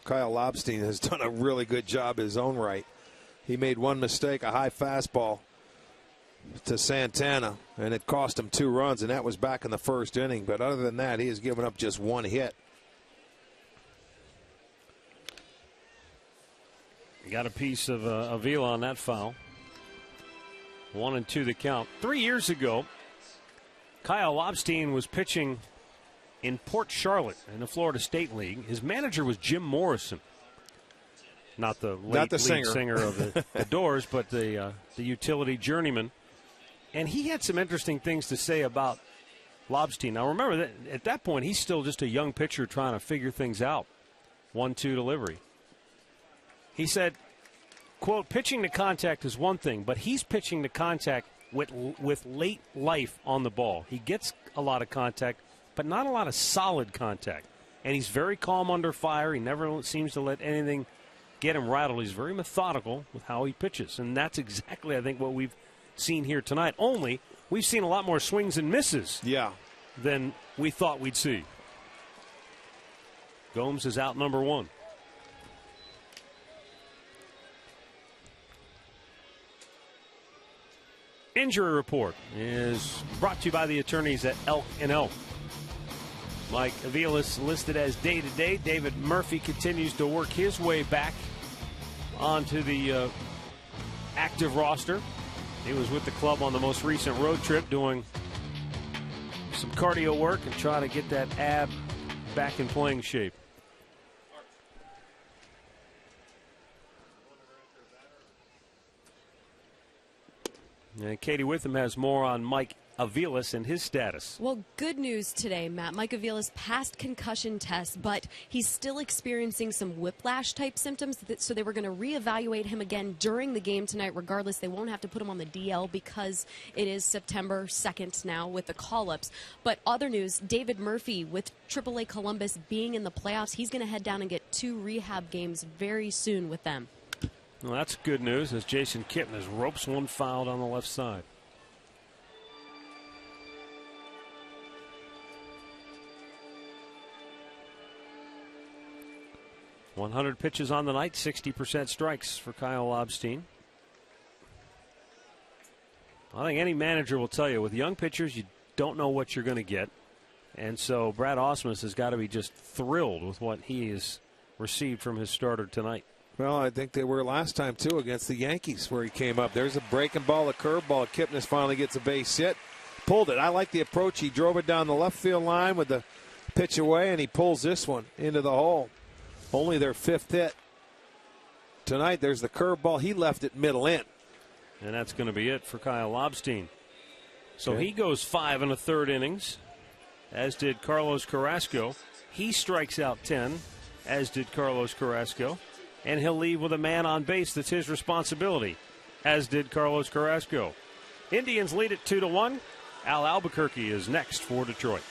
Kyle Lobstein, has done a really good job in his own right. He made one mistake, a high fastball to Santana, and it cost him 2 runs, and that was back in the first inning. But other than that, he has given up just 1 hit. Got a piece of Avila on that foul. 1-2 the count. 3 years ago, Kyle Lobstein was pitching in Port Charlotte in the Florida State League. His manager was Jim Morrison. Not the lead singer of the Doors, but the utility journeyman. And he had some interesting things to say about Lobstein. Now, remember, that at that point, he's still just a young pitcher trying to figure things out. 1-2 delivery. He said, quote, pitching to contact is one thing, but he's pitching to contact with late life on the ball. He gets a lot of contact, but not a lot of solid contact. And he's very calm under fire. He never seems to let anything get him rattled. He's very methodical with how he pitches. And that's exactly, I think, what we've seen here tonight. Only we've seen a lot more swings and misses than we thought we'd see. Gomes is out number 1. Injury report is brought to you by the attorneys at Elk & Elk. Mike Aviles listed as day-to-day. David Murphy continues to work his way back onto the active roster. He was with the club on the most recent road trip doing some cardio work and trying to get that ab back in playing shape. And Katie Witham has more on Mike Aviles and his status. Well, good news today, Matt. Mike Aviles passed concussion tests, but he's still experiencing some whiplash-type symptoms, so they were going to reevaluate him again during the game tonight. Regardless, they won't have to put him on the DL because it is September 2nd now with the call-ups. But other news, David Murphy with AAA Columbus being in the playoffs, he's going to head down and get 2 rehab games very soon with them. Well, that's good news as Jason Kipnis ropes one fouled on the left side. .100 pitches on the night, 60% strikes for Kyle Lobstein. I think any manager will tell you, with young pitchers, you don't know what you're going to get. And so Brad Ausmus has got to be just thrilled with what he has received from his starter tonight. Well, I think they were last time, too, against the Yankees where he came up. There's a breaking ball, a curveball. Kipnis finally gets a base hit. Pulled it. I like the approach. He drove it down the left field line with the pitch away, and he pulls this one into the hole. Only their 5th hit. Tonight, there's the curveball. He left it middle in. And that's going to be it for Kyle Lobstein. So he goes 5 1/3 innings, as did Carlos Carrasco. He strikes out 10, as did Carlos Carrasco. And he'll leave with a man on base that's his responsibility, as did Carlos Carrasco. Indians lead it 2-1. Al Albuquerque is next for Detroit.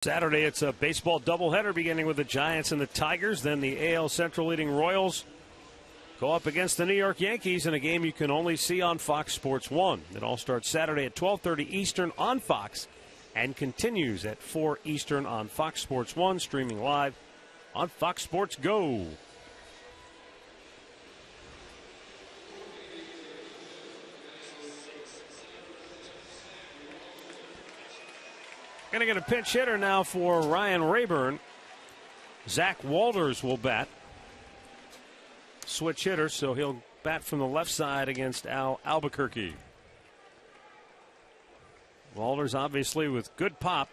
Saturday, it's a baseball doubleheader beginning with the Giants and the Tigers. Then the AL Central leading Royals go up against the New York Yankees in a game you can only see on Fox Sports 1. It all starts Saturday at 12:30 Eastern on Fox and continues at 4 Eastern on Fox Sports 1, streaming live on Fox Sports Go. Going to get a pinch hitter now for Ryan Rayburn. Zach Walters will bat. Switch hitter, so he'll bat from the left side against Al Albuquerque. Walters obviously with good pop.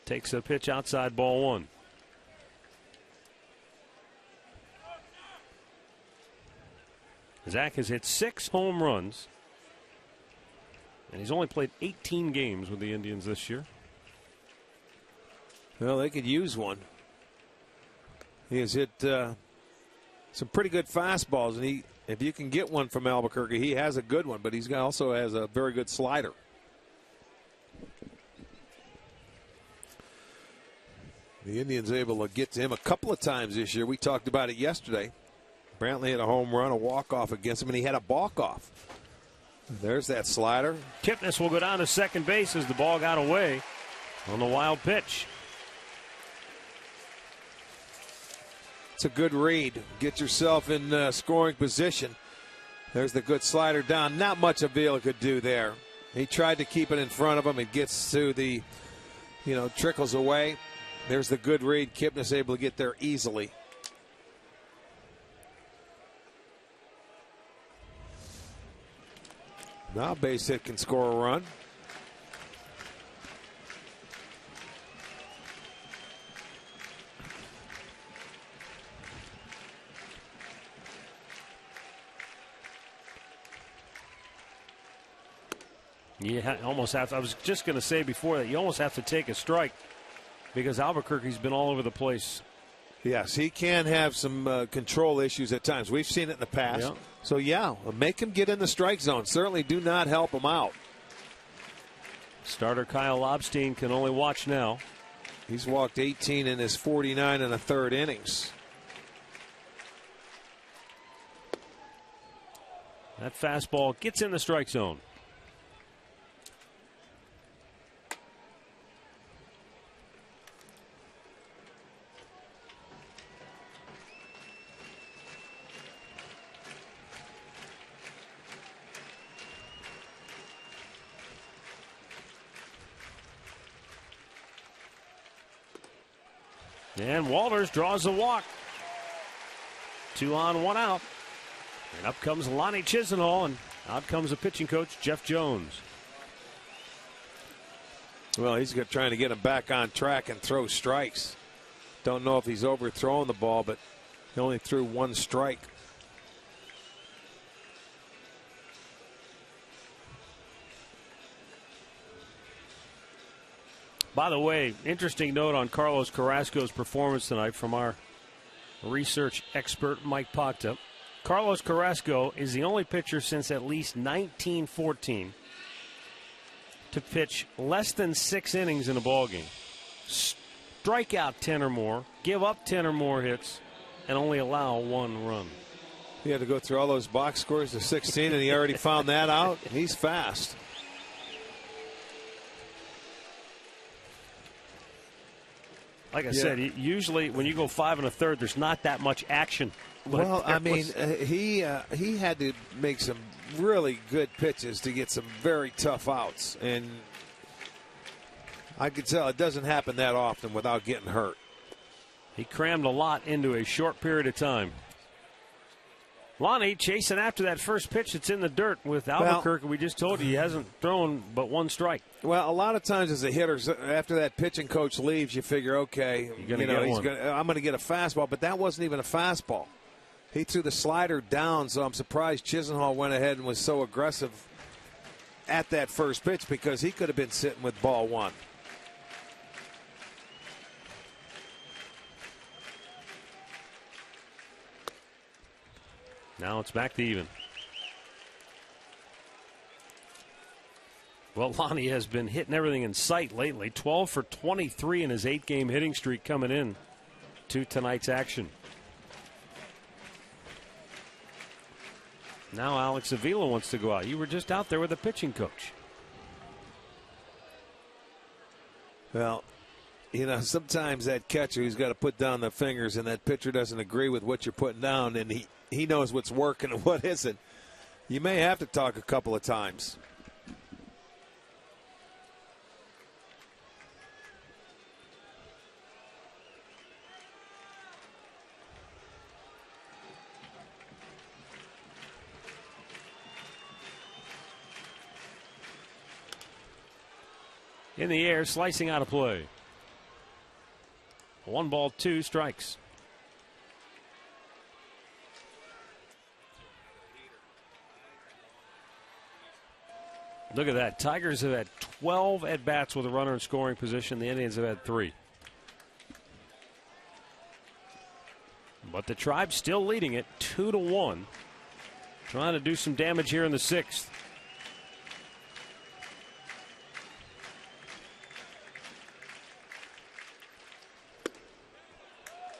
Takes a pitch outside, ball one. Zach has hit 6 home runs, and he's only played 18 games with the Indians this year. Well, they could use one. He has hit some pretty good fastballs, and if you can get one from Albuquerque, he has a good one, but he also has a very good slider. The Indians able to get to him a couple of times this year. We talked about it yesterday. Brantley had a home run, a walk-off against him, and he had a balk-off. There's that slider. Kipnis will go down to second base as the ball got away on the wild pitch. It's a good read. Get yourself in scoring position. There's the good slider down. Not much Avila could do there. He tried to keep it in front of him. It gets to the, trickles away. There's the good read. Kipnis able to get there easily. Now base hit can score a run. You almost have to, I was just going to say before that, you almost have to take a strike because Albuquerque's been all over the place. Yes, he can have some control issues at times. We've seen it in the past. Yeah. So, make him get in the strike zone. Certainly do not help him out. Starter Kyle Lobstein can only watch now. He's walked 18 in his 49 and a third innings. That fastball gets in the strike zone. And Walters draws a walk. 2 on, 1 out. And up comes Lonnie Chisenhall, and out comes the pitching coach, Jeff Jones. Well, he's trying to get him back on track and throw strikes. Don't know if he's overthrown the ball, but he only threw 1 strike. By the way, interesting note on Carlos Carrasco's performance tonight from our research expert, Mike Pacta. Carlos Carrasco is the only pitcher since at least 1914 to pitch less than 6 innings in a ballgame. Strike out 10 or more, give up 10 or more hits, and only allow 1 run. He had to go through all those box scores to 16, and he already found that out. He's fast. Like I said, usually when you go 5 1/3, there's not that much action. Well, he had to make some really good pitches to get some very tough outs, and I could tell it doesn't happen that often without getting hurt. He crammed a lot into a short period of time. Lonnie chasing after that first pitch that's in the dirt with Albuquerque. We just told you he hasn't thrown but 1 strike. Well, a lot of times as a hitter, after that pitching coach leaves, you figure, okay, I'm going to get a fastball, but that wasn't even a fastball. He threw the slider down, so I'm surprised Chisenhall went ahead and was so aggressive at that first pitch because he could have been sitting with ball 1. Now it's back to even. Well, Lonnie has been hitting everything in sight lately. 12 for 23 in his 8-game hitting streak coming in to tonight's action. Now Alex Avila wants to go out. You were just out there with the pitching coach. Well, you know, sometimes that catcher, he's got to put down the fingers, and that pitcher doesn't agree with what you're putting down, and he knows what's working and what isn't. You may have to talk a couple of times. In the air, slicing out of play. 1 ball, 2 strikes. Look at that. Tigers have had 12 at-bats with a runner in scoring position. The Indians have had 3. But the Tribe's still leading it 2-1. Trying to do some damage here in the 6th.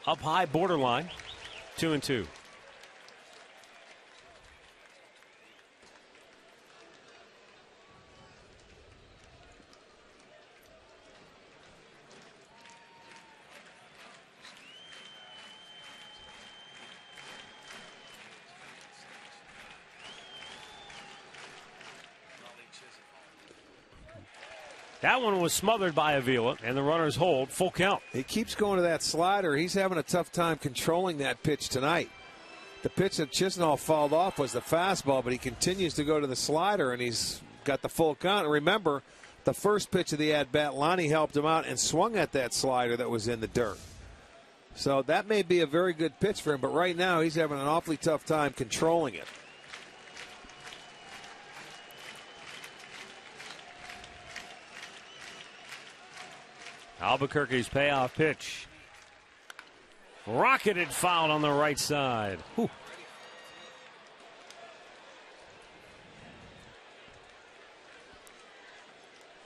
Up high, borderline, 2-2. That one was smothered by Avila, and the runners hold. Full count. He keeps going to that slider. He's having a tough time controlling that pitch tonight. The pitch that Chisenhall fouled off was the fastball, but he continues to go to the slider, and he's got the full count. And remember, the first pitch of the at-bat, Lonnie helped him out and swung at that slider that was in the dirt. So that may be a very good pitch for him, but right now he's having an awfully tough time controlling it. Albuquerque's payoff pitch. Rocketed foul on the right side. Whew.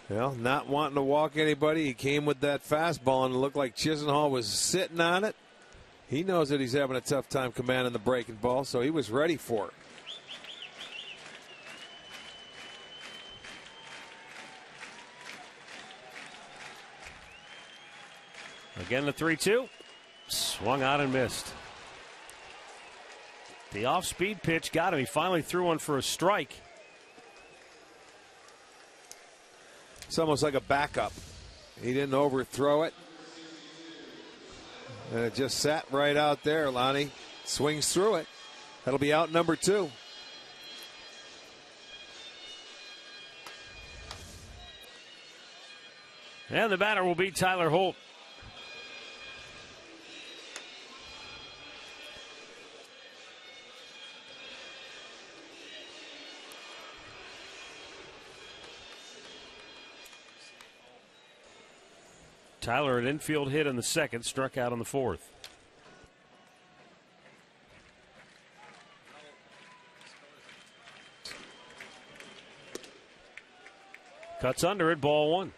Well, not wanting to walk anybody, he came with that fastball and it looked like Chisenhall was sitting on it. He knows that he's having a tough time commanding the breaking ball, so he was ready for it. Again, the 3-2. Swung out and missed. The off-speed pitch got him. He finally threw one for a strike. It's almost like a backup. He didn't overthrow it. And it just sat right out there. Lonnie swings through it. That'll be out number 2. And the batter will be Tyler Holt. Tyler, an infield hit in the 2nd, struck out on the 4th. Cuts under it, ball 1.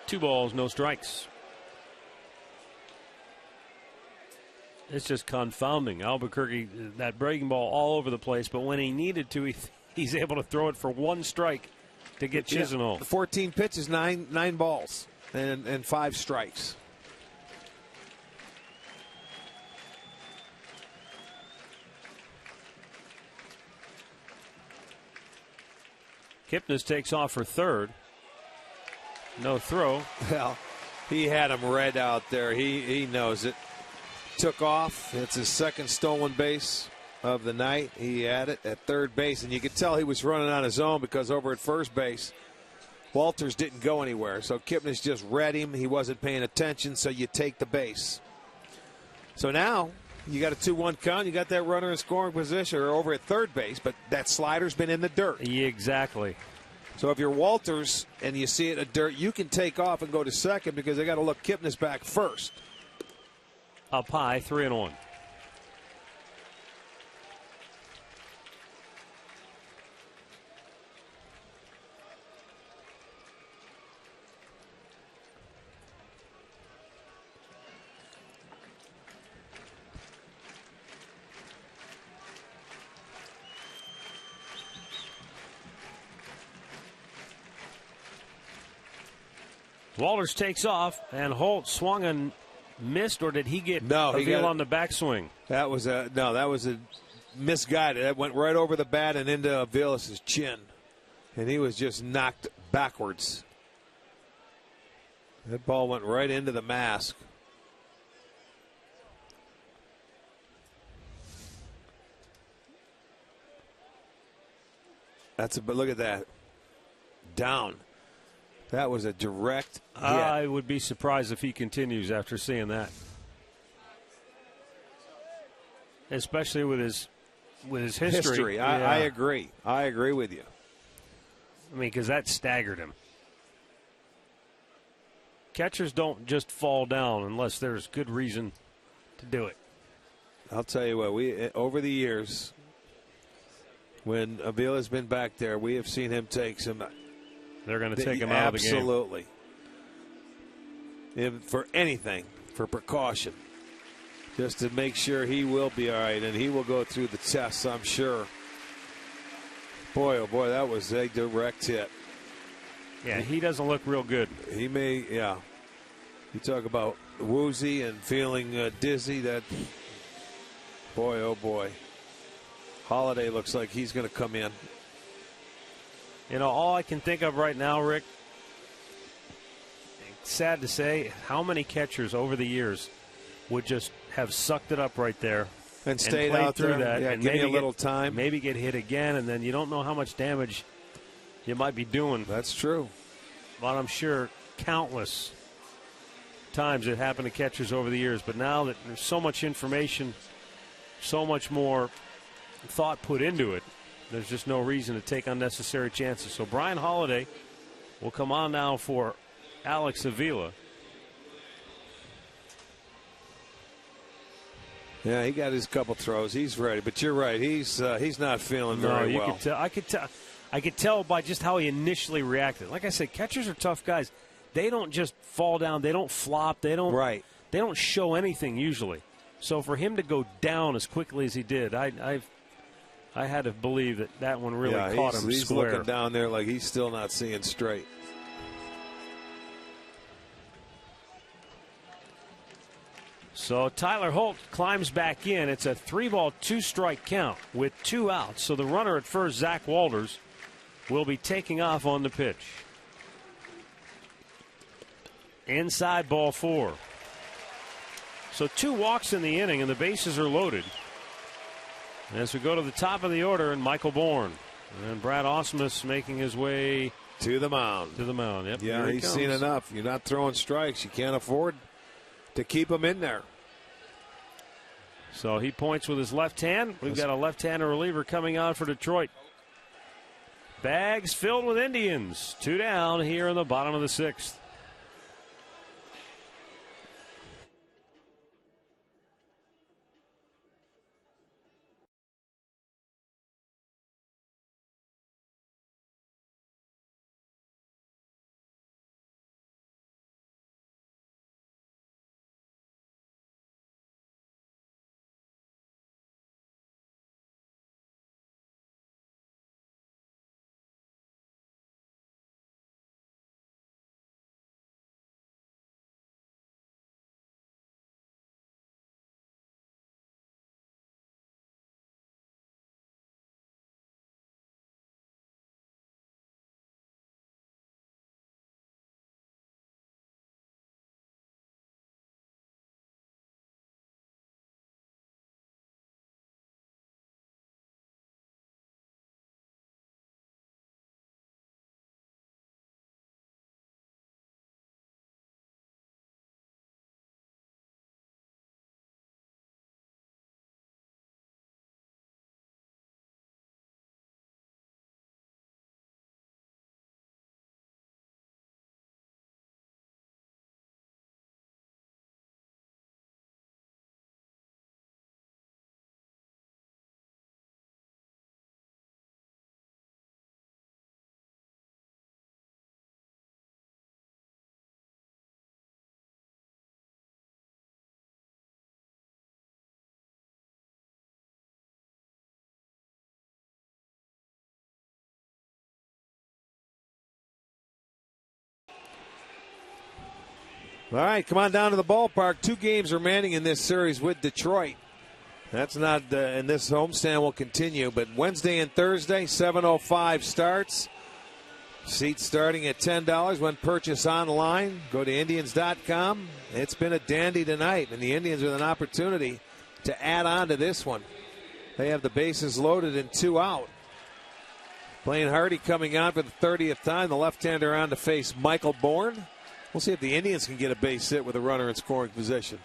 Two balls, no strikes. It's just confounding. Albuquerque, that breaking ball all over the place, but when he needed to, he's able to throw it for 1 strike to get Chisenhall. 14 pitches, nine balls, and 5 strikes. Kipnis takes off for 3rd. No throw. Well, he had him read out there. He knows it. Took off. It's his 2nd stolen base of the night. He had it at 3rd base, and you could tell he was running on his own because over at 1st base, Walters didn't go anywhere. So Kipnis just read him. He wasn't paying attention, so you take the base. So now You got a 2-1 count. You got that runner in scoring position or over at third base, but that slider's been in the dirt. Yeah, exactly. So if you're Walters and you see it in the dirt, you can take off and go to second because they got to look Kipnis back first. Up high, 3-1. Walters takes off, and Holt swung and missed, or did he get Avila on the backswing? That was a misguided. That went right over the bat and into Avilas' chin, and he was just knocked backwards. That ball went right into the mask. But look at that. Down. That was a direct hit. I would be surprised if he continues after seeing that. Especially with his history. I agree. I agree with you. I mean, because that staggered him. Catchers don't just fall down unless there's good reason to do it. I'll tell you what, over the years, when Avila's been back there, we have seen him take some. They're going to take him out of the game. Absolutely. For anything, for precaution, just to make sure he will be all right, and he will go through the tests, I'm sure. Boy, oh boy, that was a direct hit. Yeah, he doesn't look real good. He may, yeah. You talk about woozy and feeling dizzy. That, boy, oh boy. Holiday looks like he's going to come in. You know, all I can think of right now, Rick, sad to say, how many catchers over the years would just have sucked it up right there and stayed out through there. that, Yeah, and give maybe me a little time. Maybe get hit again, and then you don't know how much damage you might be doing. That's true. But I'm sure countless times it happened to catchers over the years. But now that there's so much information, so much more thought put into it, there's just no reason to take unnecessary chances. So Brian Holiday will come on now for Alex Avila. Yeah, he got his couple throws. He's ready, but you're right. He's not feeling very well. I could tell by just how he initially reacted. Like I said, catchers are tough guys. They don't just fall down. They don't flop. They don't. Right. They don't show anything usually. So for him to go down as quickly as he did, I had to believe that one really caught him he's square. Looking down there like he's still not seeing straight. So Tyler Holt climbs back in. It's a 3-ball, 2-strike count with 2 outs. So the runner at first, Zach Walters, will be taking off on the pitch. Inside ball 4. So 2 walks in the inning, and the bases are loaded. As we go to the top of the order, and Michael Bourne. And Brad Ausmus making his way to the mound. Yep, yeah, he's seen enough. You're not throwing strikes. You can't afford to keep him in there. So he points with his left hand. We've got a left-hander reliever coming on for Detroit. Bags filled with Indians. 2 down here in the bottom of the 6th. All right, come on down to the ballpark. 2 games remaining in this series with Detroit. That's not, and this homestand will continue. But Wednesday and Thursday, 7:05 starts. Seats starting at $10 when purchased online. Go to Indians.com. It's been a dandy tonight, and the Indians with an opportunity to add on to this one. They have the bases loaded and 2 out. Blaine Hardy coming on for the 30th time. The left-hander on to face Michael Bourne. We'll see if the Indians can get a base hit with a runner in scoring position.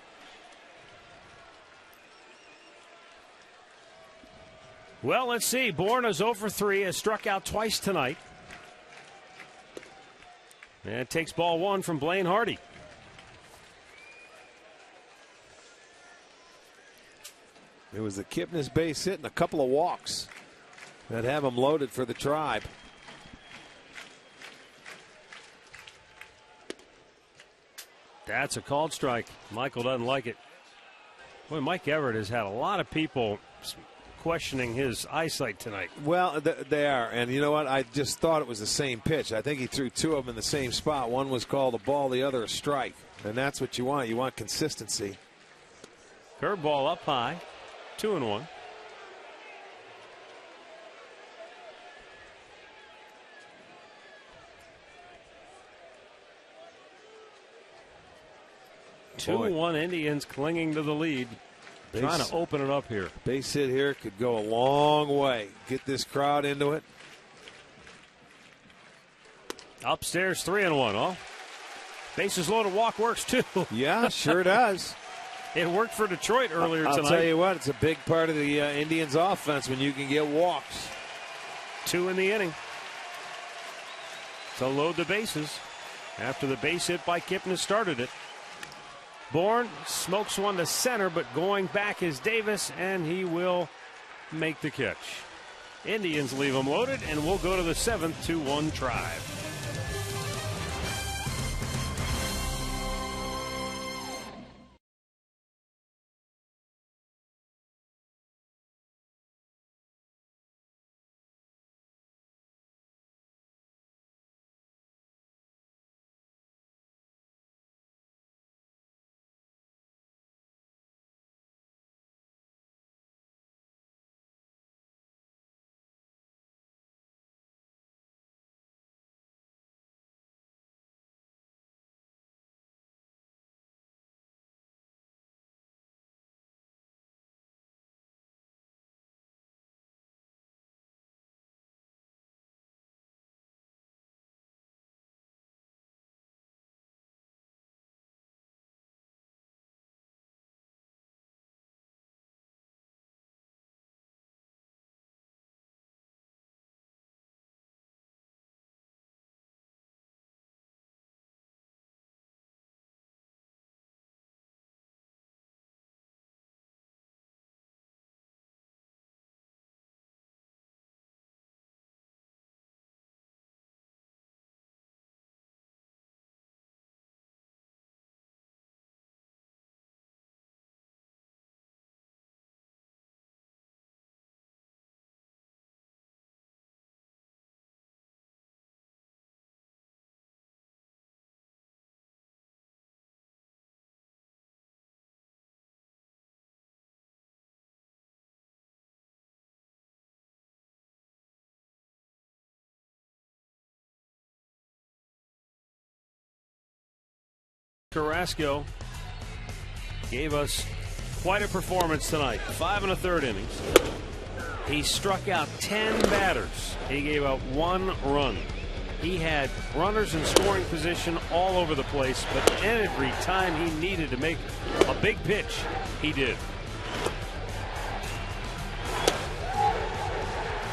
Well, let's see. Bourne is 0 for 3, has struck out twice tonight. And it takes ball 1 from Blaine Hardy. It was the Kipnis base hit and a couple of walks that have him loaded for the Tribe. That's a called strike. Michael doesn't like it. Boy, Mike Everett has had a lot of people questioning his eyesight tonight. Well, they are. And you know what? I just thought it was the same pitch. I think he threw 2 of them in the same spot. One was called a ball, the other a strike. And that's what you want. You want consistency. Curveball up high. 2-1. Boy. 2-1 Indians clinging to the lead. Trying to open it up here. Base hit here could go a long way. Get this crowd into it. Upstairs 3-1. Oh, bases loaded, walk works too. Yeah, sure does. It worked for Detroit earlier tonight. I'll tell you what, it's a big part of the Indians' offense when you can get walks. 2 in the inning. So load the bases after the base hit by Kipnis started it. Bourne smokes one to center, but going back is Davis, and he will make the catch. Indians leave him loaded, and we'll go to the 7th, 2-1 Tribe. Carrasco gave us quite a performance tonight. 5 1/3 innings. He struck out 10 batters. He gave up 1 run. He had runners in scoring position all over the place, but every time he needed to make a big pitch, he did.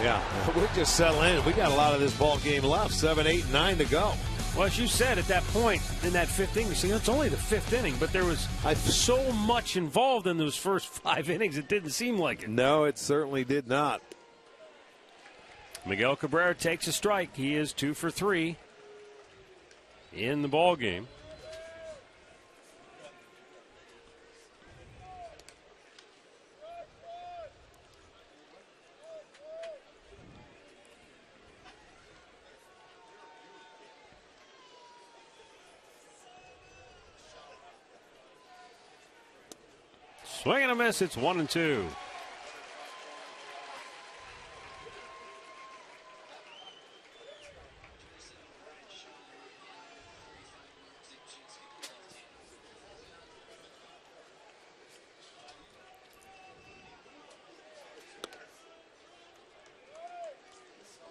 Yeah, we're just settling in. We got a lot of this ball game left. 7, 8, and 9 to go. Well, as you said, at that point in that 5th inning, you see, it's only the 5th inning, but there was so much involved in those first 5 innings, it didn't seem like it. No, it certainly did not. Miguel Cabrera takes a strike. He is 2 for 3 in the ball game. Swing and a miss. It's 1-2.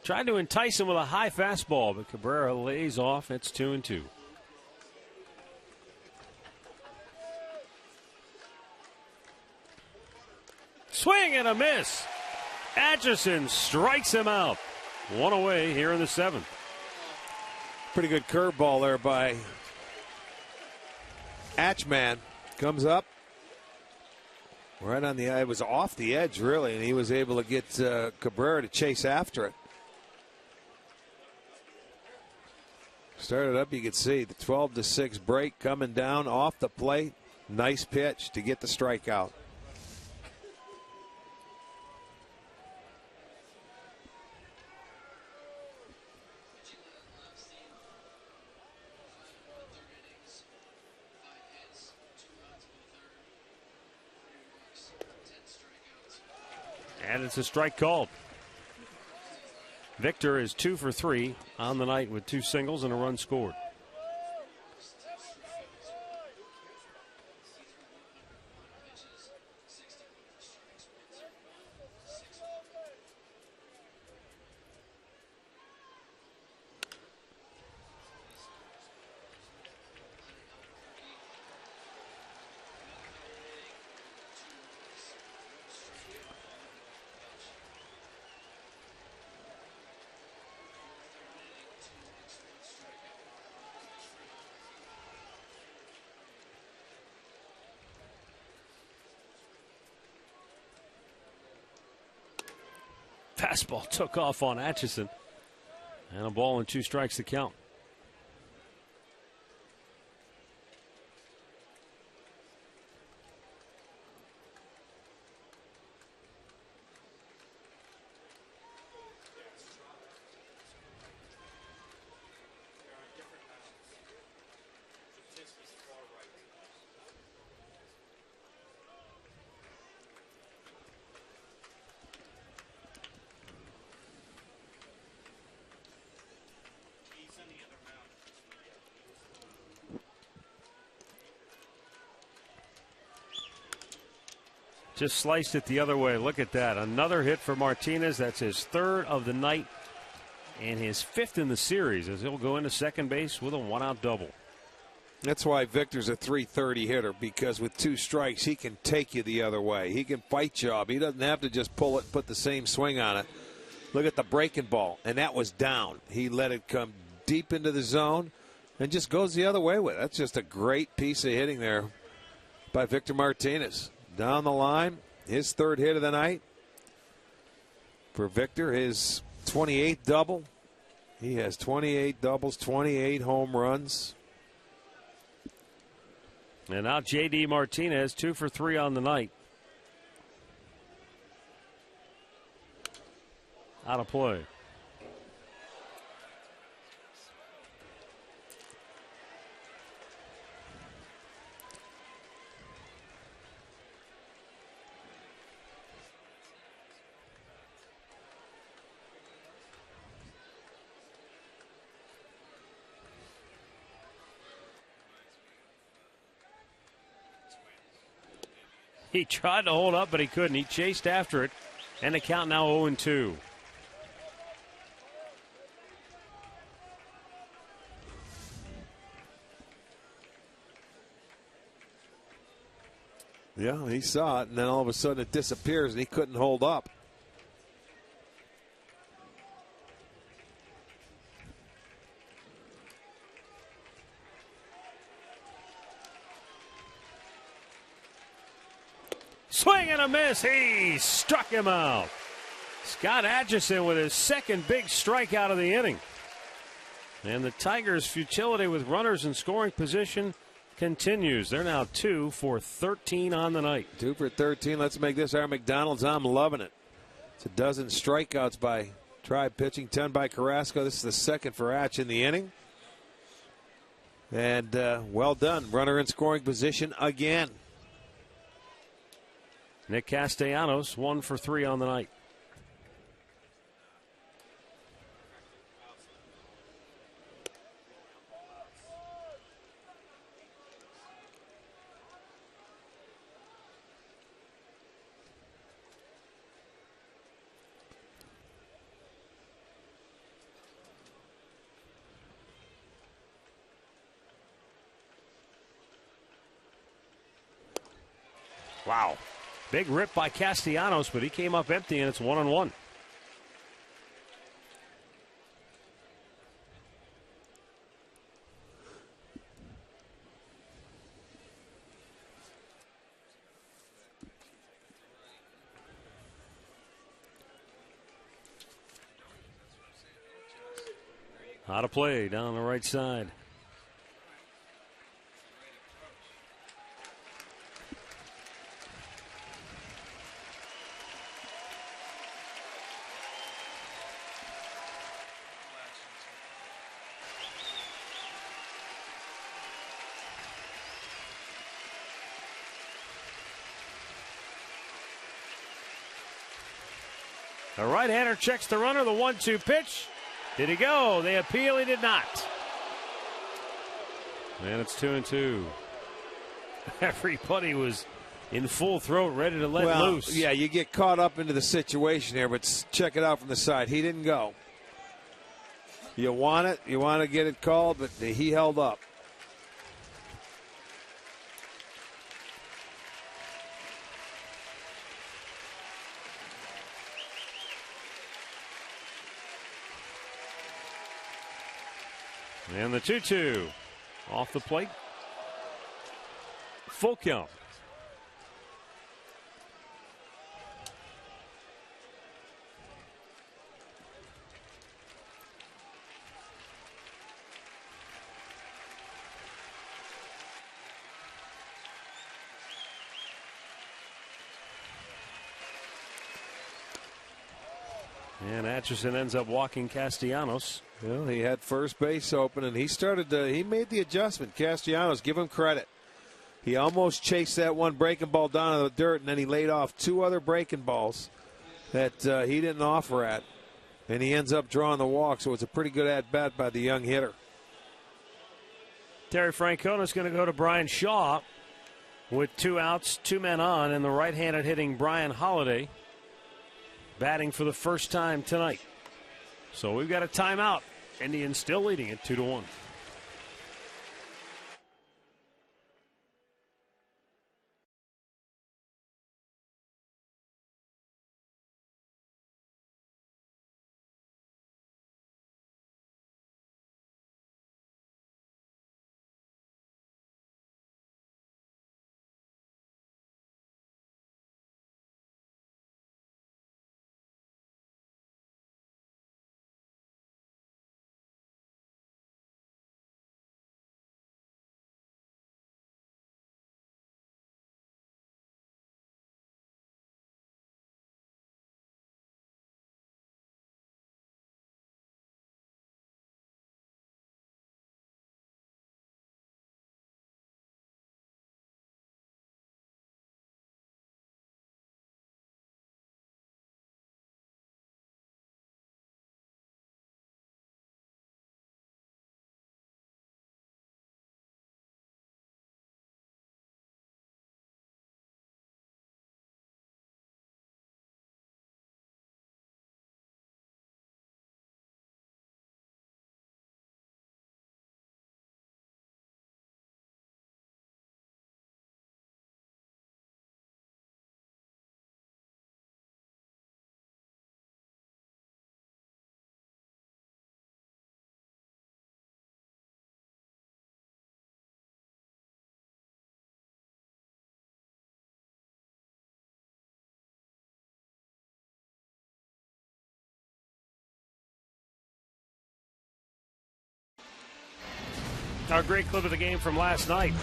Tried to entice him with a high fastball, but Cabrera lays off. It's 2-2. Swing and a miss. Atchison strikes him out. One away here in the 7th. Pretty good curveball there by Atchman. Comes up. Right on the, it was off the edge, really, and he was able to get Cabrera to chase after it. Started up, you could see the 12-6 break coming down off the plate. Nice pitch to get the strikeout. And it's a strike called. Victor is 2 for 3 on the night with 2 singles and a run scored. Fastball took off on Atchison. And a ball and 2 strikes to count. Just sliced it the other way. Look at that. Another hit for Martinez. That's his 3rd of the night and his 5th in the series, as he'll go into second base with a 1-out double. That's why Victor's a .330 hitter, because with 2 strikes, he can take you the other way. He can fight job. He doesn't have to just pull it and put the same swing on it. Look at the breaking ball, and that was down. He let it come deep into the zone and just goes the other way with it. That's just a great piece of hitting there by Victor Martinez. Down the line, his 3rd hit of the night. For Victor, his 28th double. He has 28 doubles, 28 home runs. And now J.D. Martinez, 2 for 3 on the night. Out of play. He tried to hold up, but he couldn't. He chased after it, and the count now 0-2. Yeah, he saw it, and then all of a sudden it disappears, and he couldn't hold up. Swing and a miss. He struck him out. Scott Atchison with his 2nd big strikeout of the inning. And the Tigers' futility with runners in scoring position continues. They're now 2 for 13 on the night. 2 for 13. Let's make this our McDonald's. I'm loving it. It's a dozen strikeouts by Tribe pitching, 10 by Carrasco. This is the 2nd for Atch in the inning. And well done. Runner in scoring position again. Nick Castellanos 1 for 3 on the night. Wow. Big rip by Castellanos, but he came up empty, and it's 1-1. How to play down the right side. The right-hander checks the runner, the 1-2 pitch. Did he go? They appeal, he did not. And it's 2-2. Everybody was in full throat, ready to let loose. Yeah, you get caught up into the situation here, but check it out from the side. He didn't go. You want it, you want to get it called, but he held up. And the 2-2 off the plate. Full count. And Atchison ends up walking Castellanos. Well, he had first base open, and he made the adjustment. Castellanos, give him credit. He almost chased that one breaking ball down in the dirt, and then he laid off 2 other breaking balls that he didn't offer at. And he ends up drawing the walk, so it's a pretty good at-bat by the young hitter. Terry Francona is going to go to Brian Shaw with 2 outs, 2 men on, and the right-handed hitting Brian Holiday batting for the first time tonight. So we've got a timeout. Indians still leading it 2-1. Our great clip of the game from last night.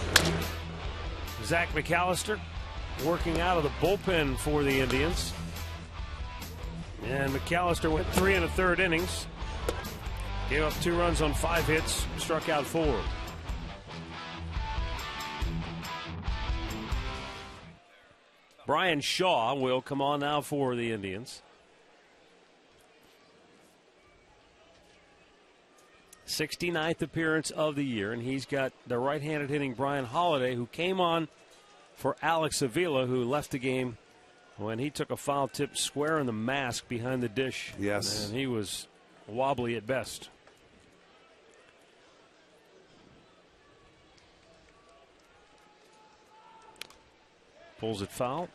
Zach McAllister working out of the bullpen for the Indians. And McAllister went 3 1/3 innings. Gave up 2 runs on 5 hits, struck out 4. Brian Shaw will come on now for the Indians. 69th appearance of the year, and he's got the right-handed hitting Brian Holiday, who came on for Alex Avila, who left the game when he took a foul tip square in the mask behind the dish. Yes. And he was wobbly at best. Pulls it foul.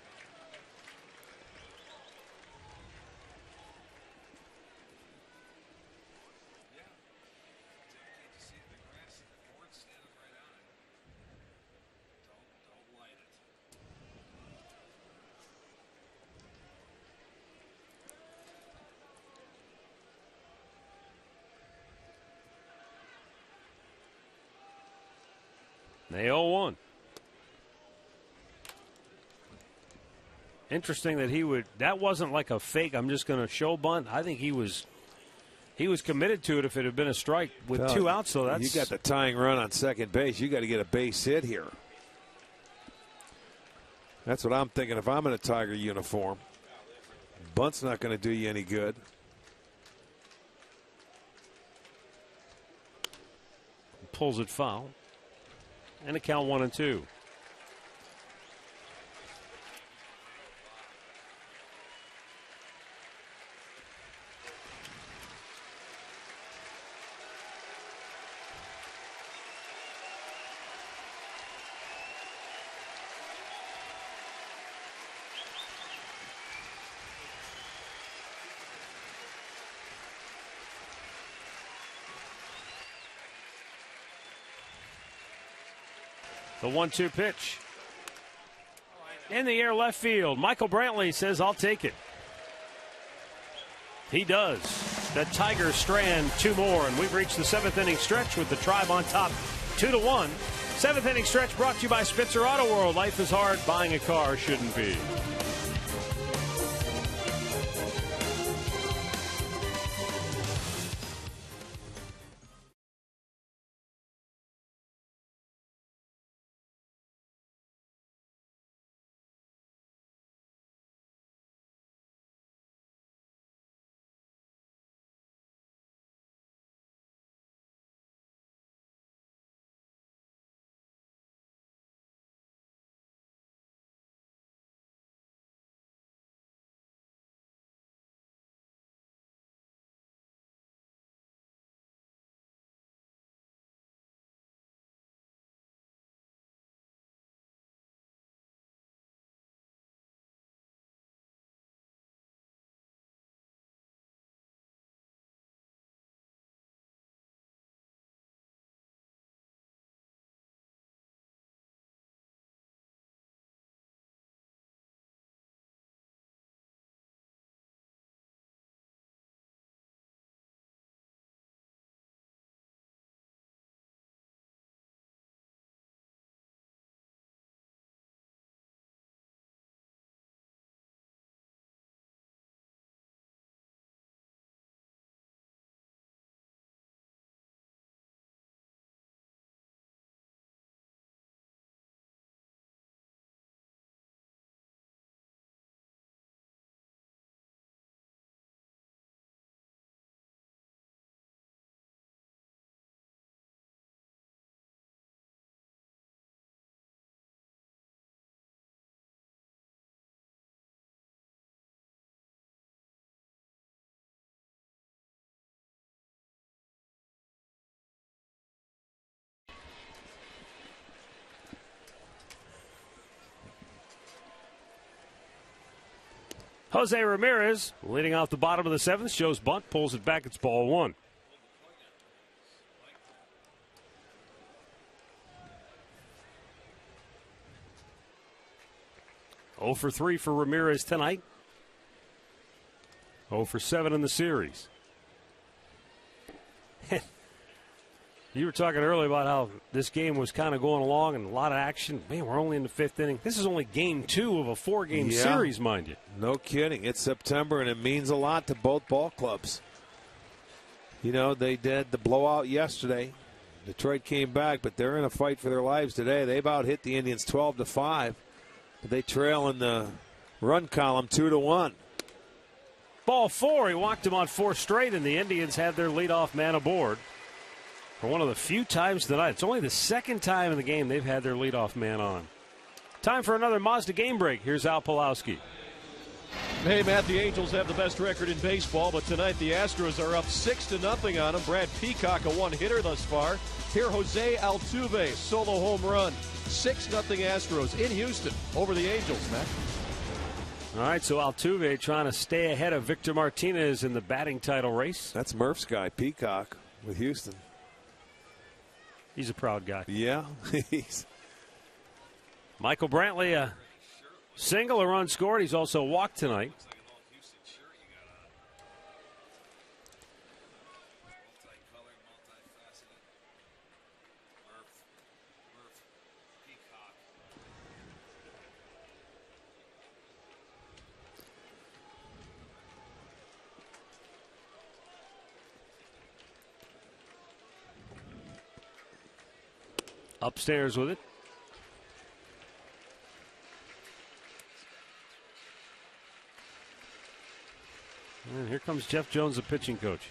They 0-1. Interesting that that wasn't like a fake, I'm just going to show bunt. I think he was committed to it if it had been a strike with 2 outs. So that's, you got the tying run on second base. You got to get a base hit here. That's what I'm thinking if I'm in a Tiger uniform. Bunt's not going to do you any good. Pulls it foul. And a count 1-2. The 1-2 pitch. In the air left field. Michael Brantley says, I'll take it. He does. The Tigers strand 2 more, and we've reached the 7th inning stretch with the Tribe on top 2-1. 7th inning stretch brought to you by Spitzer Auto World. Life is hard. Buying a car shouldn't be. Jose Ramirez leading off the bottom of the 7th, shows bunt, pulls it back. It's ball 1. Oh for 3 for Ramirez tonight. 0 for 7 in the series. You were talking earlier about how this game was kind of going along and a lot of action. Man, we're only in the 5th inning. This is only game 2 of a 4-game series, mind you. No kidding. It's September, and it means a lot to both ball clubs. You know, they did the blowout yesterday. Detroit came back, but they're in a fight for their lives today. They've out-hit the Indians 12-5. They trail in the run column 2-1. Ball 4. He walked him on 4 straight, and the Indians had their leadoff man aboard for one of the few times tonight. It's only the second time in the game they've had their leadoff man on. Time for another Mazda game break. Here's Al Pulowski. Hey, Matt, the Angels have the best record in baseball, but tonight the Astros are up 6-0 on them. Brad Peacock, a one-hitter thus far. Here, Jose Altuve, solo home run. 6-0 Astros in Houston over the Angels, Matt. All right, so Altuve trying to stay ahead of Victor Martinez in the batting title race. That's Murph's guy, Peacock, with Houston. He's a proud guy. Yeah. Michael Brantley, a single, a run scored. He's also walked tonight. Upstairs with it. And here comes Jeff Jones, the pitching coach.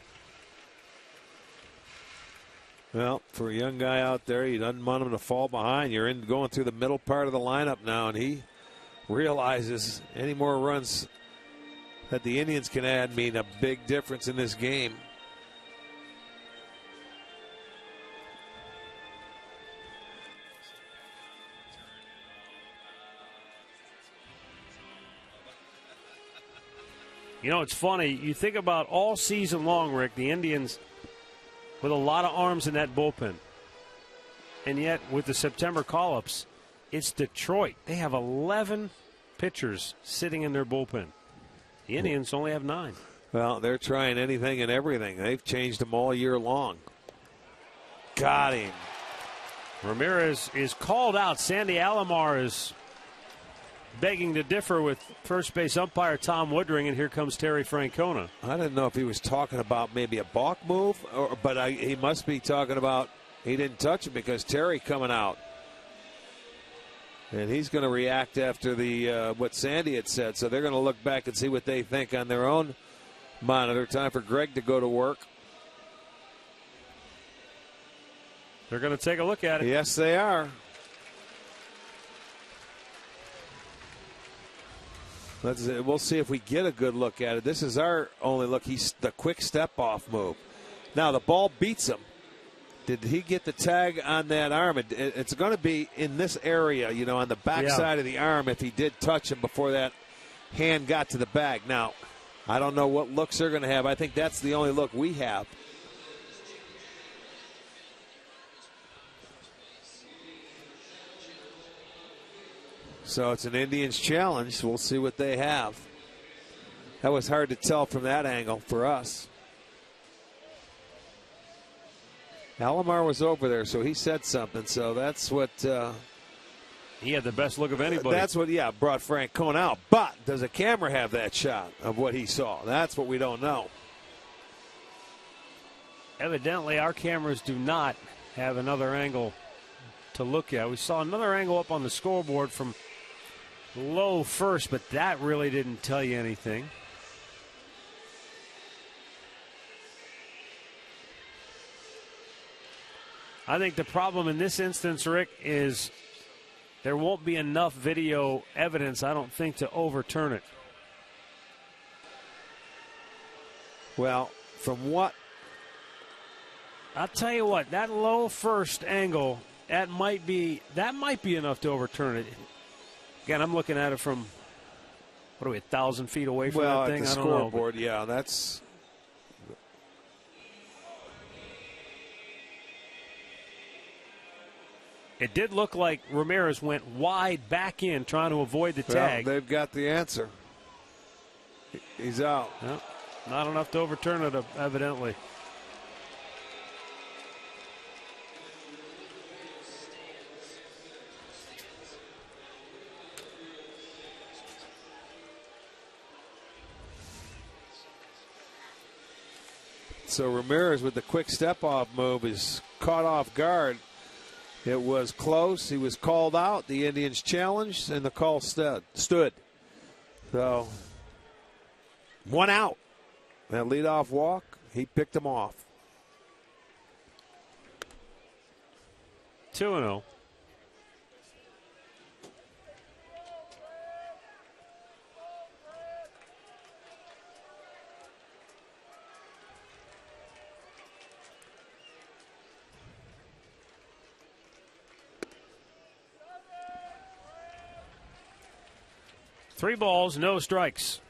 Well, for a young guy out there, he doesn't want him to fall behind. You're going through the middle part of the lineup now, and he realizes any more runs that the Indians can add mean a big difference in this game. You know, it's funny. You think about all season long, Rick, the Indians with a lot of arms in that bullpen. And yet, with the September call-ups, it's Detroit. They have 11 pitchers sitting in their bullpen. The Indians only have 9. Well, they're trying anything and everything. They've changed them all year long. Got him. Ramirez is called out. Sandy Alomar is begging to differ with first base umpire Tom Woodring, and here comes Terry Francona. I didn't know if he was talking about maybe a balk move, but he must be talking about he didn't touch him because Terry coming out. And he's going to react after the what Sandy had said, so they're going to look back and see what they think on their own monitor. Time for Greg to go to work. They're going to take a look at it. Yes, they are. We'll see if we get a good look at it. This is our only look. He's the quick step-off move. Now, the ball beats him. Did he get the tag on that arm? It's going to be in this area, you know, on the backside of the arm if he did touch him before that hand got to the bag. Now, I don't know what looks they're going to have. I think that's the only look we have. So it's an Indians challenge. We'll see what they have. That was hard to tell from that angle for us. Alomar was over there, so he said something. So that's what... he had the best look of anybody. That's what, brought Francona out. But does a camera have that shot of what he saw? That's what we don't know. Evidently, our cameras do not have another angle to look at. We saw another angle up on the scoreboard from low first, but that really didn't tell you anything. I think the problem in this instance, Rick, is there won't be enough video evidence, I don't think, to overturn it. Well, from what? I'll tell you what, that low first angle, that might be enough to overturn it. Again, I'm looking at it from, 1,000 feet away from that thing? At the scoreboard, that's... It did look like Ramirez went wide back in trying to avoid the tag. Well, they've got the answer. He's out. Well, not enough to overturn it, evidently. So Ramirez with the quick step-off move is caught off guard. It was close. He was called out. The Indians challenged, and the call stood. So, 1 out. That leadoff walk, he picked him off. 2-0. Three balls, no strikes.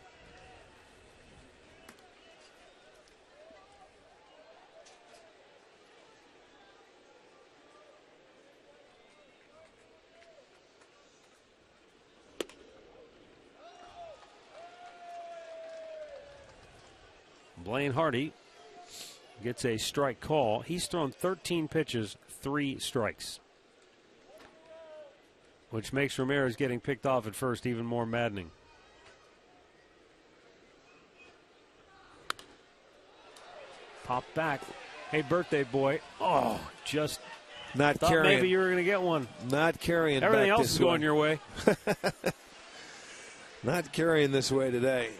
Blaine Hardy gets a strike call. He's thrown 13 pitches, 3 strikes, which makes Ramirez getting picked off at first even more maddening. Pop back. Hey, birthday boy. Oh, just not thought carrying. Maybe you were going to get one. Not carrying. Everything back else this is going way. your way. Not carrying this way today.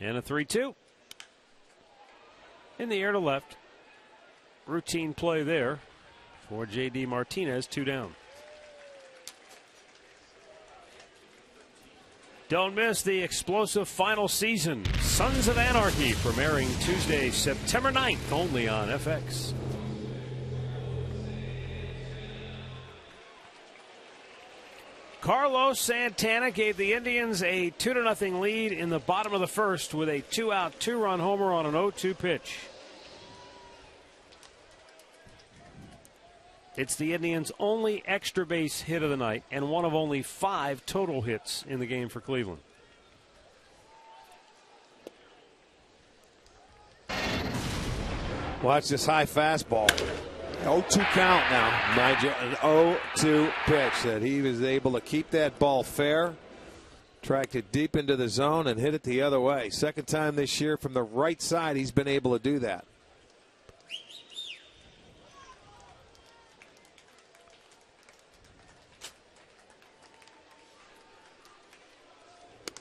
And a 3-2. In the air to left. Routine play there for J.D. Martinez, 2 down. Don't miss the explosive final season. Sons of Anarchy premiering Tuesday, September 9th, only on FX. Carlos Santana gave the Indians a 2-0 lead in the bottom of the first with a 2-out, 2-run homer on an 0-2 pitch. It's the Indians' only extra base hit of the night and one of only 5 total hits in the game for Cleveland. Watch this high fastball. 0-2 count now. Nigel, an 0-2 pitch that he was able to keep that ball fair, tracked it deep into the zone, and hit it the other way. Second time this year from the right side he's been able to do that.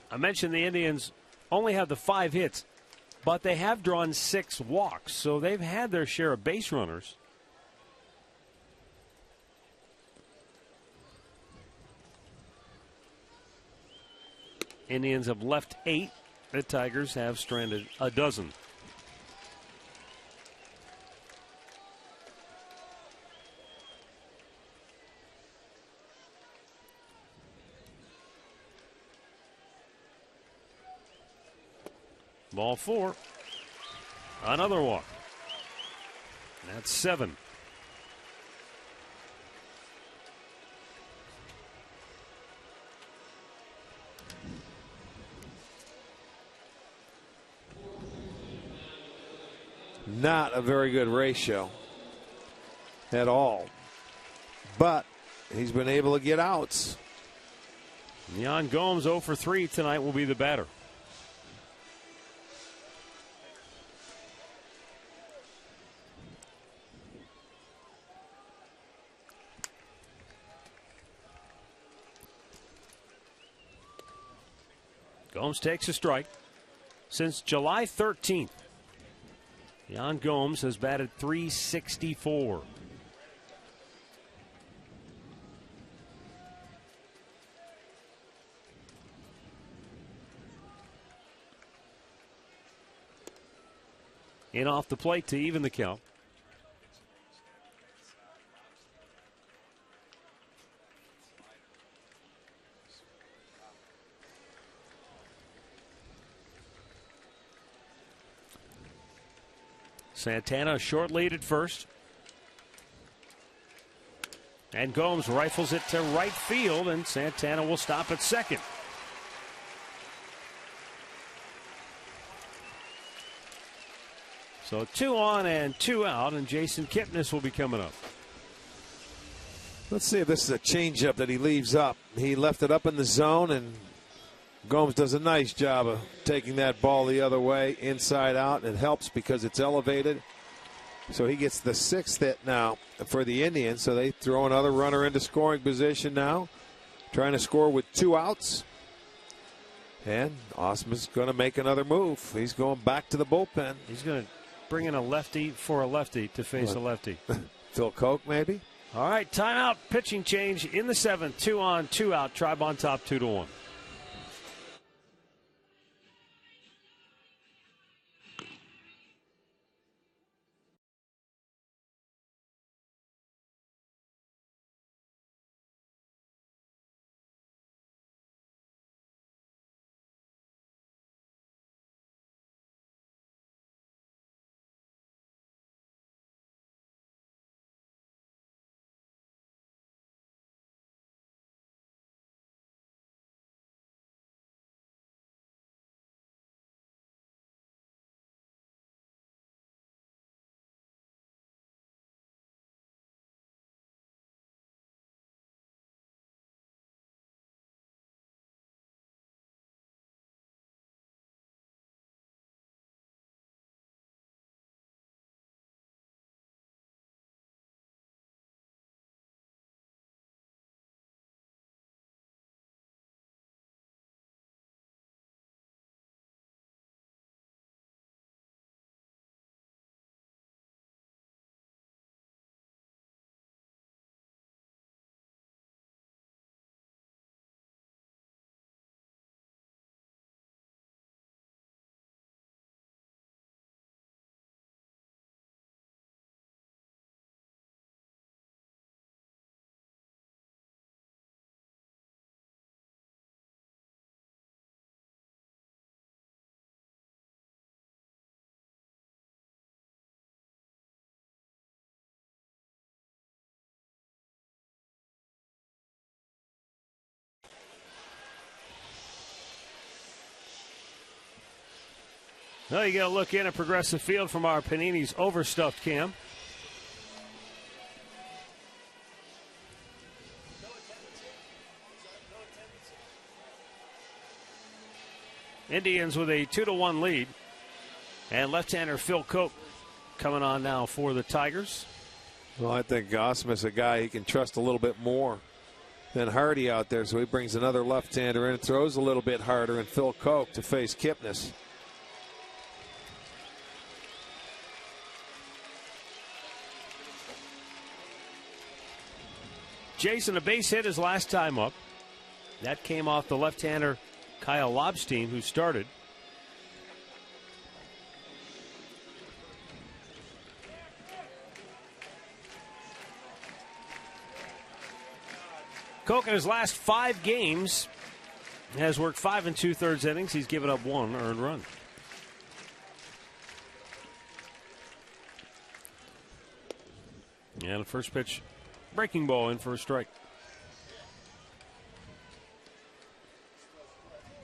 I mentioned the Indians only have the 5 hits, but they have drawn 6 walks, so they've had their share of base runners. Indians have left 8. The Tigers have stranded a dozen. Ball 4. Another walk. That's 7. Not a very good ratio at all. But he's been able to get outs. Yan Gomes 0 for 3 tonight will be the batter. Gomes takes a strike. Since July 13th, Yan Gomes has batted .364. In off the plate to even the count. Santana, a short lead at first. And Gomes rifles it to right field, and Santana will stop at second. So 2 on and 2 out, and Jason Kipnis will be coming up. Let's see if this is a changeup that he leaves up. He left it up in the zone, and Gomes does a nice job of taking that ball the other way, inside out. It helps because it's elevated. So he gets the 6th hit now for the Indians. So they throw another runner into scoring position now, trying to score with 2 outs. And Osman's going to make another move. He's going back to the bullpen. He's going to bring in a lefty for a lefty to face a lefty. Phil Koch, maybe? All right, timeout, pitching change in the 7th. 2 on, 2 out. Tribe on top, 2-1. Well, you got to look in at Progressive Field from our Panini's Overstuffed cam. Indians with a 2-1 lead. And left-hander Phil Koch coming on now for the Tigers. Well, I think Osman's a guy he can trust a little bit more than Hardy out there, so he brings another left-hander in, throws a little bit harder, and Phil Koch to face Kipnis. Jason, a base hit his last time up. That came off the left-hander Kyle Lobstein, who started. Koch in his last 5 games has worked 5 2/3 innings. He's given up 1 earned run. And the first pitch, breaking ball in for a strike.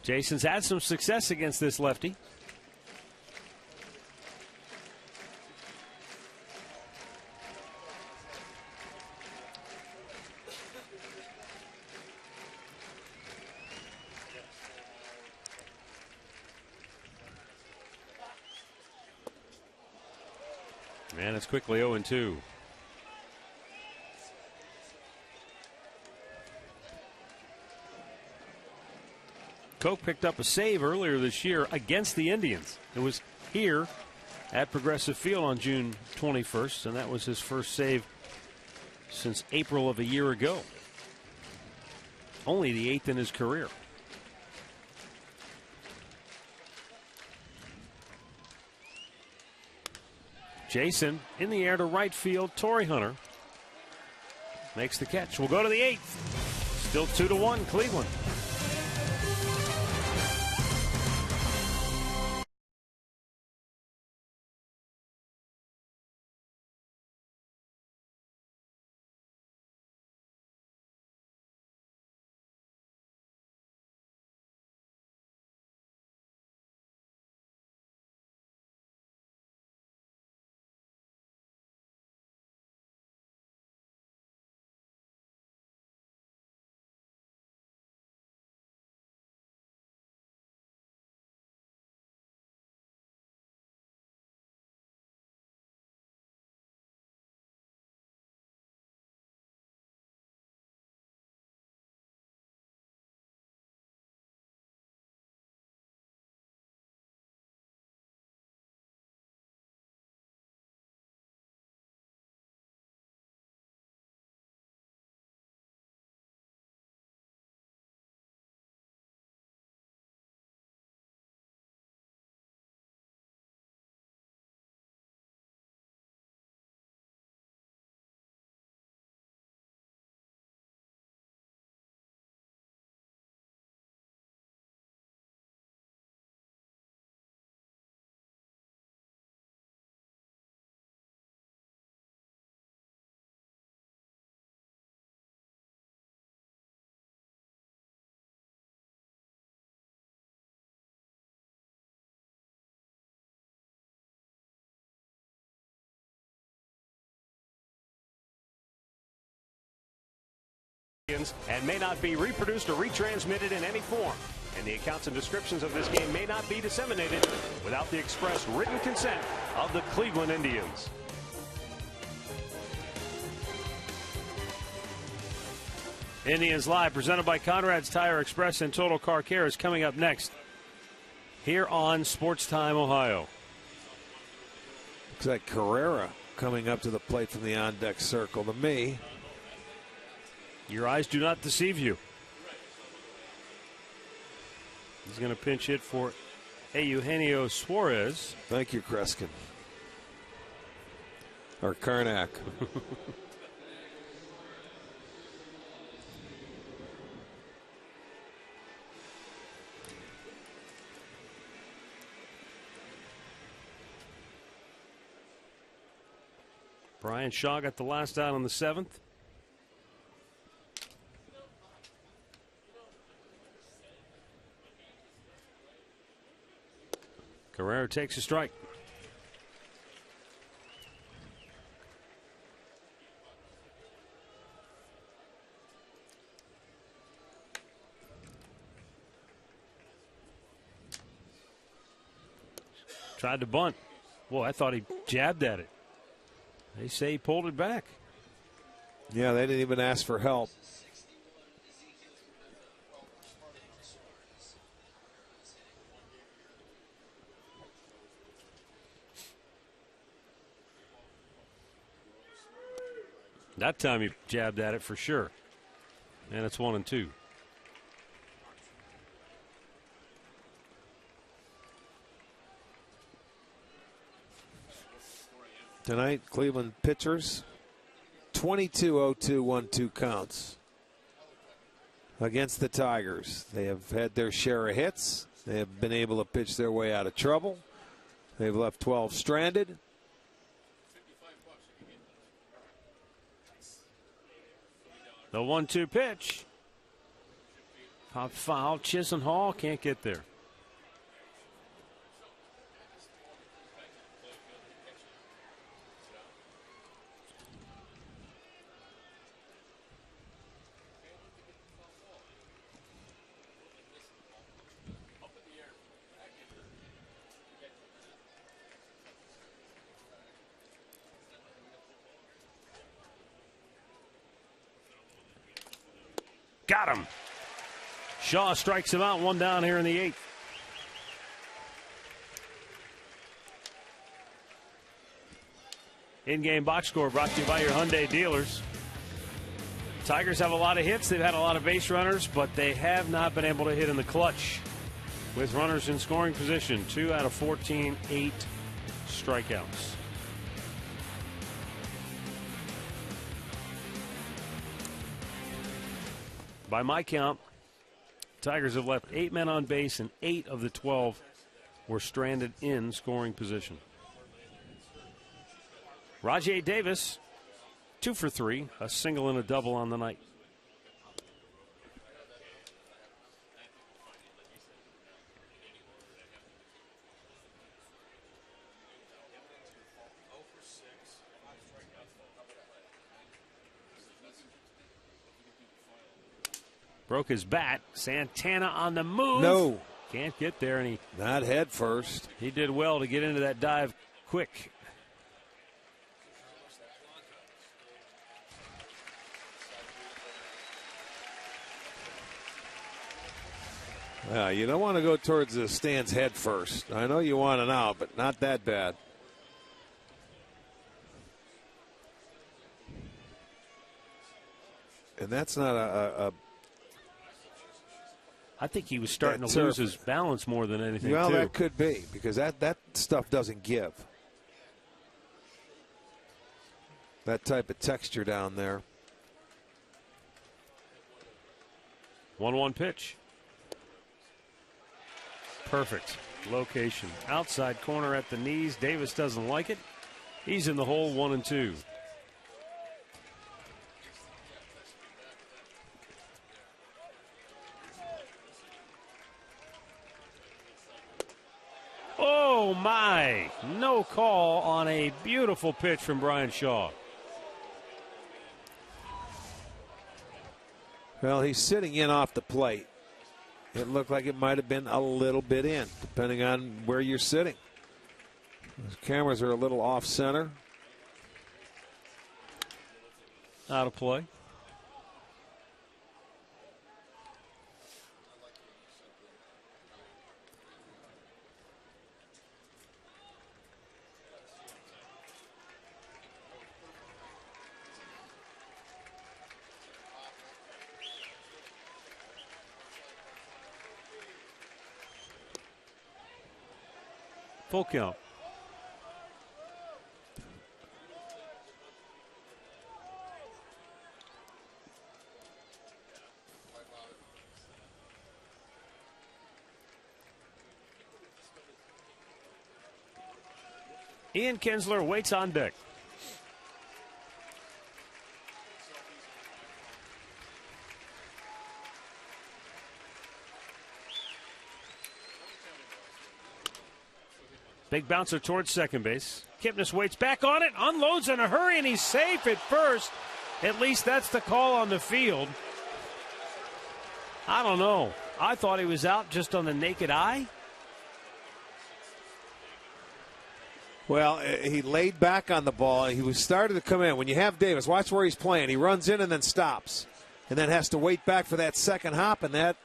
Jason's had some success against this lefty. And it's quickly 0-2. Koch picked up a save earlier this year against the Indians. It was here at Progressive Field on June 21st, and that was his first save since April of a year ago. Only the 8th in his career. Jason in the air to right field. Torrey Hunter makes the catch. We'll go to the 8th. Still 2-1 Cleveland. and may not be reproduced or retransmitted in any form. And the accounts and descriptions of this game may not be disseminated without the express written consent of the Cleveland Indians. Indians Live, presented by Conrad's Tire Express and Total Car Care, is coming up next here on Sports Time Ohio. Looks like Carrera coming up to the plate from the on-deck circle. To me, your eyes do not deceive you. He's going to pinch hit for Eugenio Suarez. Thank you, Kreskin. Or Karnak. Brian Shaw got the last out on the 7th. Carrera takes a strike. Tried to bunt. Boy, I thought he jabbed at it. They say he pulled it back. Yeah, they didn't even ask for help. That time he jabbed at it for sure. And it's 1-2. Tonight, Cleveland pitchers, 22-0-2-1-2 counts against the Tigers. They have had their share of hits. They have been able to pitch their way out of trouble. They've left 12 stranded. The 1-2 pitch. Pop foul. Chisenhall can't get there. Got him. Shaw strikes him out. One down here in the 8th. In-game box score brought to you by your Hyundai dealers. Tigers have a lot of hits. They've had a lot of base runners, but they have not been able to hit in the clutch with runners in scoring position. 2 out of 14, 8 strikeouts. By my count, Tigers have left 8 men on base, and 8 of the 12 were stranded in scoring position. Rajai Davis, 2 for 3, a single and a double on the night. Broke his bat. Santana on the move. No. Can't get there, and he... Not head first. He did well to get into that dive quick. Yeah, you don't want to go towards the stands head first. I know you want an out, but not that bad. And that's not a I think he was starting to lose his balance more than anything. Well, too. that could be, because that stuff doesn't give. That type of texture down there. 1-1 pitch. Perfect location. Outside corner at the knees. Davis doesn't like it. He's in the hole, 1-2. Oh, my. No call on a beautiful pitch from Brian Shaw. Well, he's sitting in off the plate. It looked like it might have been a little bit in, depending on where you're sitting. Those cameras are a little off center. Out of play. Full count. Ian Kinsler waits on deck. Big bouncer towards second base. Kipnis waits back on it, unloads in a hurry, and he's safe at first. At least that's the call on the field. I don't know. I thought he was out just on the naked eye. Well, he laid back on the ball. He was started to come in. When you have Davis, watch where he's playing. He runs in and then stops, and then has to wait back for that second hop, and that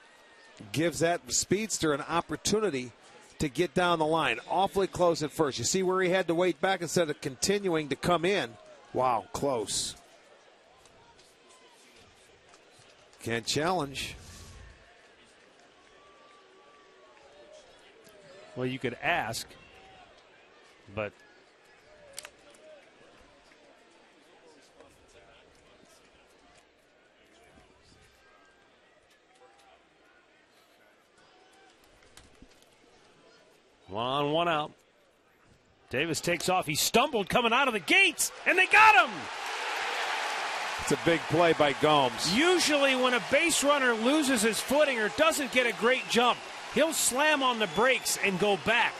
gives that speedster an opportunity to get down the line. Awfully close at first. You see where he had to wait back instead of continuing to come in. Wow, close. Can't challenge. Well, you could ask, but one on, one out. Davis takes off. He stumbled coming out of the gates, and they got him. It's a big play by Gomes. Usually when a base runner loses his footing or doesn't get a great jump, he'll slam on the brakes and go back.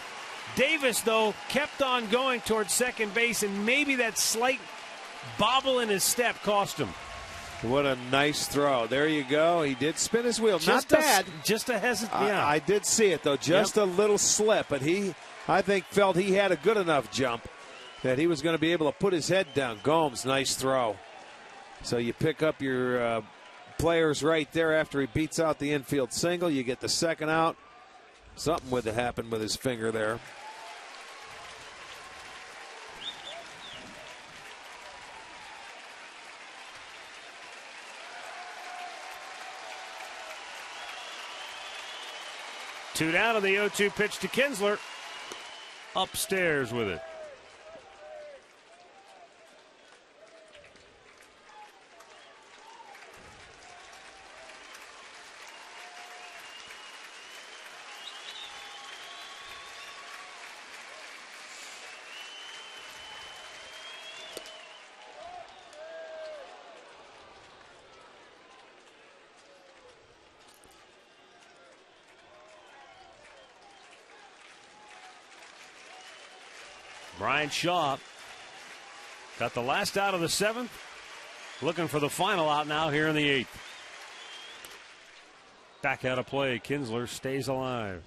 Davis, though, kept on going towards second base, and maybe that slight bobble in his step cost him. What a nice throw. There you go. He did spin his wheel. Just Not bad. Just a hesitation. Yeah. I did see it, though. Just a little slip. But he, I think, felt he had a good enough jump that he was going to be able to put his head down. Gomes, nice throw. So you pick up your players right there after he beats out the infield single. You get the second out. Something would have happened with his finger there. Two down on the 0-2 pitch to Kinsler. Upstairs with it. Brian Shaw got the last out of the seventh. Looking for the final out now here in the eighth. Back out of play. Kinsler stays alive.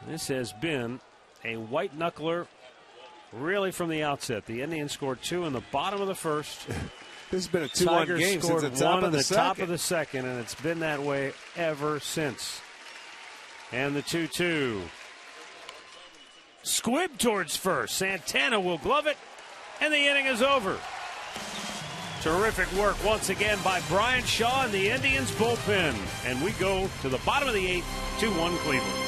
This has been a white knuckler really from the outset. The Indians scored two in the bottom of the first. This has been a 2-1 game since the top of the second. Top of the second, and it's been that way ever since. And the 2-2. Squibb towards first. Santana will glove it, and the inning is over. Terrific work once again by Brian Shaw and the Indians bullpen. And we go to the bottom of the eighth, 2-1 Cleveland.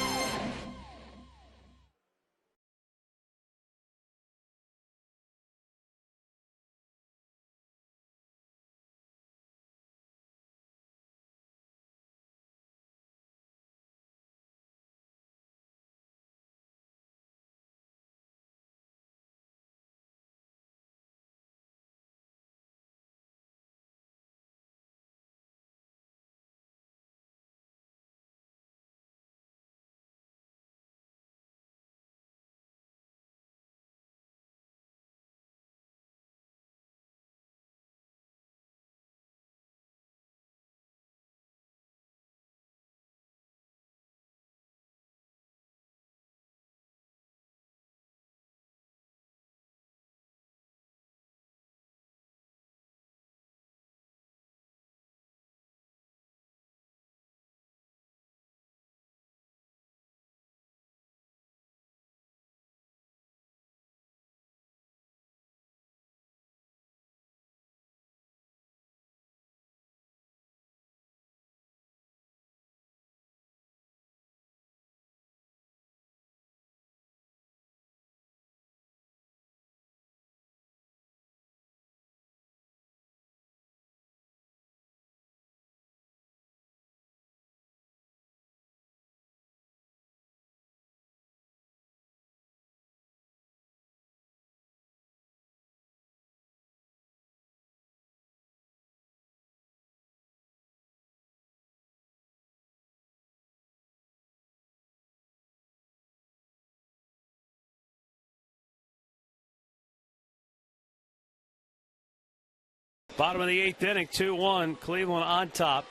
Bottom of the 8th inning, 2-1. Cleveland on top.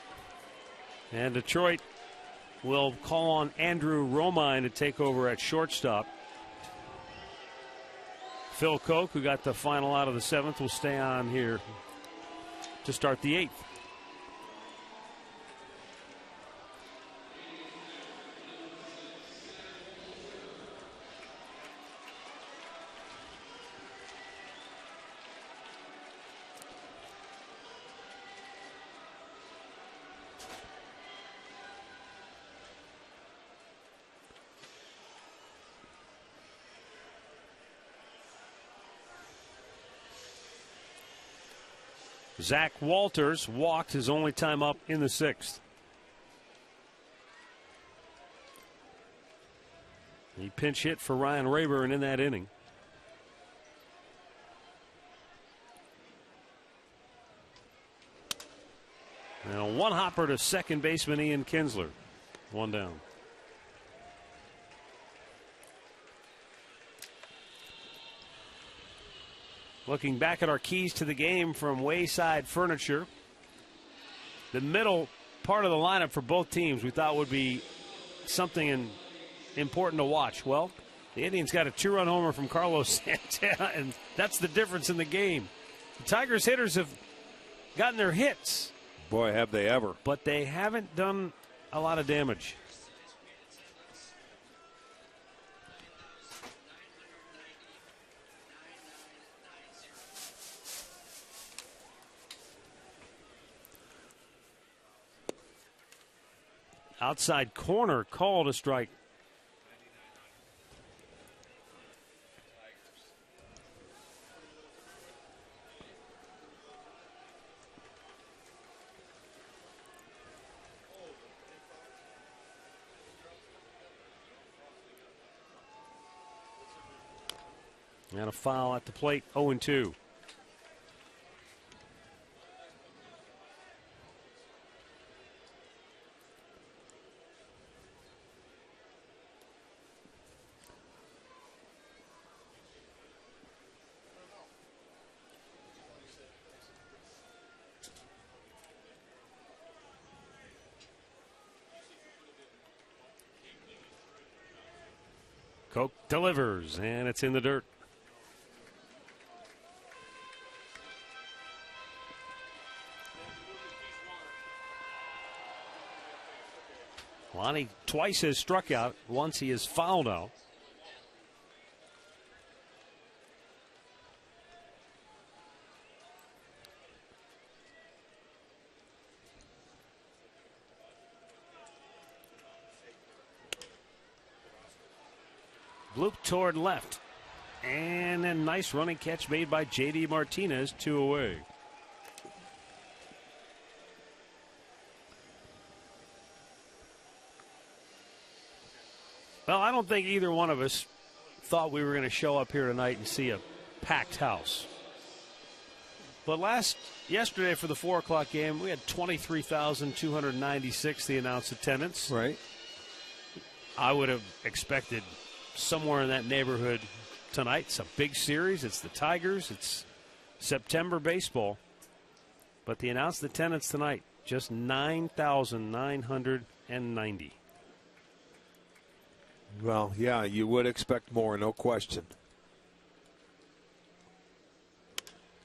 And Detroit will call on Andrew Romine to take over at shortstop. Phil Koch, who got the final out of the 7th, will stay on here to start the 8th. Zach Walters walked his only time up in the 6th. He pinch hit for Ryan Rayburn in that inning. And a one hopper to second baseman Ian Kinsler. One down. Looking back at our keys to the game from Wayside Furniture. The middle part of the lineup for both teams we thought would be something important to watch. Well, the Indians got a 2-run homer from Carlos Santana, and that's the difference in the game. The Tigers hitters have gotten their hits. Boy, have they ever. But they haven't done a lot of damage. Outside corner called a strike. And a foul at the plate, 0-2. Koch delivers, and it's in the dirt. Lonnie twice has struck out. Once he is fouled out. Bloop toward left. And a nice running catch made by J.D. Martinez, 2 away. Well, I don't think either one of us thought we were going to show up here tonight and see a packed house. But yesterday for the 4 o'clock game, we had 23,296 the announced attendance. Right. I would have expected somewhere in that neighborhood tonight. It's a big series. It's the Tigers. It's September baseball. But the announced attendance tonight, just 9,990. Well, yeah, you would expect more, no question.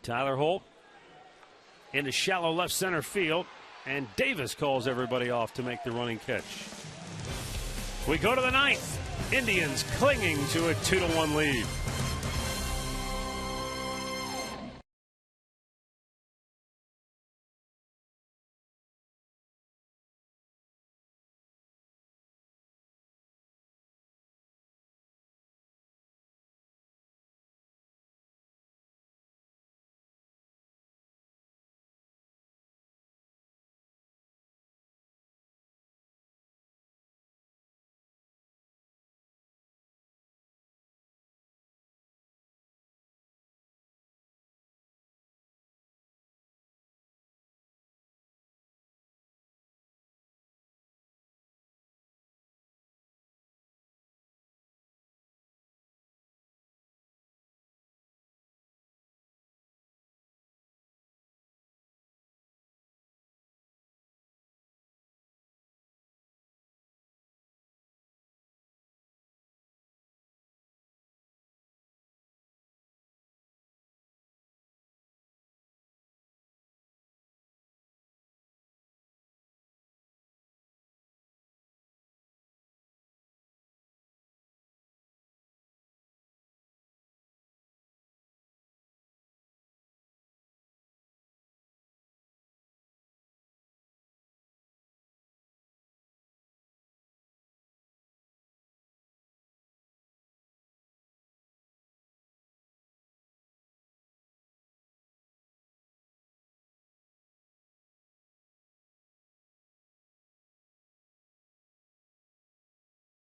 Tyler Holt into shallow left center field, and Davis calls everybody off to make the running catch. We go to the 9th. Indians clinging to a 2-1 lead.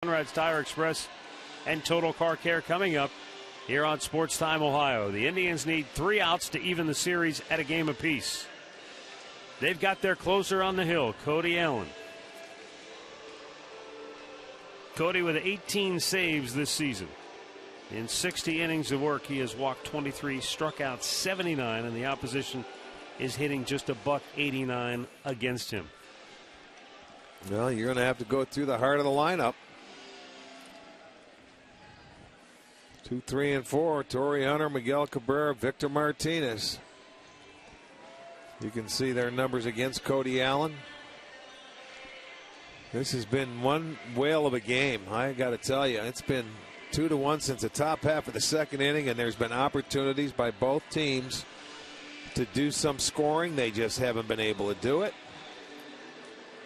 Conrad's Tire Express and Total Car Care coming up here on Sports Time Ohio. The Indians need 3 outs to even the series at a game apiece. They've got their closer on the hill, Cody Allen. Cody with 18 saves this season. In 60 innings of work, he has walked 23, struck out 79, and the opposition is hitting just $189 against him. Well, you're going to have to go through the heart of the lineup. 2, 3, and 4. Torrey Hunter, Miguel Cabrera, Victor Martinez. You can see their numbers against Cody Allen. This has been one whale of a game. I got to tell you, it's been 2-1 since the top half of the second inning, and there's been opportunities by both teams to do some scoring. They just haven't been able to do it.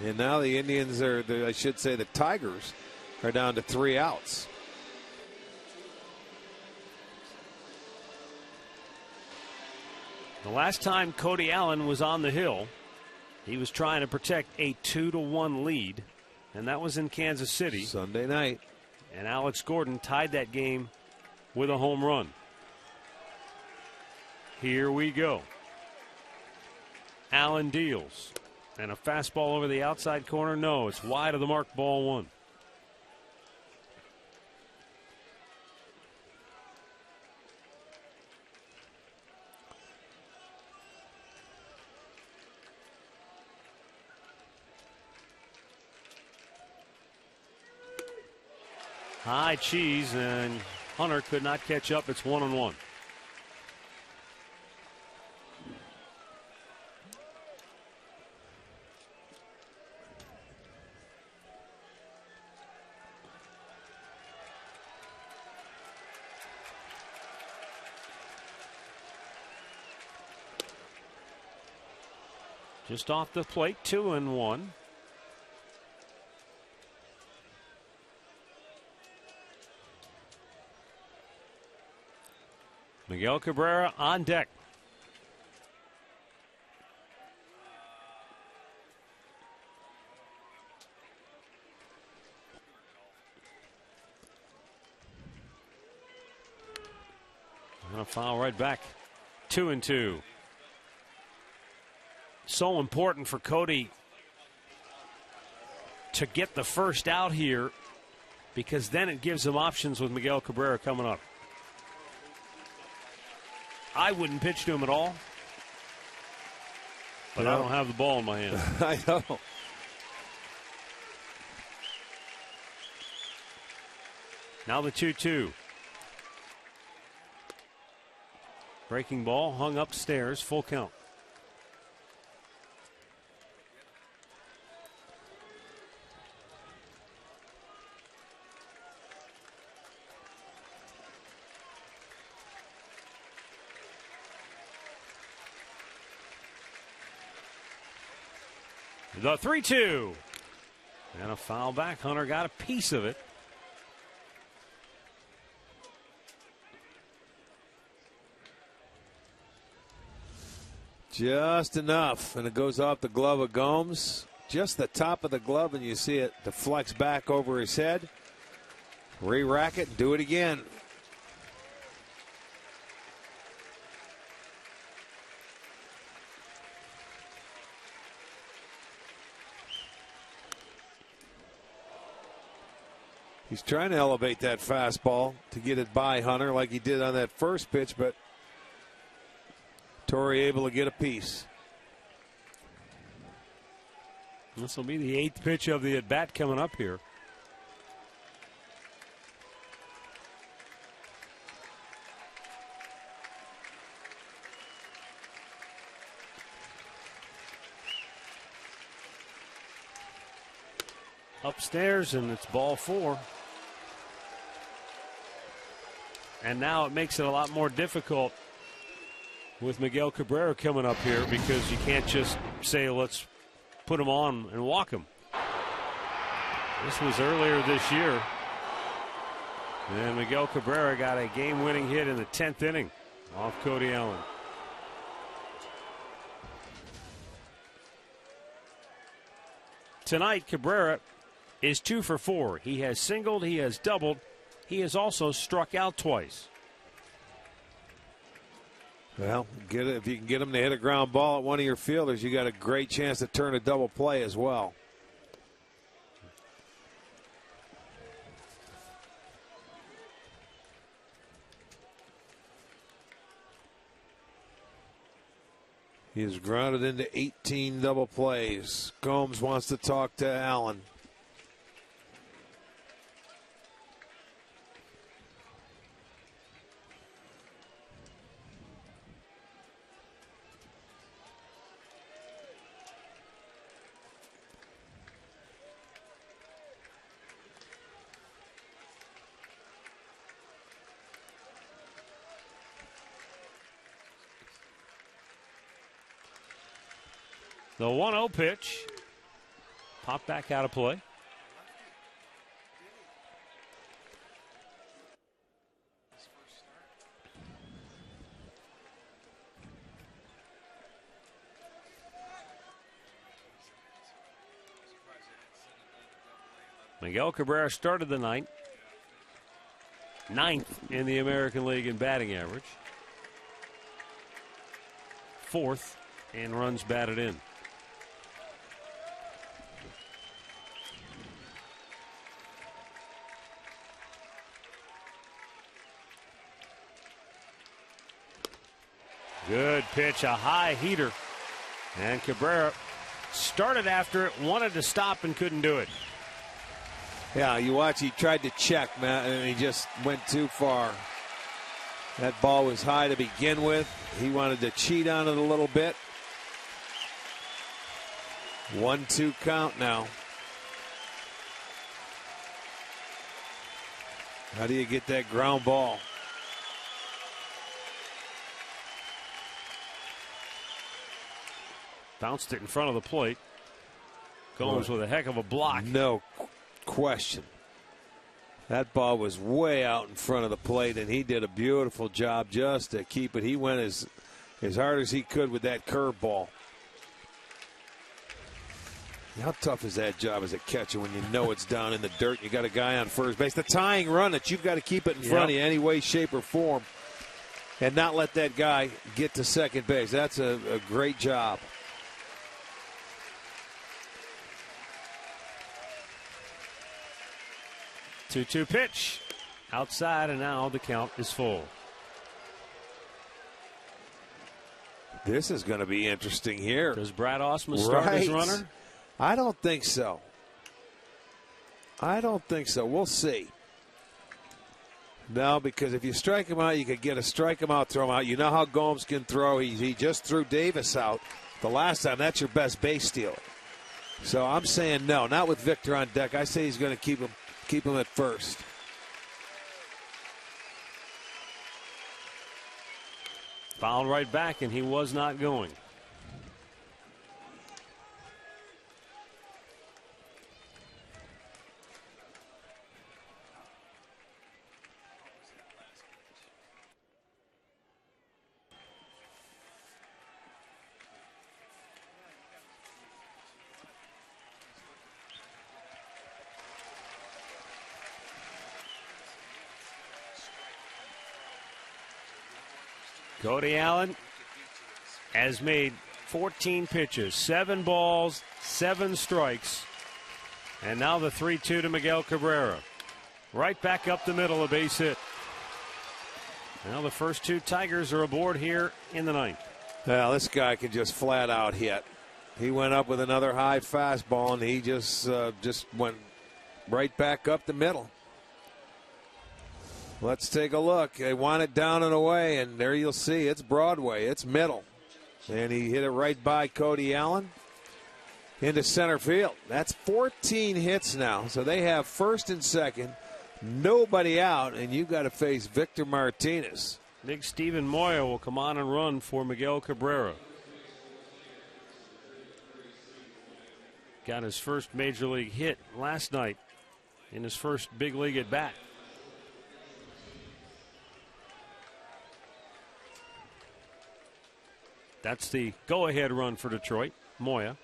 And now the Indians I should say the Tigers, are down to 3 outs. The last time Cody Allen was on the hill, he was trying to protect a 2-1 lead, and that was in Kansas City Sunday night. And Alex Gordon tied that game with a home run. Here we go. Allen deals. And a fastball over the outside corner. No, it's wide of the mark, ball 1. High cheese, and Hunter could not catch up. It's 1-1. Just off the plate, 2-1. Miguel Cabrera on deck. And a foul right back. 2-2. So important for Cody to get the first out here, because then it gives him options with Miguel Cabrera coming up. I wouldn't pitch to him at all, but I don't have the ball in my hand. I know. Now the 2-2. Breaking ball hung upstairs, full count. The 3-2. And a foul back. Hunter got a piece of it. Just enough. And it goes off the glove of Gomes. Just the top of the glove, and you see it deflects back over his head. Re-rack it, do it again. He's trying to elevate that fastball to get it by Hunter like he did on that first pitch, but Torrey able to get a piece. This will be the 8th pitch of the at-bat coming up here. Upstairs, and it's ball 4. And now it makes it a lot more difficult with Miguel Cabrera coming up here, because you can't just say, let's put him on and walk him. This was earlier this year. And Miguel Cabrera got a game-winning hit in the 10th inning off Cody Allen. Tonight, Cabrera is 2 for 4. He has singled, he has doubled, he has also struck out twice. Well, if you can get him to hit a ground ball at one of your fielders, you got a great chance to turn a double play as well. He has grounded into 18 double plays. Gomes wants to talk to Allen. The 1-0 pitch. Popped back out of play. Miguel Cabrera started the night. 9th in the American League in batting average. 4th in runs batted in. Good pitch, a high heater. And Cabrera started after it, wanted to stop and couldn't do it. Yeah, you watch, he tried to check, man, and he just went too far. That ball was high to begin with. He wanted to cheat on it a little bit. 1-2 count now. How do you get that ground ball? Bounced it in front of the plate. Gomes with a heck of a block. No question. That ball was way out in front of the plate, and he did a beautiful job just to keep it. He went as hard as he could with that curveball. How tough is that job as a catcher when you know it's down in the dirt and you got a guy on first base? The tying run that you've got to keep it in front of you any way, shape, or form and not let that guy get to second base. That's a great job. 2-2 pitch. Outside, and now the count is full. This is going to be interesting here. Does Brad Osmus start his runner? I don't think so. I don't think so. We'll see. No, because if you strike him out, you could get a strike him out, throw him out. You know how Gomes can throw. He just threw Davis out the last time. That's your best base stealer. So I'm saying no, not with Victor on deck. I say he's going to keep him at first. Fouled right back, and he was not going. Cody Allen has made 14 pitches, 7 balls, 7 strikes. And now the 3-2 to Miguel Cabrera. Right back up the middle, a base hit. Now the first 2 Tigers are aboard here in the 9th. Well, this guy can just flat out hit. He went up with another high fastball, and he just went right back up the middle. Let's take a look. They want it down and away, and there you'll see it's Broadway. It's middle. And he hit it right by Cody Allen into center field. That's 14 hits now. So they have first and second, nobody out, and you've got to face Victor Martinez. Big Steven Moya will come on and run for Miguel Cabrera. Got his first major league hit last night in his first big league at bat. That's the go-ahead run for Detroit. Moya.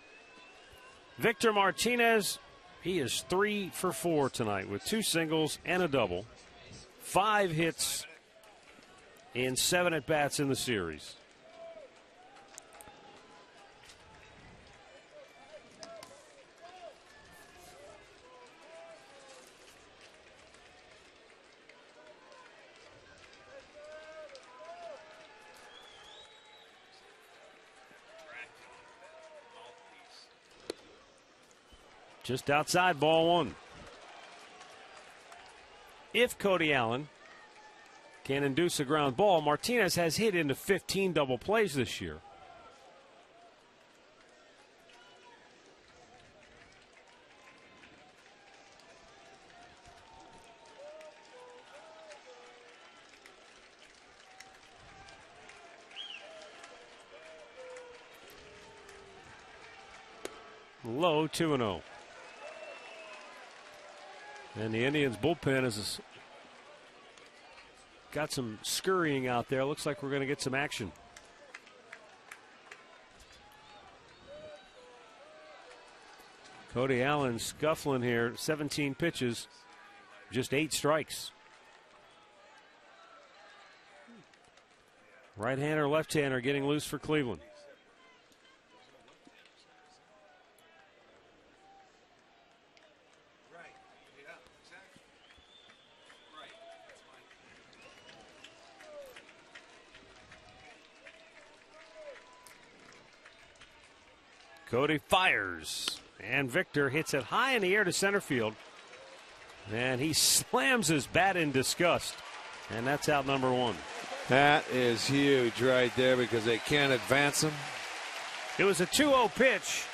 Victor Martinez He is 3 for 4 tonight with 2 singles and a double. 5 hits in 7 at-bats in the series. Just outside, ball 1. If Cody Allen can induce a ground ball, Martinez has hit into 15 double plays this year. Low 2-0. And the Indians bullpen has got some scurrying out there. Looks like we're going to get some action. Cody Allen scuffling here. 17 pitches, just 8 strikes. Right-hander, left-hander getting loose for Cleveland. Cody fires, and Victor hits it high in the air to center field, and he slams his bat in disgust, and that's out number 1. That is huge right there because they can't advance him. It was a 2-0 pitch,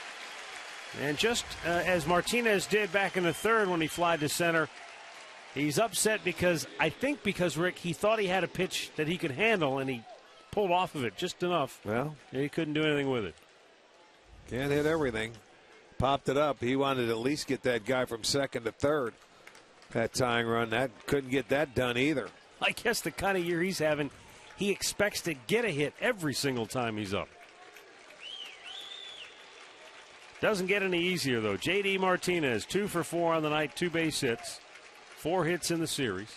and just as Martinez did back in the 3rd when he flied to center, he's upset because Rick, he thought he had a pitch that he could handle, and he pulled off of it just enough. Well, and he couldn't do anything with it. Can't hit everything. Popped it up. He wanted to at least get that guy from 2nd to 3rd. That tying run, that couldn't get that done either. I guess the kind of year he's having, he expects to get a hit every single time he's up. Doesn't get any easier, though. J.D. Martinez, 2 for 4 on the night, 2 base hits, 4 hits in the series.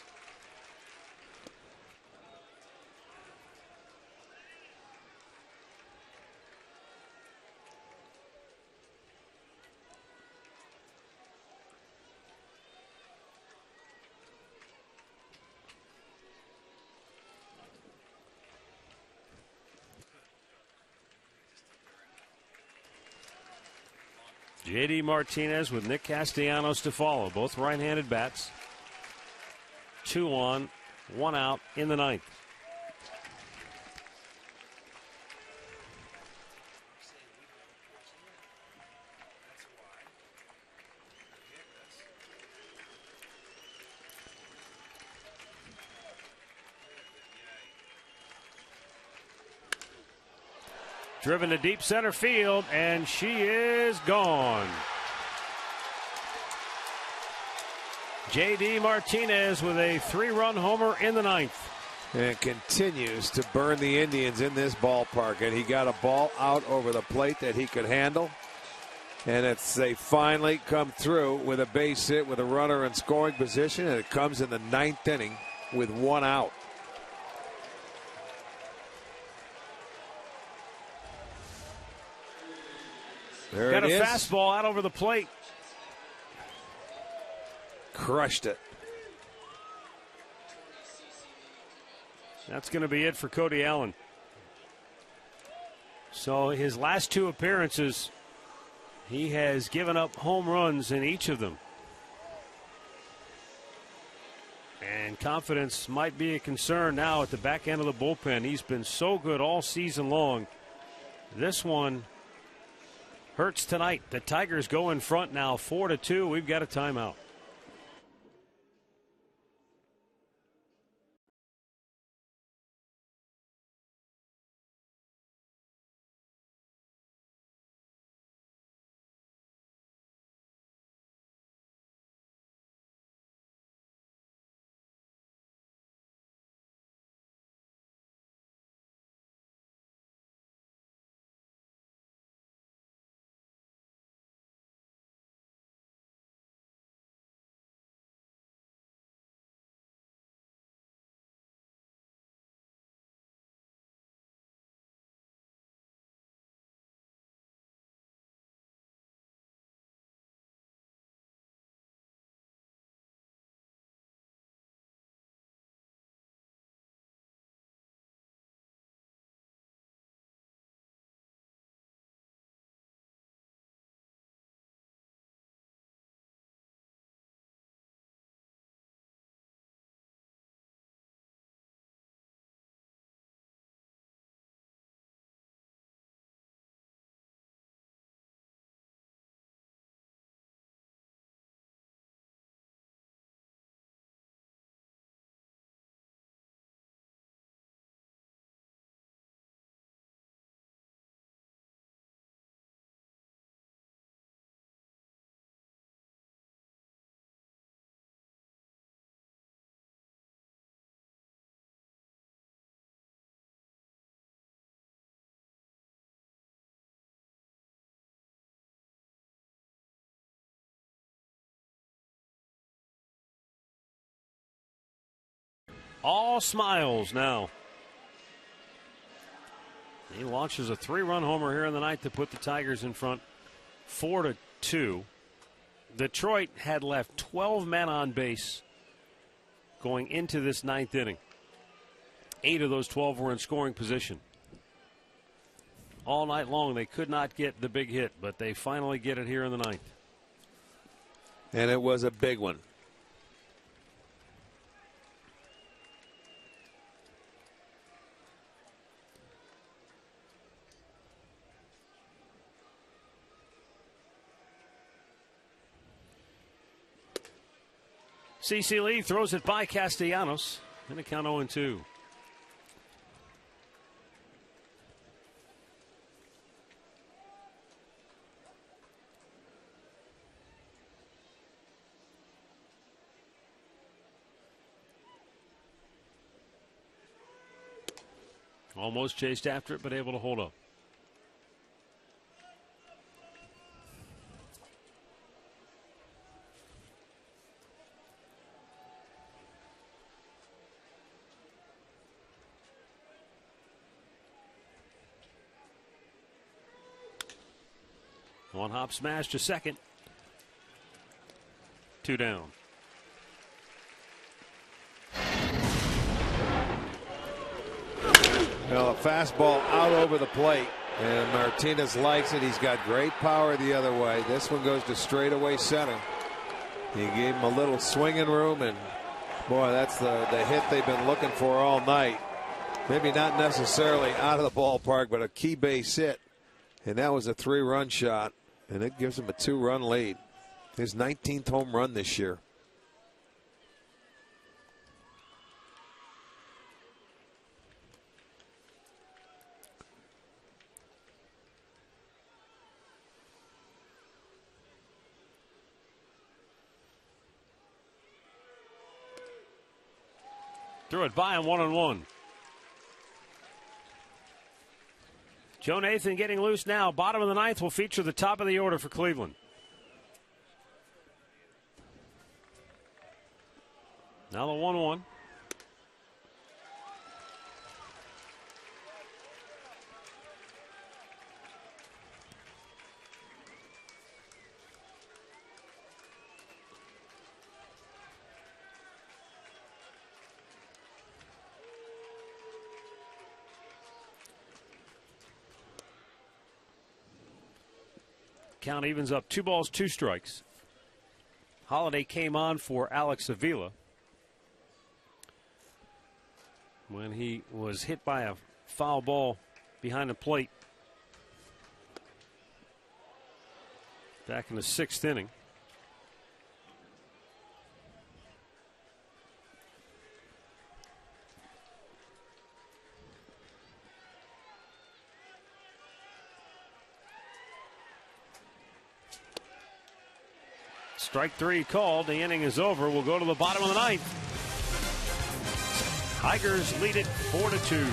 J.D. Martinez with Nick Castellanos to follow. Both right-handed bats. 2 on, 1 out in the 9th. Driven to deep center field, and she is gone. J.D. Martinez with a 3-run homer in the 9th. And continues to burn the Indians in this ballpark. And he got a ball out over the plate that he could handle. And they finally come through with a base hit with a runner in scoring position. And it comes in the 9th inning with 1 out. There got it is. A fastball out over the plate. Crushed it. That's going to be it for Cody Allen. So his last 2 appearances, he has given up home runs in each of them. And confidence might be a concern now at the back end of the bullpen. He's been so good all season long. This one hurts tonight. The Tigers go in front now 4-2. We've got a timeout. All smiles now. He launches a 3-run homer here in the ninth to put the Tigers in front 4-2. Detroit had left 12 men on base going into this ninth inning. 8 of those 12 were in scoring position. All night long they could not get the big hit, but they finally get it here in the ninth. And it was a big one. CeCe throws it by Castellanos. And the count 0-2. Almost chased after it, but able to hold up. One hop smash to second. 2 down. Well, a fastball out over the plate, and Martinez likes it. He's got great power the other way. This one goes to straightaway center. He gave him a little swinging room, and boy, that's the hit they've been looking for all night. Maybe not necessarily out of the ballpark, but a key base hit. And that was a 3-run shot, and it gives him a 2-run lead. His 19th home run this year. Threw it by him 1-1. Joe Nathan getting loose now. Bottom of the ninth will feature the top of the order for Cleveland. Now the 1-1. Count evens up 2 balls, 2 strikes. Holiday came on for Alex Avila when he was hit by a foul ball behind the plate back in the 6th inning. Strike 3 called. The inning is over. We'll go to the bottom of the ninth. Tigers lead it 4-2.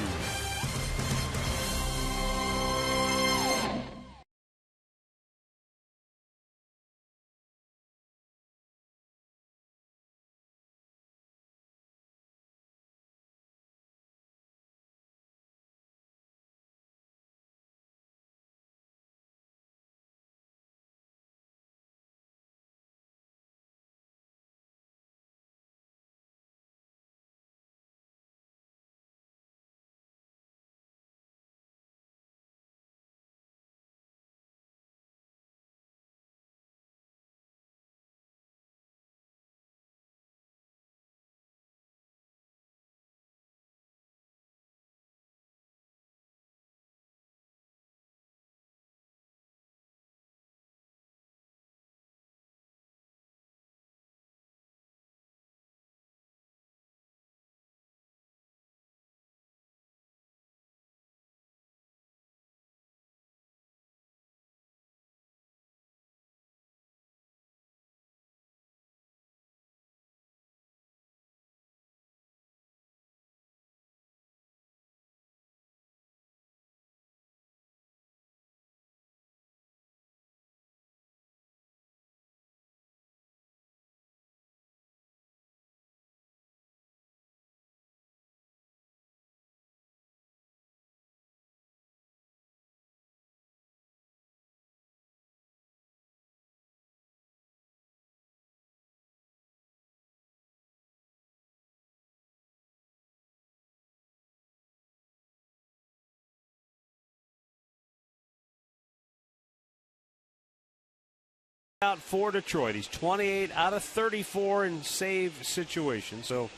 out for Detroit. He's 28 out of 34 in save situations, so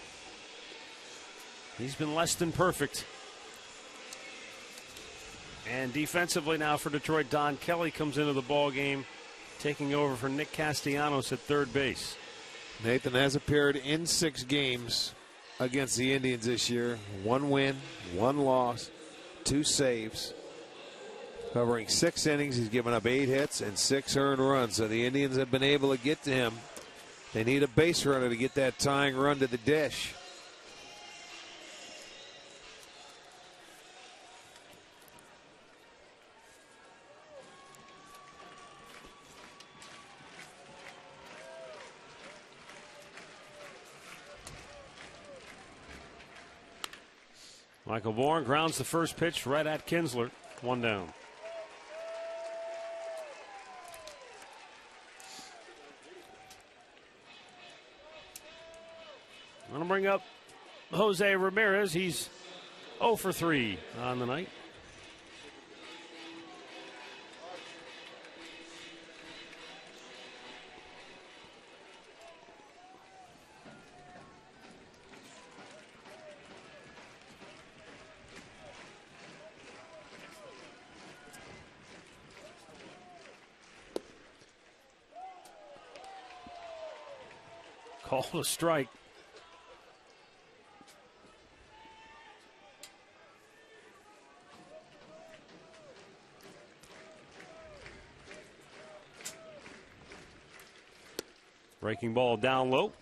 he's been less than perfect. And defensively now for Detroit, Don Kelly comes into the ball game, taking over for Nick Castellanos at third base. Nathan has appeared in 6 games against the Indians this year. 1 win, 1 loss, 2 saves. Covering 6 innings, he's given up 8 hits and 6 earned runs. So the Indians have been able to get to him. They need a base runner to get that tying run to the dish. Michael Bourne grounds the first pitch right at Kinsler. 1 down. I'm going to bring up Jose Ramirez. He's 0 for 3 on the night. Called a strike. Breaking ball down low.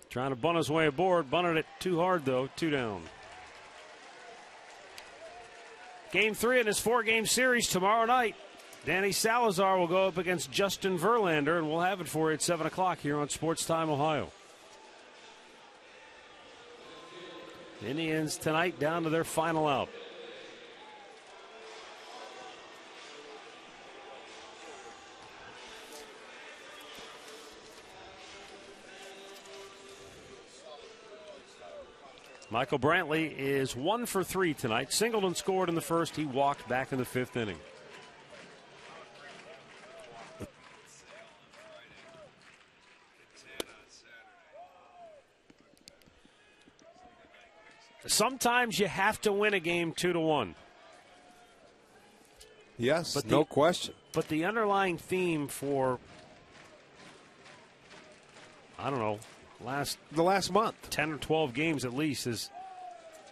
Trying to bunt his way aboard. Bunted it too hard, though. 2 down. Game 3 in this 4-game series tomorrow night. Danny Salazar will go up against Justin Verlander, and we'll have it for you at 7 o'clock here on Sports Time Ohio. Indians tonight down to their final out. Michael Brantley is 1 for 3 tonight. Singleton scored in the first. He walked back in the 5th inning. Sometimes you have to win a game 2-1. Yes, but no question. But the underlying theme for, I don't know, the last month, 10 or 12 games at least, is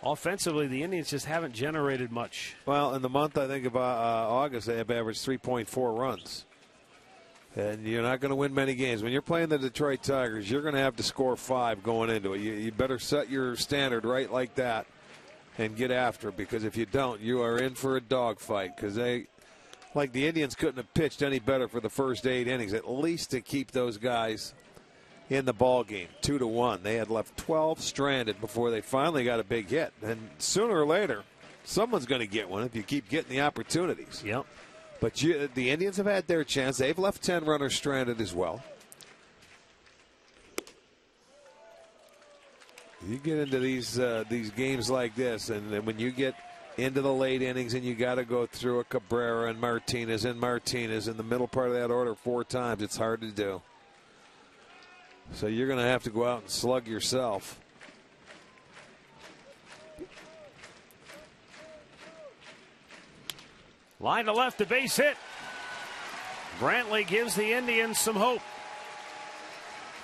offensively the Indians just haven't generated much. Well, in the month, I think, of August, they have averaged 3.4 runs. And you're not going to win many games. When you're playing the Detroit Tigers, you're going to have to score 5 going into it. You better set your standard right like that and get after it, because if you don't, you are in for a dogfight. Because the Indians couldn't have pitched any better for the first 8 innings, at least to keep those guys in the ball game. 2-1. They had left 12 stranded before they finally got a big hit. And sooner or later, someone's going to get one if you keep getting the opportunities. Yep. But the Indians have had their chance. They've left 10 runners stranded as well. You get into these games like this, and then when you get into the late innings and you got to go through a Cabrera and Martinez in the middle part of that order 4 times, it's hard to do. So you're going to have to go out and slug yourself. Line to left, a base hit. Brantley gives the Indians some hope.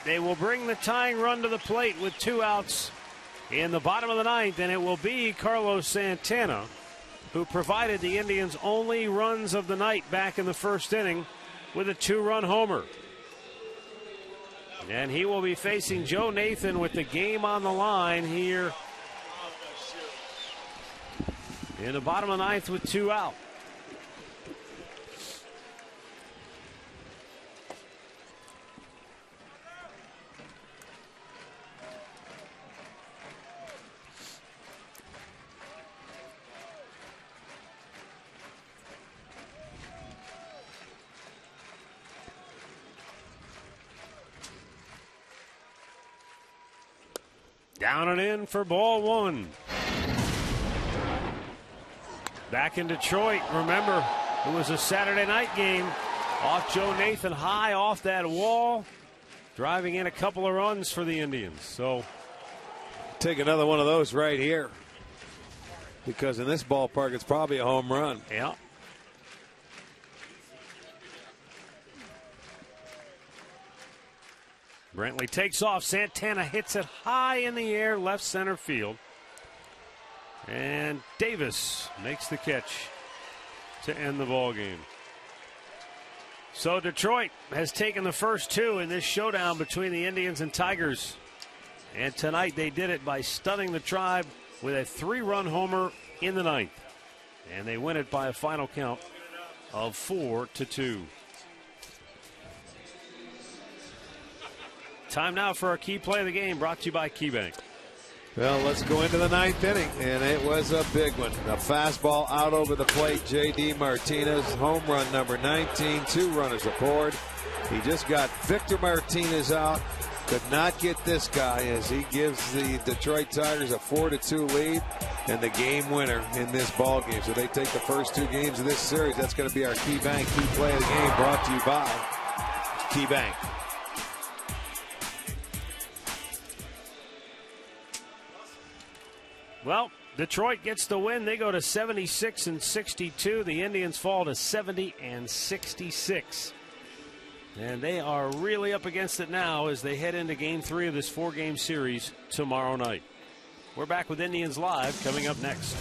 They will bring the tying run to the plate with 2 outs in the bottom of the 9th, and it will be Carlos Santana who provided the Indians only runs of the night back in the first inning with a 2-run homer. And he will be facing Joe Nathan with the game on the line here in the bottom of the 9th with 2 out. Down and in for ball one. Back in Detroit. Remember, it was a Saturday night game. Off Joe Nathan high off that wall. Driving in a couple of runs for the Indians. So take another one of those right here. Because in this ballpark, it's probably a home run. Yeah. Brantley takes off. Santana hits it high in the air, left center field. And Davis makes the catch to end the ball game. So Detroit has taken the first two in this showdown between the Indians and Tigers. And tonight they did it by stunning the Tribe with a 3-run homer in the ninth. And they win it by a final count of 4-2. Time now for our key play of the game, brought to you by KeyBank. Well, let's go into the ninth inning, and it was a big one. A fastball out over the plate. J.D. Martinez, home run number 19, 2 runners aboard. He just got Victor Martinez out. Could not get this guy as he gives the Detroit Tigers a 4-2 lead and the game winner in this ball game. So they take the first 2 games of this series. That's going to be our KeyBank key play of the game, brought to you by KeyBank. Well, Detroit gets the win. They go to 76-62. The Indians fall to 70-66. And they are really up against it now as they head into Game 3 of this 4-game series tomorrow night. We're back with Indians Live coming up next.